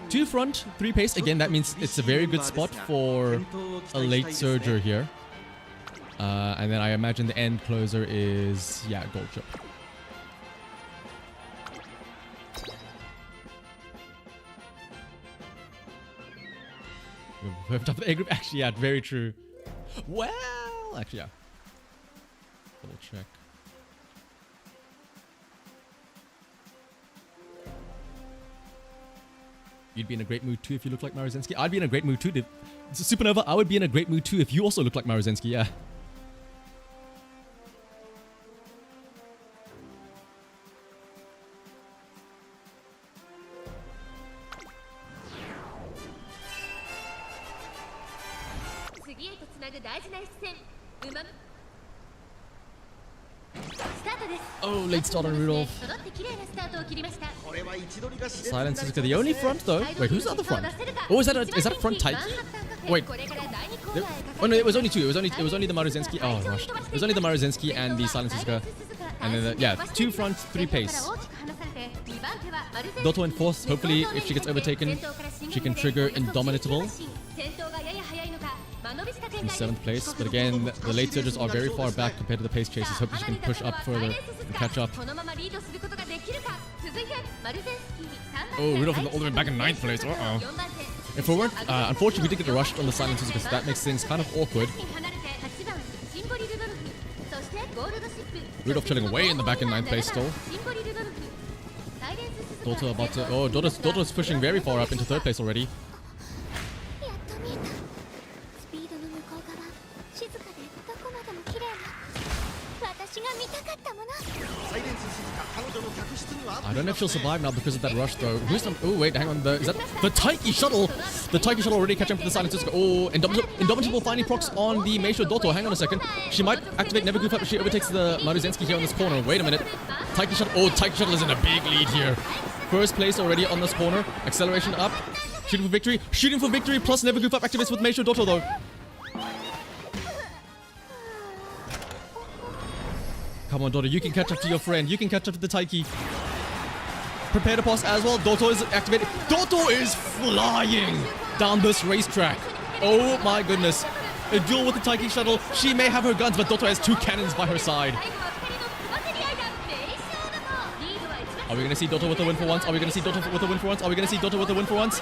2 front, 3 pace. Again, that means it's a very good spot for a late surger here. And then I imagine the end closer is, yeah, Gold Chip. Actually, yeah, very true. Well, actually, yeah. check. You'd be in a great mood too if you look like Maruzensky. I'd be in a great mood too. Supernova, I would be in a great mood too if you also look like Maruzensky, yeah. Oh, late start on Rudolph. Silent Suzuka, the only front though. Wait, who's the other front? Oh, is that a front Taiki? Wait. Oh no, it was only two. It was only the Maruzensky. Oh, rushed. It was only the Maruzensky and the Silent Suzuka. And then yeah, two front, three pace. Doto in fourth. Hopefully, if she gets overtaken, she can trigger Indomitable. In seventh place, but again, the late surges are very far back compared to the pace chasers. Hopefully she can push up further and catch up. Oh, Rudolph all the way back in ninth place. Uh-oh. If we weren't, unfortunately, we did get rushed on the Silent Suzuka, so that makes things kind of awkward. Rudolph chilling way in the back in ninth place still. Doto about to... Oh, Doto's pushing very far up into third place already. I don't know if she'll survive now because of that rush though. Who's the... Oh wait, hang on. Is that the Taiki shuttle? The Taiki shuttle already catching up to the Silent Suzuka. Oh, Indomitable finding procs on the Meisho Doto. Hang on a second. She might activate Never Goof Up if she overtakes the Maruzensky here on this corner. Wait a minute. Taiki shuttle. Oh, Taiki shuttle is in a big lead here. First place already on this corner. Acceleration up. Shooting for victory. Shooting for victory plus Never Goof Up activates with Meisho Doto though. Come on, Doto. You can catch up to your friend. You can catch up to the Taiki. Prepare to pass as well. Doto is activated. Doto is flying down this racetrack. Oh my goodness. A duel with the Taiki shuttle. She may have her guns, but Doto has two cannons by her side. Are we going to see Doto with a win for once? Are we going to see Doto with a win for once? Are we going to see Doto with a win for once?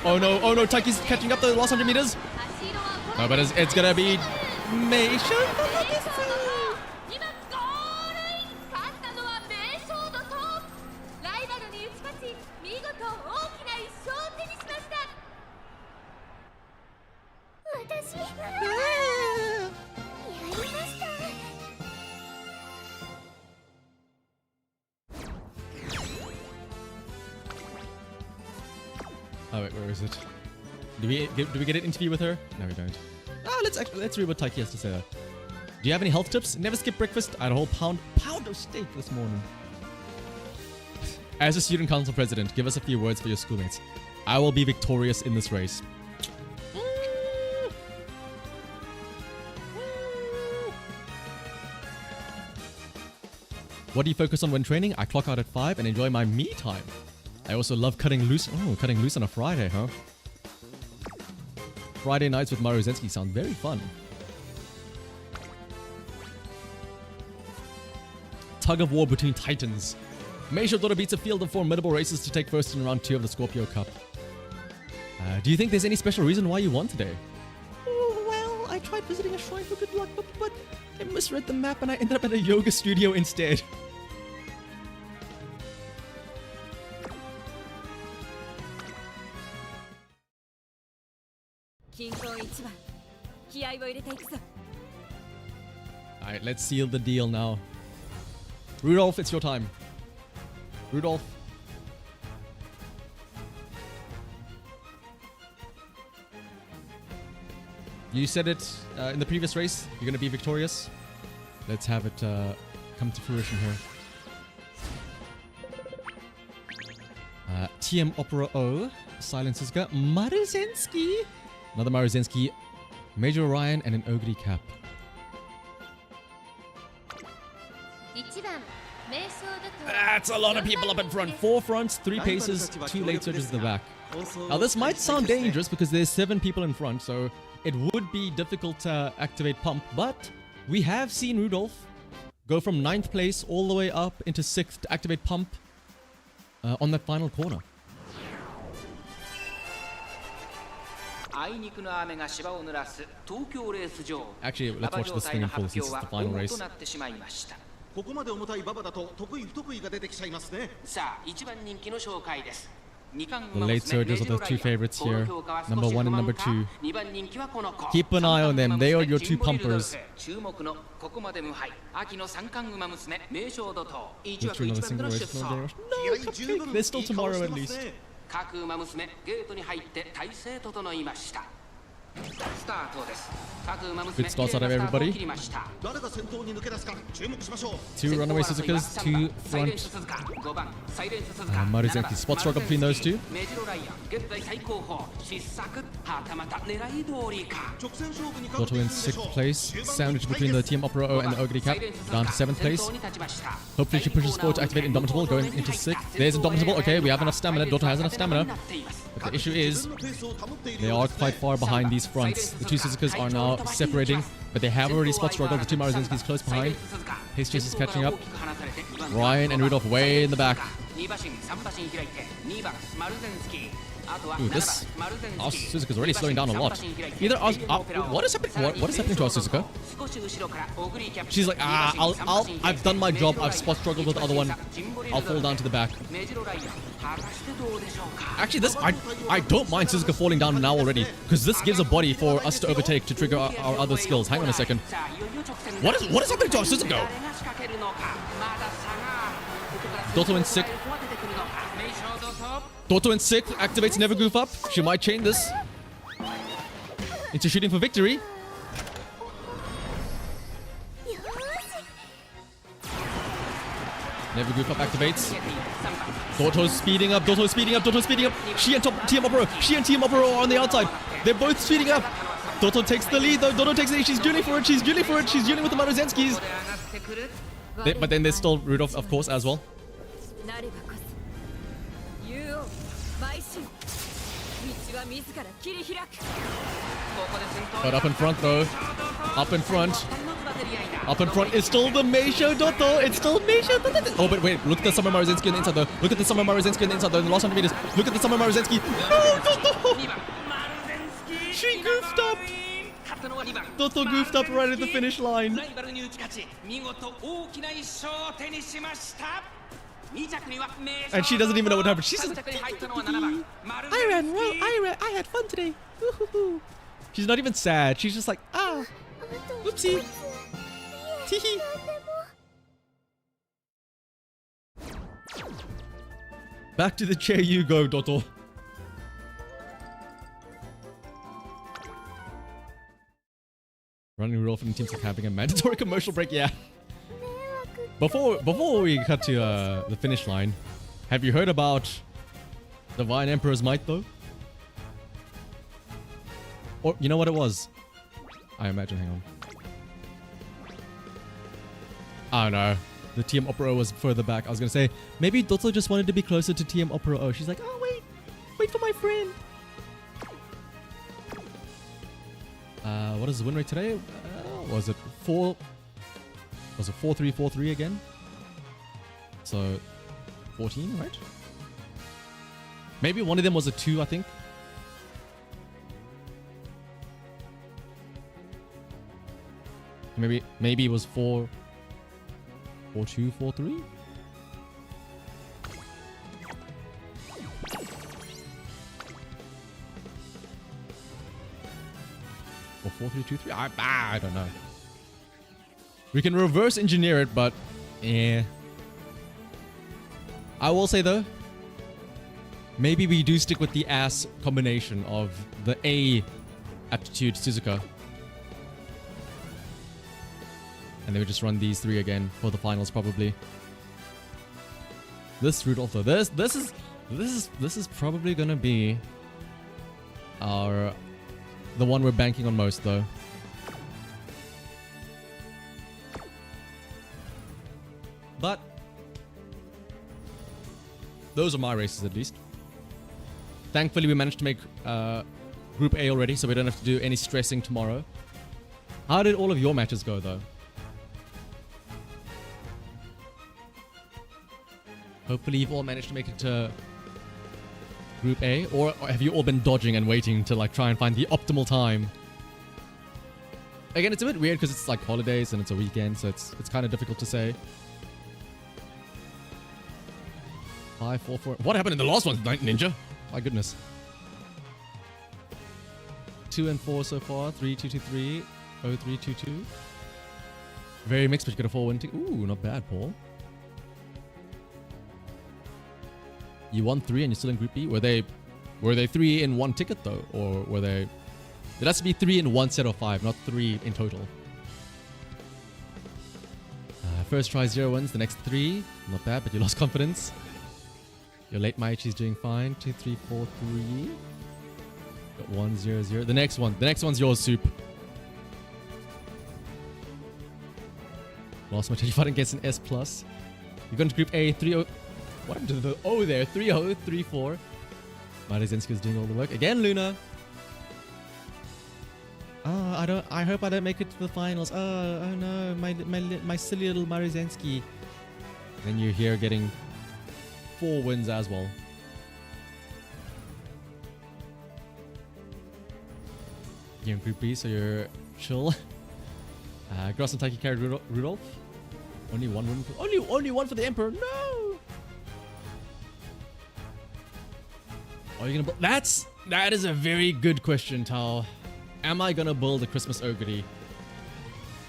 Oh no. Oh no. Taiki's catching up the last 100 meters. No, but it's going to be Meisho. Oh wait, where is it? Do we get an interview with her? No, we don't. Oh, let's read what Taiki has to say. Do you have any health tips? Never skip breakfast. I had a whole pound of steak this morning. As a student council president, give us a few words for your schoolmates. I will be victorious in this race. What do you focus on when training? I clock out at 5 and enjoy my me time. I also love cutting loose. Oh, cutting loose on a Friday, huh? Friday nights with Maruzensky sound very fun. Tug of war between titans. Meisho Doto beats a field of formidable racers to take first in round 2 of the Scorpio Cup. Do you think there's any special reason why you won today? Oh, well, I tried visiting a shrine for good luck, but I misread the map and I ended up at a yoga studio instead. Alright, let's seal the deal now. Rudolph, it's your time. Rudolph. You said it in the previous race. You're going to be victorious. Let's have it come to fruition here. TM Opera O. Silent Suzuka. Maruzensky. Another Maruzensky. Major Orion and an Ogre cap. That's a lot of people up in front. 4 fronts, 3 paces, 2 late surges in the back. Now this might sound dangerous because there's 7 people in front, so it would be difficult to activate pump, but we have seen Rudolph go from 9th place all the way up into 6th to activate pump on that final corner. Actually, let's watch this thing in full since it's the final race. ここまで重たい馬場だと得意不得意が出てきちゃいますね。さあ、1番人気の紹介です。 The late surges are the two favorites here, number 1 and number 2. Keep an eye on them, they are your two pumpers. Move through another single race. No, there's still tomorrow at least. 各馬娘ゲートに入って体勢整いました。 スタートです。 Good starts out of everybody. 誰が先頭に抜け出すか注目しましょう。 2 runaway Suzukas, 2 front. Maruzenki, spot struggle between those two. Goto in 6th place. Sandwich between the Team Opera O and the Ogre Cap. Down to 7th place. Hopefully she pushes forward to activate Indomitable, going into 6th. There's Indomitable. Okay, we have enough stamina. Goto has enough stamina. But the issue is, they are quite far behind these fronts. The two Suzukas are now separating, but they have already spot struggled. The two Maruzenskis close behind. Pace Chase is catching up. Ryan and Rudolph way in the back. Ooh, this our Suzuka's already slowing down a lot. Either what is happening? What is happening to our Suzuka? She's like, I've done my job. I've spot struggled with the other one. I'll fall down to the back. Actually, this I don't mind Suzuka falling down now already, because this gives a body for us to overtake to trigger our other skills. Hang on a second. What is happening to our Suzuka? Doto in 6th. Doto in 6th activates Never Goof Up. She might chain this into shooting for victory. Never Goof Up activates. Doto's speeding up. Doto's speeding up. Doto's speeding up. She and Team Opera. She and Team Opera are on the outside. They're both speeding up. Doto takes the lead though. Doto takes the lead. She's dueling for it. She's dueling for it. She's dueling with the Maruzenskis. But then there's still Rudolph, of course, as well. But up in front though. Up in front. Up in front is still the Meisho Doto. It's still Meisho Doto. Oh, but wait. Look at the Summer Maruzenski on the inside though. Look at the Summer Maruzenski on the inside though. In the last 100 meters. Look at the Summer Maruzenski. No, Doto! She goofed up. Doto goofed up right at the finish line. And she doesn't even know what happened. She's just like, I ran well. I had fun today. She's not even sad. She's just like, whoopsie. Teehee. Back to the chair you go, Doto. Running Rudolph and teams like having a mandatory commercial break, yeah. Before we cut to the finish line, have you heard about Divine Emperor's Might though? Or you know what it was? I imagine. Hang on. I don't know. The TM Opera O was further back. I was gonna say maybe Doto just wanted to be closer to TM Opera O. She's like, oh wait for my friend. What is the win rate today? Was it 4? Was it 4-3-4-3 again? So 14, right? Maybe one of them was a 2, I think. Maybe it was 4-2-4-3. Or 4-3-2-3. I don't know. We can reverse engineer it, but yeah. I will say though, maybe we do stick with the ass combination of the A aptitude Suzuka. And then we just run these 3 again for the finals probably. This Rudolph though, this is probably gonna be the one we're banking on most though. But those are my races at least. Thankfully we managed to make Group A already, so we don't have to do any stressing tomorrow. How did all of your matches go though? Hopefully you've all managed to make it to Group A? Or have you all been dodging and waiting to like try and find the optimal time? Again, it's a bit weird because it's like holidays and it's a weekend, so it's kind of difficult to say. 5, 4, 4. What happened in the last one, Ninja? My goodness. 2 and 4 so far. 3, 2, 2, 3. 0, 3, 2, 2. Very mixed, but you got a 4-win ticket. Ooh, not bad, Paul. You won 3 and you're still in Group B. Were they 3 in 1 ticket though, or were they? It has to be 3 in 1 set of 5, not 3 in total. First try 0 wins. The next 3, not bad, but you lost confidence. Your late Maichi's doing fine. 2, 3, 4, 3. Got 1, 0, 0. The next one's yours, Soup. Lost my Maichi fighting gets an S+. You're going to Group A, 3-0. What happened to the O there? 3-0, 3-4. Marizenski is doing all the work. Again, Luna. Oh, I hope I don't make it to the finals. Oh no, my silly little Marizenski. Then you're here getting 4 wins as well. You're in Group B, so you're chill. Gross and Taiki carried Rudolph. Only 1 win. Only 1 for the Emperor. No. Are you gonna? That is a very good question, Tao. Am I gonna build a Christmas Ogre?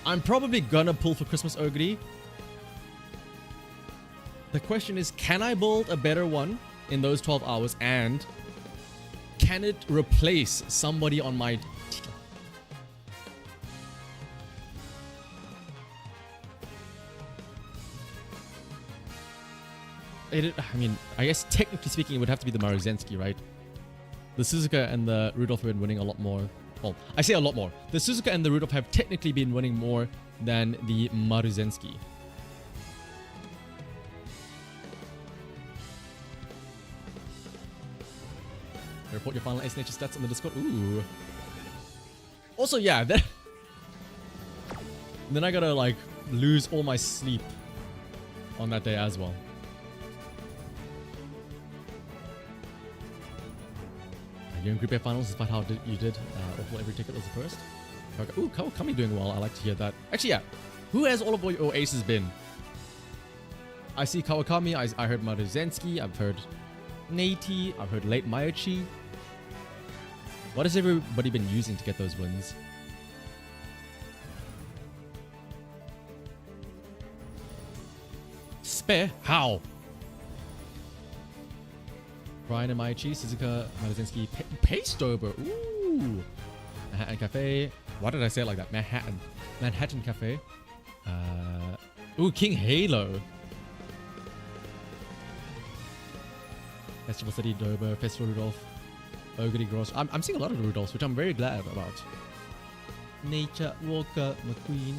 I'm probably gonna pull for Christmas Ogre. The question is, can I build a better one in those 12 hours, and can it replace somebody on my team? I mean, I guess technically speaking, it would have to be the Maruzenski, right? The Suzuka and the Rudolph have been winning a lot more. Well, I say a lot more. The Suzuka and the Rudolph have technically been winning more than the Maruzenski. Report your final Ace Nature stats on the Discord. Ooh. Also, yeah, then I gotta like lose all my sleep on that day as well. You're in Group A finals despite how you did. Awful every ticket was the first. Okay. Ooh, Kami doing well. I like to hear that. Actually, yeah. Who has all of your aces been? I see Kawakami. I heard Maruzenski. I've heard Nati. I've heard late Maichi. What has everybody been using to get those wins? Spare? How? Brian and Maichi, Suzuka, Maruzenski, Pastober. Ooh. Manhattan Cafe. Why did I say it like that? Manhattan Cafe. Ooh, King Halo. Festival City, Dober, Festival Rudolph, Ogre Gross. I'm seeing a lot of the Rudolphs, which I'm very glad about. Nature, Walker, McQueen,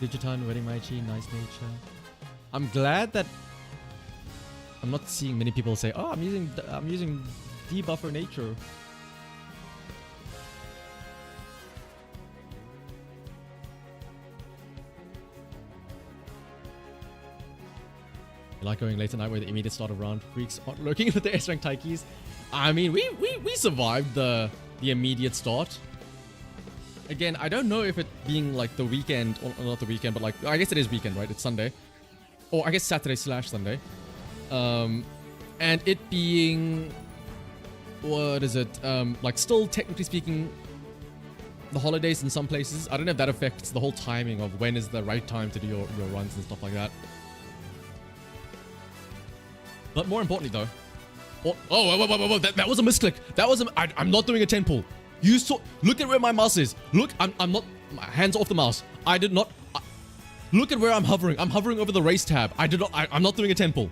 Digiton, Wedding Maichi, Nice Nature. I'm glad that I'm not seeing many people say, "Oh, I'm using debuffer nature." You like going late at night where the immediate start of round freaks are lurking with the S-rank Taikis. I mean, we survived the immediate start. Again, I don't know if it being like the weekend or not the weekend, but like I guess it is weekend, right? It's Sunday, or I guess Saturday/Sunday. And it being, what is it? Like still technically speaking, the holidays in some places. I don't know if that affects the whole timing of when is the right time to do your runs and stuff like that. But more importantly though, whoa, that was a misclick. That was I'm not doing a 10 pull. You saw, look at where my mouse is. Look, I'm not, my hands off the mouse. I did not, look at where I'm hovering. I'm hovering over the race tab. I'm not doing a 10 pull.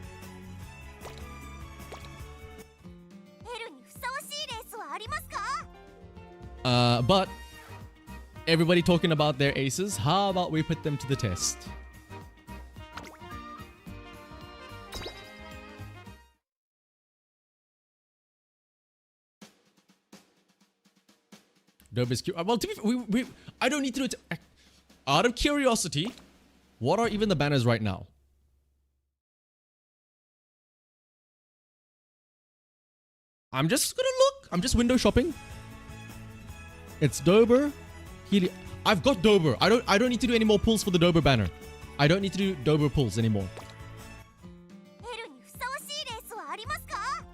But everybody talking about their aces, how about we put them to the test? Dope is cute. Well, to be fair, I don't need to do it. Out of curiosity, what are even the banners right now? I'm just gonna look. I'm just window shopping. It's Dober. I've got Dober. I don't need to do any more pulls for the Dober banner. I don't need to do Dober pulls anymore.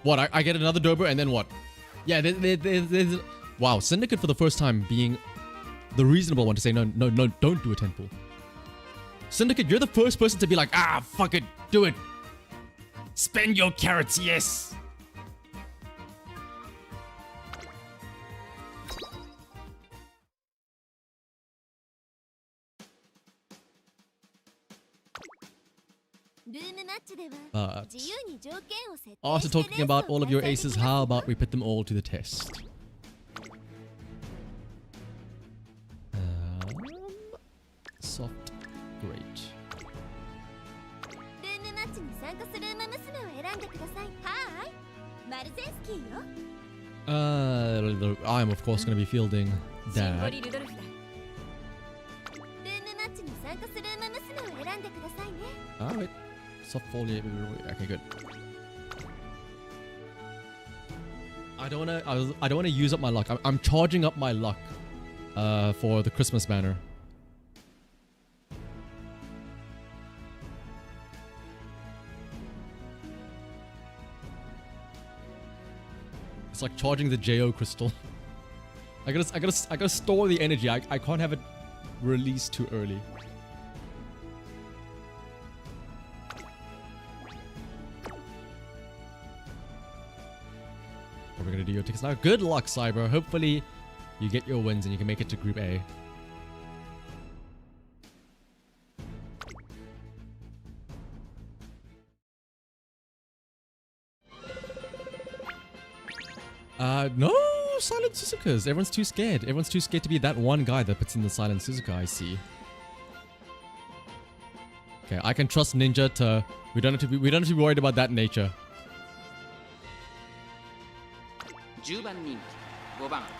What? I get another Dober and then what? Yeah, there's wow, Syndicate for the first time being the reasonable one to say no, don't do a 10 pull. Syndicate, you're the first person to be like, ah, fuck it, do it. Spend your carrots, yes. But after talking about all of your aces, how about we put them all to the test? Soft, great. I'm of course going to be fielding Dad. Oh wait, soft foliate. Okay, good. I don't wanna use up my luck. I'm charging up my luck for the Christmas banner. It's like charging the JO crystal. I gotta store the energy. I can't have it released too early. We're gonna do your tickets now. Good luck, Cyber. Hopefully you get your wins and you can make it to Group A. No Silent Suzukas. Everyone's too scared. Everyone's too scared to be that one guy that puts in the Silent Suzuka, I see. Okay, I can trust Ninja to... We don't have to be worried about that nature.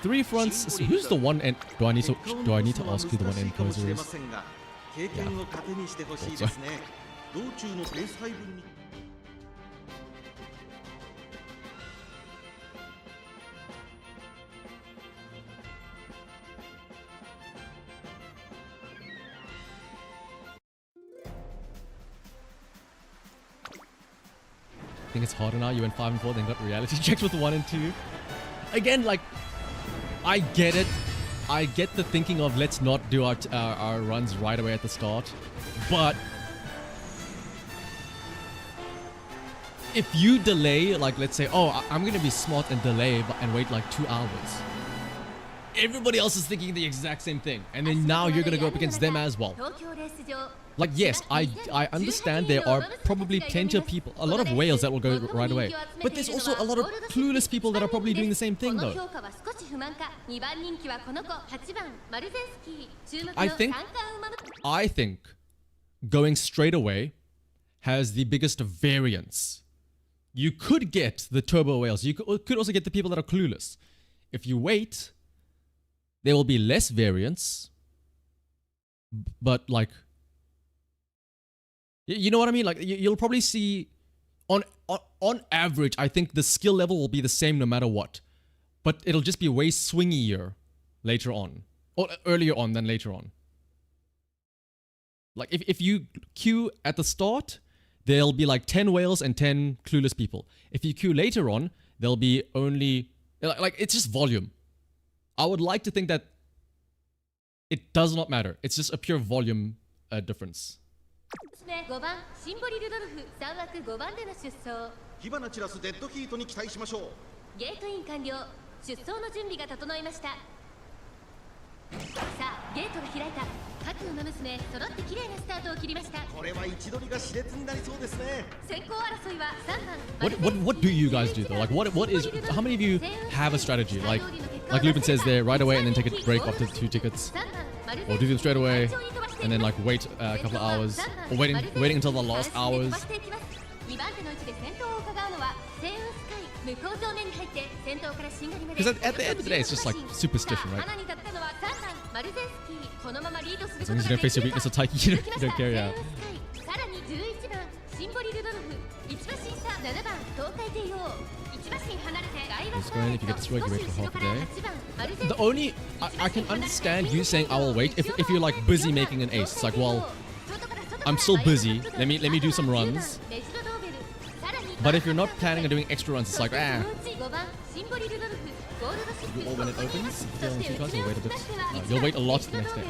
3 fronts. So who's the one end? Do I need to ask who the one end closer is? Yeah. Also. I think it's harder now. You went 5 and 4, then got reality checks with 1 and 2. Again, like, I get it. I get the thinking of let's not do our runs right away at the start. But if you delay, like, let's say, oh, I'm going to be smart and delay and wait like 2 hours. Everybody else is thinking the exact same thing. And then now you're going to go up against them as well. Like, yes, I understand there are probably plenty of people, a lot of whales that will go right away. But there's also a lot of clueless people that are probably doing the same thing, though. I think going straight away has the biggest variance. You could get the turbo whales. You could also get the people that are clueless. If you wait, there will be less variance. But, like... You know what I mean? Like, you'll probably see, on average, I think the skill level will be the same no matter what. But it'll just be way swingier later on. Or earlier on than later on. Like, if you queue at the start, there'll be like 10 whales and 10 clueless people. If you queue later on, there'll be only... Like, it's just volume. I would like to think that it does not matter. It's just a pure volume difference. 5番シンボリ・ルドルフ3枠5番での出走火花散らすデッドヒートに期待しましょうゲートイン完了出走の準備が整いましたさあゲートが開いた各馬娘揃って綺麗なスタートを切りましたこれは位置取りが熾烈になりそうですね先行争いは3番 What do you guys do though? Like what is how many of you have a strategy like Lupin says there right away and then take a break after 2 tickets or do them straight away and then like wait a couple of hours or waiting until the last hours. Because at the end of the day it's just like superstition, right? As long as you don't face your weakness or Taiki, you don't care, yeah. Let's go in. If you get destroyed, you wait for half a day. The only I can understand you saying I will wait if you're like busy making an ace. It's like, well, I'm still busy. Let me do some runs. But if you're not planning on doing extra runs, it's like, You all when it opens. If you're on 2 cards, you'll wait a bit. You'll wait a lot the next day.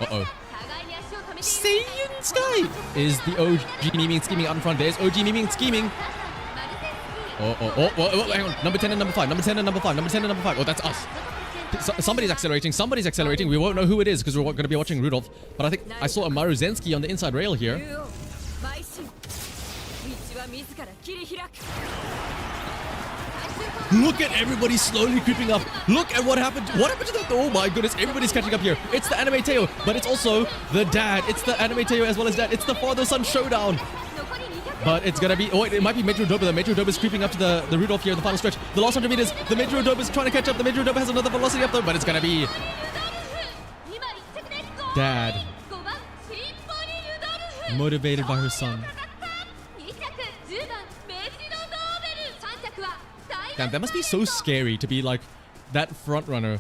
Uh-oh. Saiyan Sky is the OG memeing and scheming out in front. There's OG memeing and scheming. Oh, hang on. Number 10 and number 5. Number 10 and number 5. Number 10 and number 5. Oh, that's us. Somebody's accelerating. Somebody's accelerating. We won't know who it is because we're going to be watching Rudolph. But I think I saw a Maruzensky on the inside rail here. Look at everybody slowly creeping up. Look at what happened. What happened to the... Oh my goodness. Everybody's catching up here. It's the anime Teo, but it's also the dad. It's the anime Teo as well as dad. It's the father-son showdown. But it's gonna be... Oh, it might be Metro Doba. The Metro Doba is creeping up to the Rudolph here in the final stretch. The last 100 meters. The Metro Doba is trying to catch up. The Metro Doba has another velocity up though, but it's gonna be... Dad. Motivated by her son. Damn, that must be so scary to be like that front runner.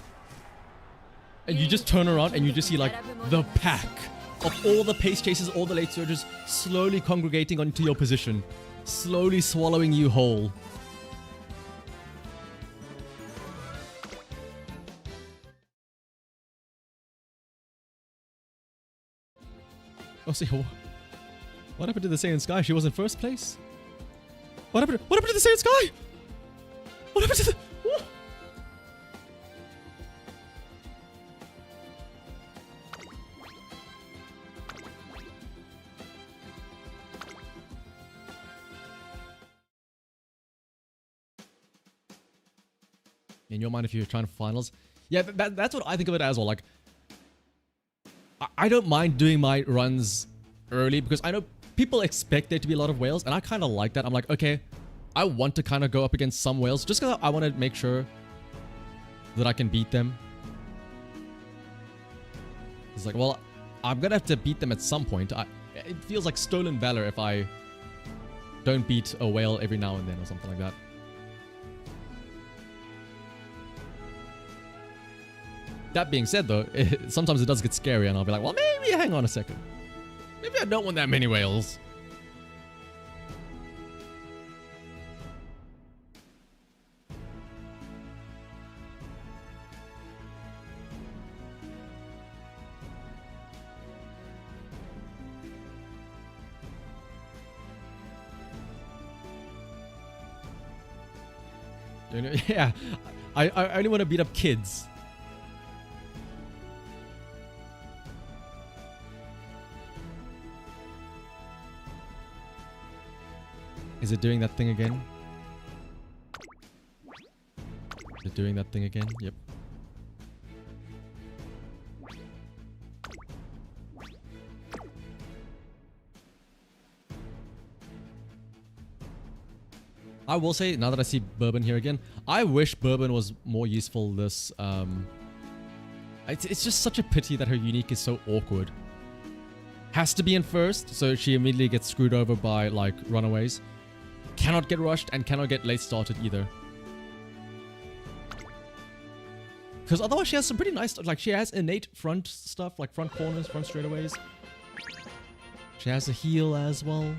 And you just turn around and you just see like the pack of all the pace chasers, all the late surgers slowly congregating onto your position. Slowly swallowing you whole. Oh, see, what happened to the Saiyan Sky? She was in first place? What happened to the Saiyan Sky? What happened to the... Ooh. In your mind, if you're trying for finals, yeah, that's what I think of it as well. Like, I don't mind doing my runs early because I know people expect there to be a lot of whales, and I kind of like that. I'm like, okay, I want to kind of go up against some whales just because I want to make sure that I can beat them. It's like, well, I'm gonna have to beat them at some point. It feels like stolen valor if I don't beat a whale every now and then or something like that. That being said though, sometimes it does get scary and I'll be like, well, maybe hang on a second. Maybe I don't want that many whales. Yeah, I only want to beat up kids. Is it doing that thing again? Is it doing that thing again? Yep. I will say, now that I see Bourbon here again, I wish Bourbon was more useful this... It's just such a pity that her unique is so awkward. Has to be in first, so she immediately gets screwed over by, like, runaways. Cannot get rushed and cannot get late started either. Because otherwise she has some pretty nice... Like, she has innate front stuff, like front corners, front straightaways. She has a heal as well.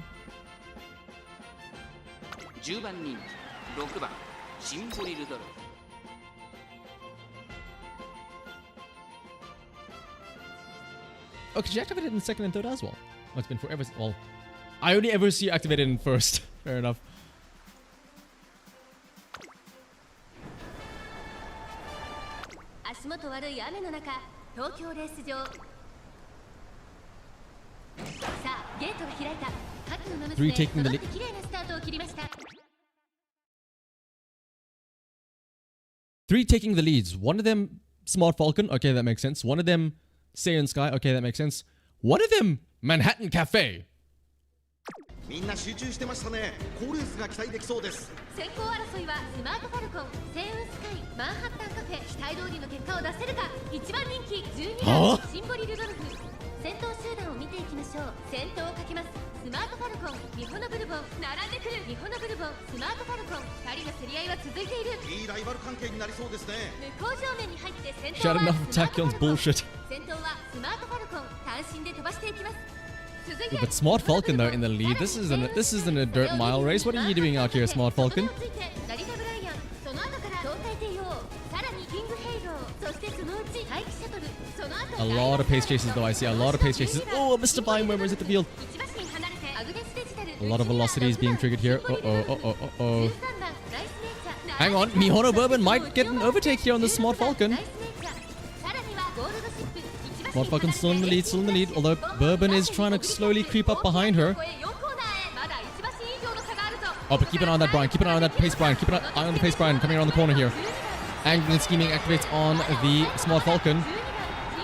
10番人気6番シンボリルドル Oh, because she activated in second and third as well. Oh, it's been forever. Well, I only ever see you activated in first. Fair enough. Three taking the lead. 3 taking the leads. One of them Smart Falcon. Okay, that makes sense. One of them Saiyan Sky. Okay, that makes sense. One of them Manhattan Cafe. みんな集中してましたね。好レースが期待できそうです。先行争いはスマートファルコン、星雲スカイ、マンハッタンカフェ、期待通りの結果を出せるか。1番人気12番シンボリルドルフ。先頭集団を見ていききましょう。先頭をかけます。スマートファルコン、ミホノブルボン、並んでくる。ミホノブルボン、スマートファルコン、2人の競り合いは続いている。いいライバル関係になりそうですね。向こう上面に入って先頭 Shut は enough スマートファ Tachyon's ルコン。 bullshit. 先頭はスマートファルコン、単身で飛ばしていきます。続いて But Smart Falcon though in the lead. This isn't a dirt mile race. What are you doing out here, Smart Falcon? ラリタ・ブライアン、その後から東海帝王、さらにキングヘイロー、そしてそのうち大気シャトル、その後 A lot of pace chases though. I see a lot of pace chases. Oh, Mr. Vine Murmurs at the field. 1馬身離れてアグネスデジタル、 A lot of velocity is being triggered here. Uh-oh. 13番ライスネイチャー、 Hang on, Mihono Bourbon might get an overtake here on the Smart Falcon. ライスネイチャー、さらにはゴールドシップ、1 Smart 馬身 Falcon still in the lead, still in the lead. Although Bourbon is trying to slowly creep up behind her. 4コーナーへまだ1馬身以上の差があるぞ。 Oh, but keep an eye on that Brian. Keep an eye on that pace Brian. Keep an eye on the pace Brian coming around the corner here. Angling scheming activates on the Smart Falcon.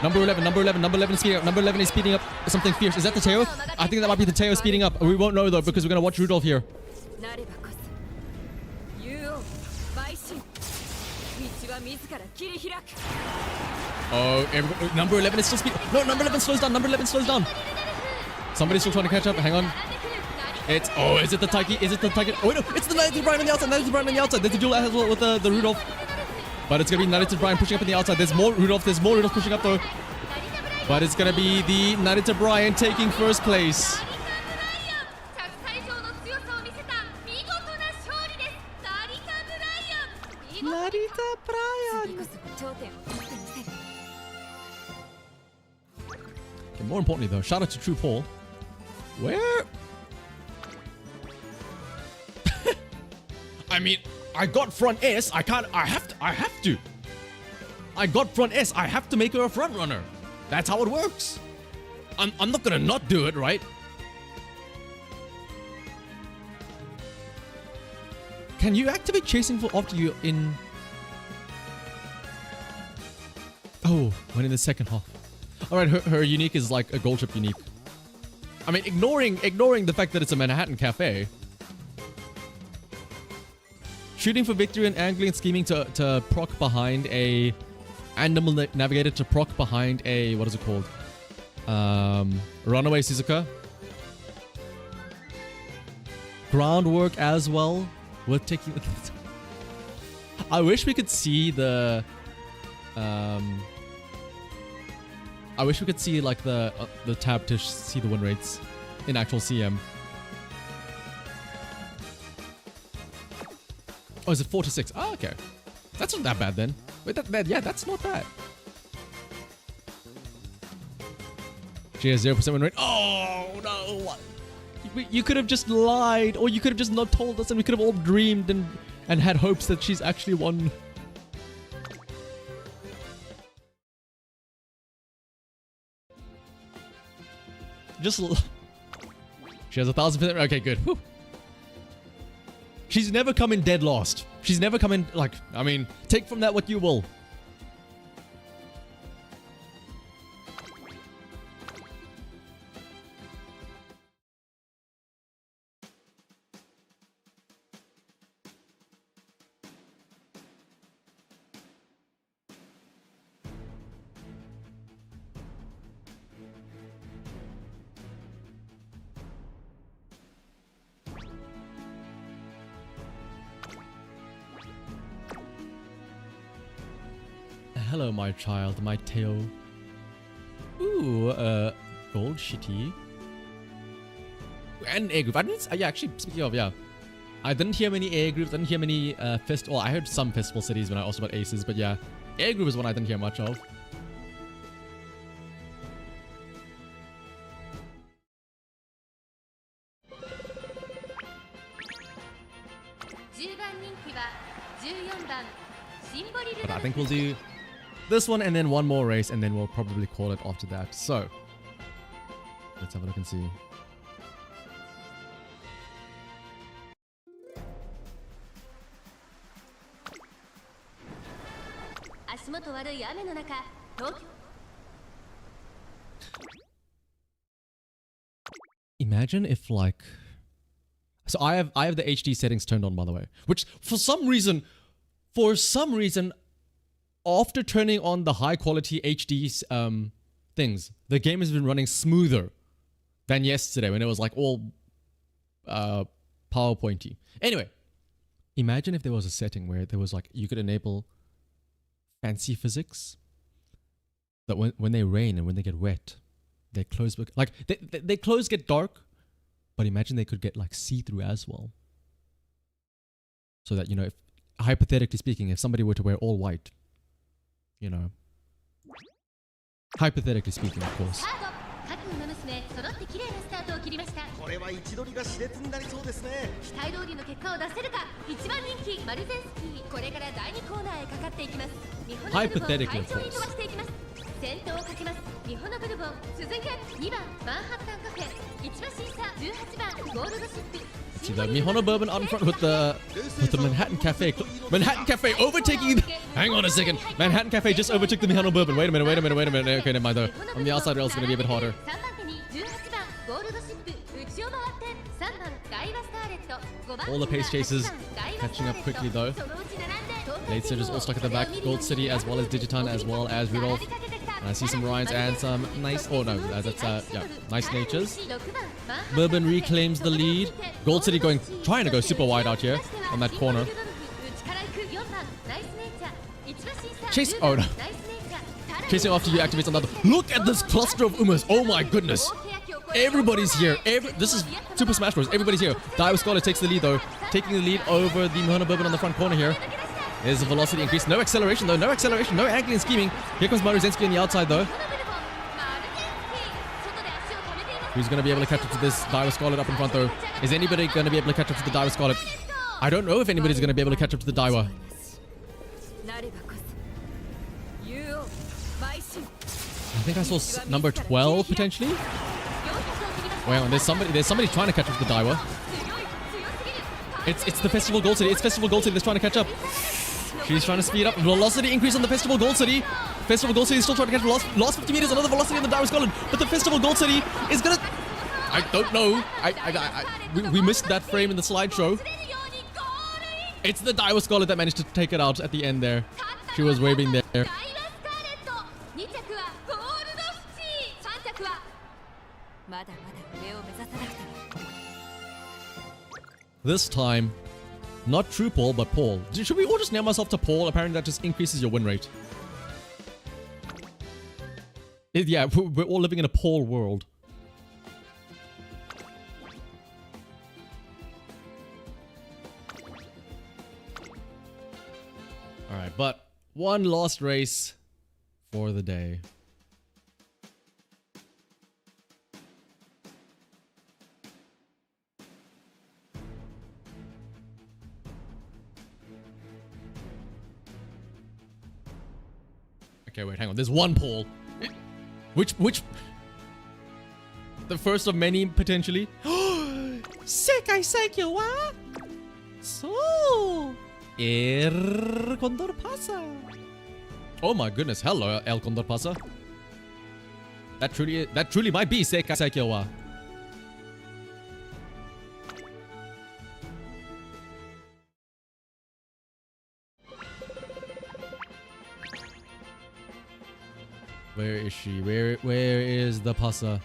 Number 11 is speeding up. Number 11 is speeding up something fierce. Is that the Teo? I think that might be the Teo speeding up. We won't know though because we're going to watch Rudolph here. なればこそ竜王邁進道は自ら切り開く Oh, number 11 is still speeding. No, number 11 slows down. Number 11 slows down. Somebody's still trying to catch up. Hang on. Is it the Taiki? Is it the Taiki? Oh, no, it's the Narrative Brian on the outside. Narrative Brian on the outside. There's a duel as well with the Rudolph. But it's going to be Narrative Brian pushing up on the outside. There's more Rudolph pushing up though. But it's going to be the Narrative Brian taking first place. 着会場の強さを見せた見事な勝利です。ラリタ・ブライアン、見事 Narita Brian. 次こそ頂点を取ってみせる Okay, more importantly though, shout out to True Paul. Where? I mean, I got front S. I have to. I got front S. I have to make her a front runner. That's how it works. I'm not gonna not do it, right? Can you activate chasing for after you in? Oh, when in the second half. All right, her unique is like a gold chip unique. I mean, ignoring the fact that it's a Manhattan cafe. Shooting for victory and angling and scheming to proc behind a Animal Navigator to proc behind a, what is it called? Runaway Suzuka. Groundwork as well. We're taking. I wish we could see the. I wish we could see like the tab to see the win rates in actual CM. Oh, is it 4-6? Oh, okay. That's not that bad then. Wait, yeah, that's not bad. She has 0% win rate. Oh, no. You could have just lied, or you could have just not told us, and we could have all dreamed and had hopes that she's actually won. She has 1,000%. Okay, good. Whew. She's never come in dead last. She's never come in, like, I mean, take from that what you will. Hello, my child, my Teo. Ooh, gold shitty. And air group. I didn't. Yeah, actually, speaking of, yeah, I didn't hear many air groups. Didn't hear many well, I heard some festival cities when I also about aces, but yeah, air group is one I didn't hear much of. But I think we'll do this one and then one more race, and then we'll probably call it after that. So let's have a look and see. Imagine if like, so I have the HD settings turned on, by the way, which for some reason after turning on the high quality HD things, the game has been running smoother than yesterday when it was like all PowerPointy. Anyway, imagine if there was a setting where there was like, you could enable fancy physics that when they rain and when they get wet, their clothes, like their clothes get dark, but imagine they could get like see-through as well. So that, you know, if, hypothetically speaking, if somebody were to wear all white, you know, hypothetically speaking, of course. これは位置取りが熾烈になりそうですね。期待通りの結果を出せるか。一番人気マルゼンスキー、これから第2コーナーへかかっていきます。ミホノブルボンを快調に飛ばしていきます。先頭をかけますミホノブルボン。続いて2番マンハッタンカフェ、一番審査18番ゴールドシップ。 See the Mihono Bourbon out in front with the Manhattan Cafe. Manhattan Cafe overtaking. Hang on a second. Manhattan Cafe just overtook the Mihono Bourbon. Wait a minute. Okay, never mind though. On the outside rail is going to be a bit harder. All the pace chasers catching up quickly though. Late Surge is all stuck at the back. Gold City as well as Digiton as well as Rudolph. And I see some Ryans and some nice, oh no, that's yeah, nice natures. Bourbon reclaims the lead. Gold City trying to go super wide out here on that corner. Chase, oh no. Chasing after you activates another. Look at this cluster of Umas. Oh my goodness. Everybody's here. This is Super Smash Bros. Everybody's here. Daiwa Scholar takes the lead though. Taking the lead over the Mihono Bourbon on the front corner here. There's a velocity increase. No acceleration though. No acceleration. No angling and scheming. Here comes Maruzensky on the outside though. Who's going to be able to catch up to this Daiwa Scarlet up in front though? Is anybody going to be able to catch up to the Daiwa Scarlet? I don't know if anybody's going to be able to catch up to the Daiwa. I think I saw number 12 potentially. Well, there's somebody trying to catch up to the Daiwa. It's the Festival Gold City. It's Festival Gold City that's trying to catch up. She's trying to speed up. Velocity increase on the Festival Gold City. Festival Gold City is still trying to catch last 50 meters. Another velocity on the Daiwa Scotland. But the Festival Gold City is gonna... I don't know. We missed that frame in the slideshow. It's the Daiwa Scarlet that managed to take it out at the end there. She was waving there. This time, not True Paul, but Paul. Should we all just name ourselves to Paul? Apparently that just increases your win rate. Yeah, we're all living in a Paul world. Alright, but one last race for the day. Okay, wait, hang on. There's one Paul. Which? The first of many, potentially. Sekai Saikyo wa? So. Condor Pasa. Oh my goodness. Hello, El Condor Pasa. That truly might be Sekai Saikyo wa. Where is she? Where is the Pasa?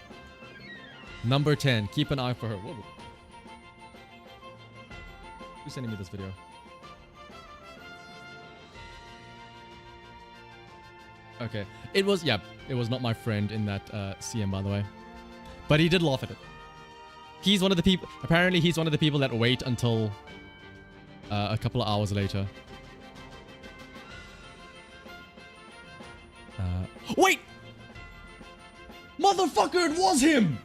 Number 10. Keep an eye for her. Whoa. Who's sending me this video? Okay. It was not my friend in that CM, by the way. But he did laugh at it. He's one of the people... Apparently, he's one of the people that wait until a couple of hours later. Wait! Motherfucker, it was him!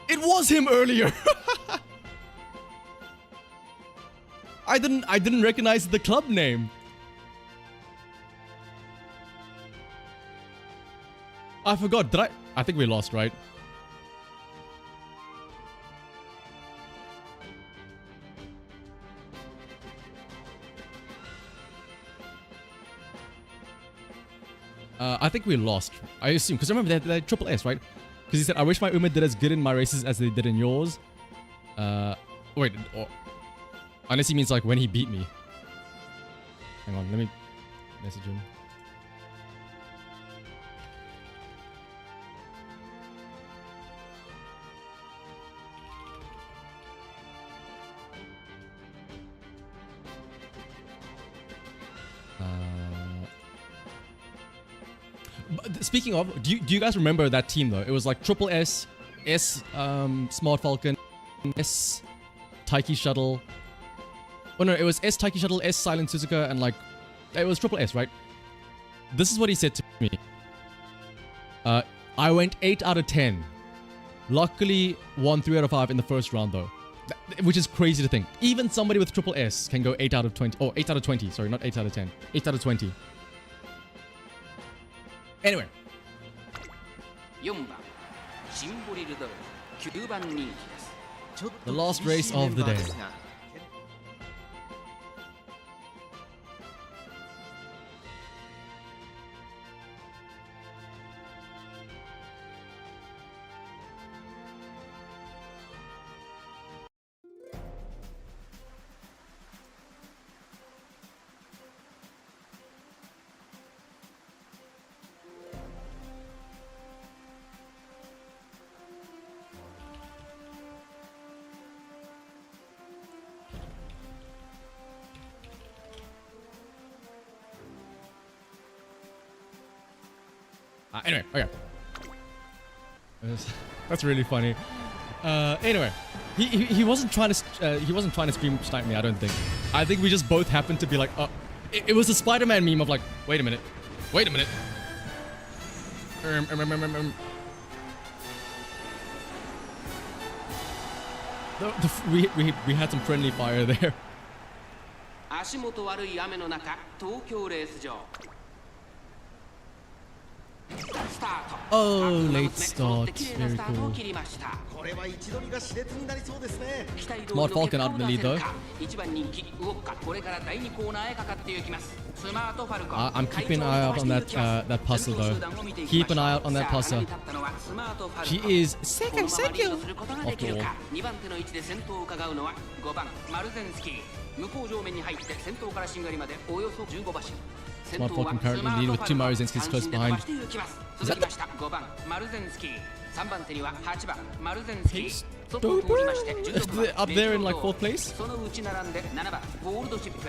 It was him earlier! I didn't recognize the club name. I forgot. I think we lost, right? I think we lost. I assume. Because remember, they had triple S, right? Because he said, I wish my Uma did as good in my races as they did in yours. Wait. Unless he means like when he beat me. Hang on, let me message him. But speaking of, do you guys remember that team though? It was like Triple S, Smart Falcon, S Taiki Shuttle. Oh no, it was S Taiki Shuttle, S Silent Suzuka, and like it was Triple S, right? This is what he said to me. I went 8 out of 10. Luckily, won 3 out of 5 in the first round though, which is crazy to think. Even somebody with Triple S can go 8 out of 20. Oh, 8 out of 20. Sorry, not 8 out of 10. 8 out of 20. Anyway. 4番シンボリルドル9番人気です。 The last race of the day. Anyway, okay. That's really funny. Anyway, he wasn't trying to stream snipe me. I don't think. I think we just both happened to be like, it was a Spider-Man meme of like, wait a minute. We had some friendly fire there. 足元悪い雨の中、東京レース場。 Oh, late start. Very cool. Smart Falcon out in the lead though. I'm keeping an eye out on that puzzle though. Keep an eye out on that puzzle. She is second. After all. 向こう上面に入って先頭からしんがりまでおよそ15馬身 Smart Falcon currently lead with 2 Maruzenskis close behind. Is that the 5番マルゼンスキー3番手には8番マルゼンスキー外を通りまして16番 up there in like 4th place? その内並んで7番ゴールドチップ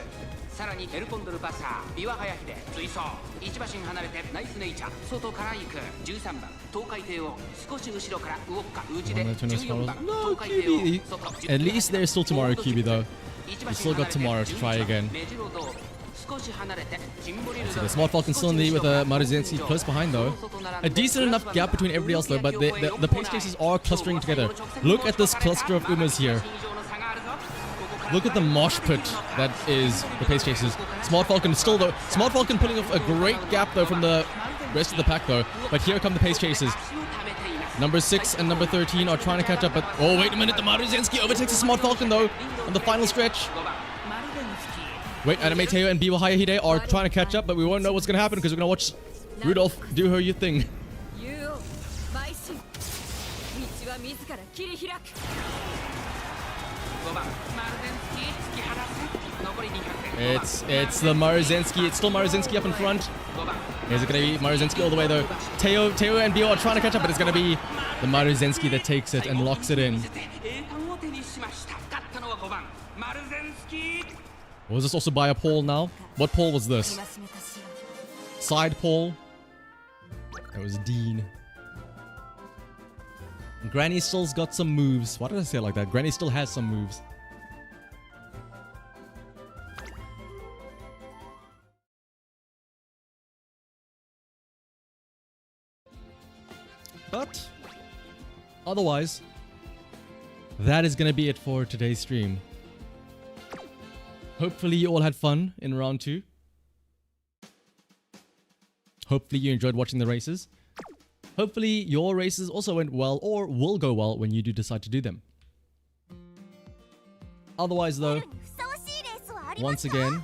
さらにエルコンドルパサービワハヤヒデ追走1馬身離れてナイスネイチャー外から行く13番東海帝王少し後ろからウォッカ内で14番東海帝王外 At least there's still tomorrow, QB though. We still got tomorrow to try again. So the Smart Falcon still in the lead with Maruzenski close behind though. A decent enough gap between everybody else though, but the pace chasers are clustering together. Look at this cluster of Umas here. Look at the mosh pit that is the pace chasers. Smart Falcon still though. Smart Falcon putting off a great gap though from the rest of the pack though. But here come the pace chasers. Number 6 and number 13 are trying to catch up, but oh wait a minute, the Maruzenski overtakes the Smart Falcon though on the final stretch. Wait, Anime Teo and Biwa Hayahide are trying to catch up, but we won't know what's gonna happen because we're gonna watch Rudolph do her thing. It's the Maruzenski. It's still Maruzenski up in front. Is it gonna be Maruzenski all the way though? Teo and Biwa are trying to catch up, but it's gonna be the Maruzenski that takes it and locks it in. Was this also by a pole now? What pole was this? Side pole? That was Dean. Granny still's got some moves. Why did I say it like that? Granny still has some moves. But otherwise, that is going to be it for today's stream. Hopefully you all had fun in round 2. Hopefully you enjoyed watching the races. Hopefully your races also went well or will go well when you do decide to do them. Otherwise though, once again,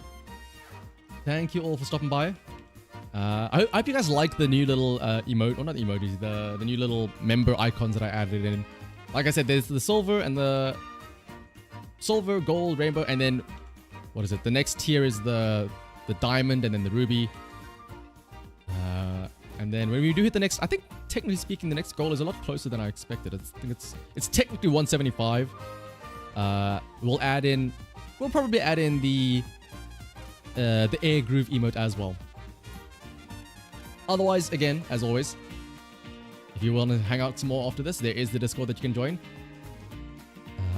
thank you all for stopping by. I hope you guys like the new little emote, or not emojis, the new little member icons that I added in. Like I said, there's the silver and the silver, gold, rainbow, and then what is it? The next tier is the diamond and then the ruby. And then when we do hit the next, I think technically speaking, the next goal is a lot closer than I expected. I think it's technically 175. We'll probably add in the the air groove emote as well. Otherwise, again, as always, if you want to hang out some more after this, there is the Discord that you can join.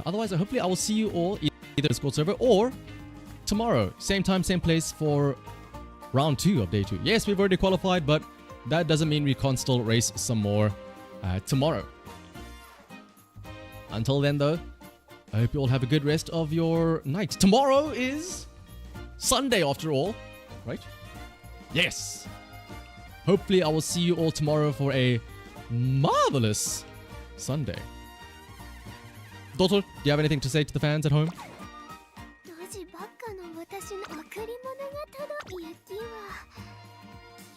Otherwise, hopefully I will see you all either Discord server or tomorrow, same time, same place for round 2 of day 2. Yes, we've already qualified, but that doesn't mean we can't still race some more tomorrow. Until then, though, I hope you all have a good rest of your night. Tomorrow is Sunday, after all, right? Yes. Hopefully, I will see you all tomorrow for a marvelous Sunday. Dotor, do you have anything to say to the fans at home? ドジばっかの私の贈り物が届き雪は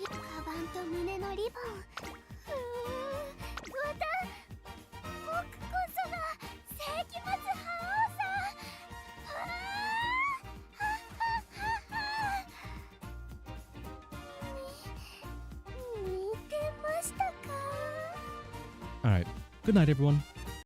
カバンと胸のリボンまた僕こそが世紀末覇王さ似てましたか Alright. Good night, everyone.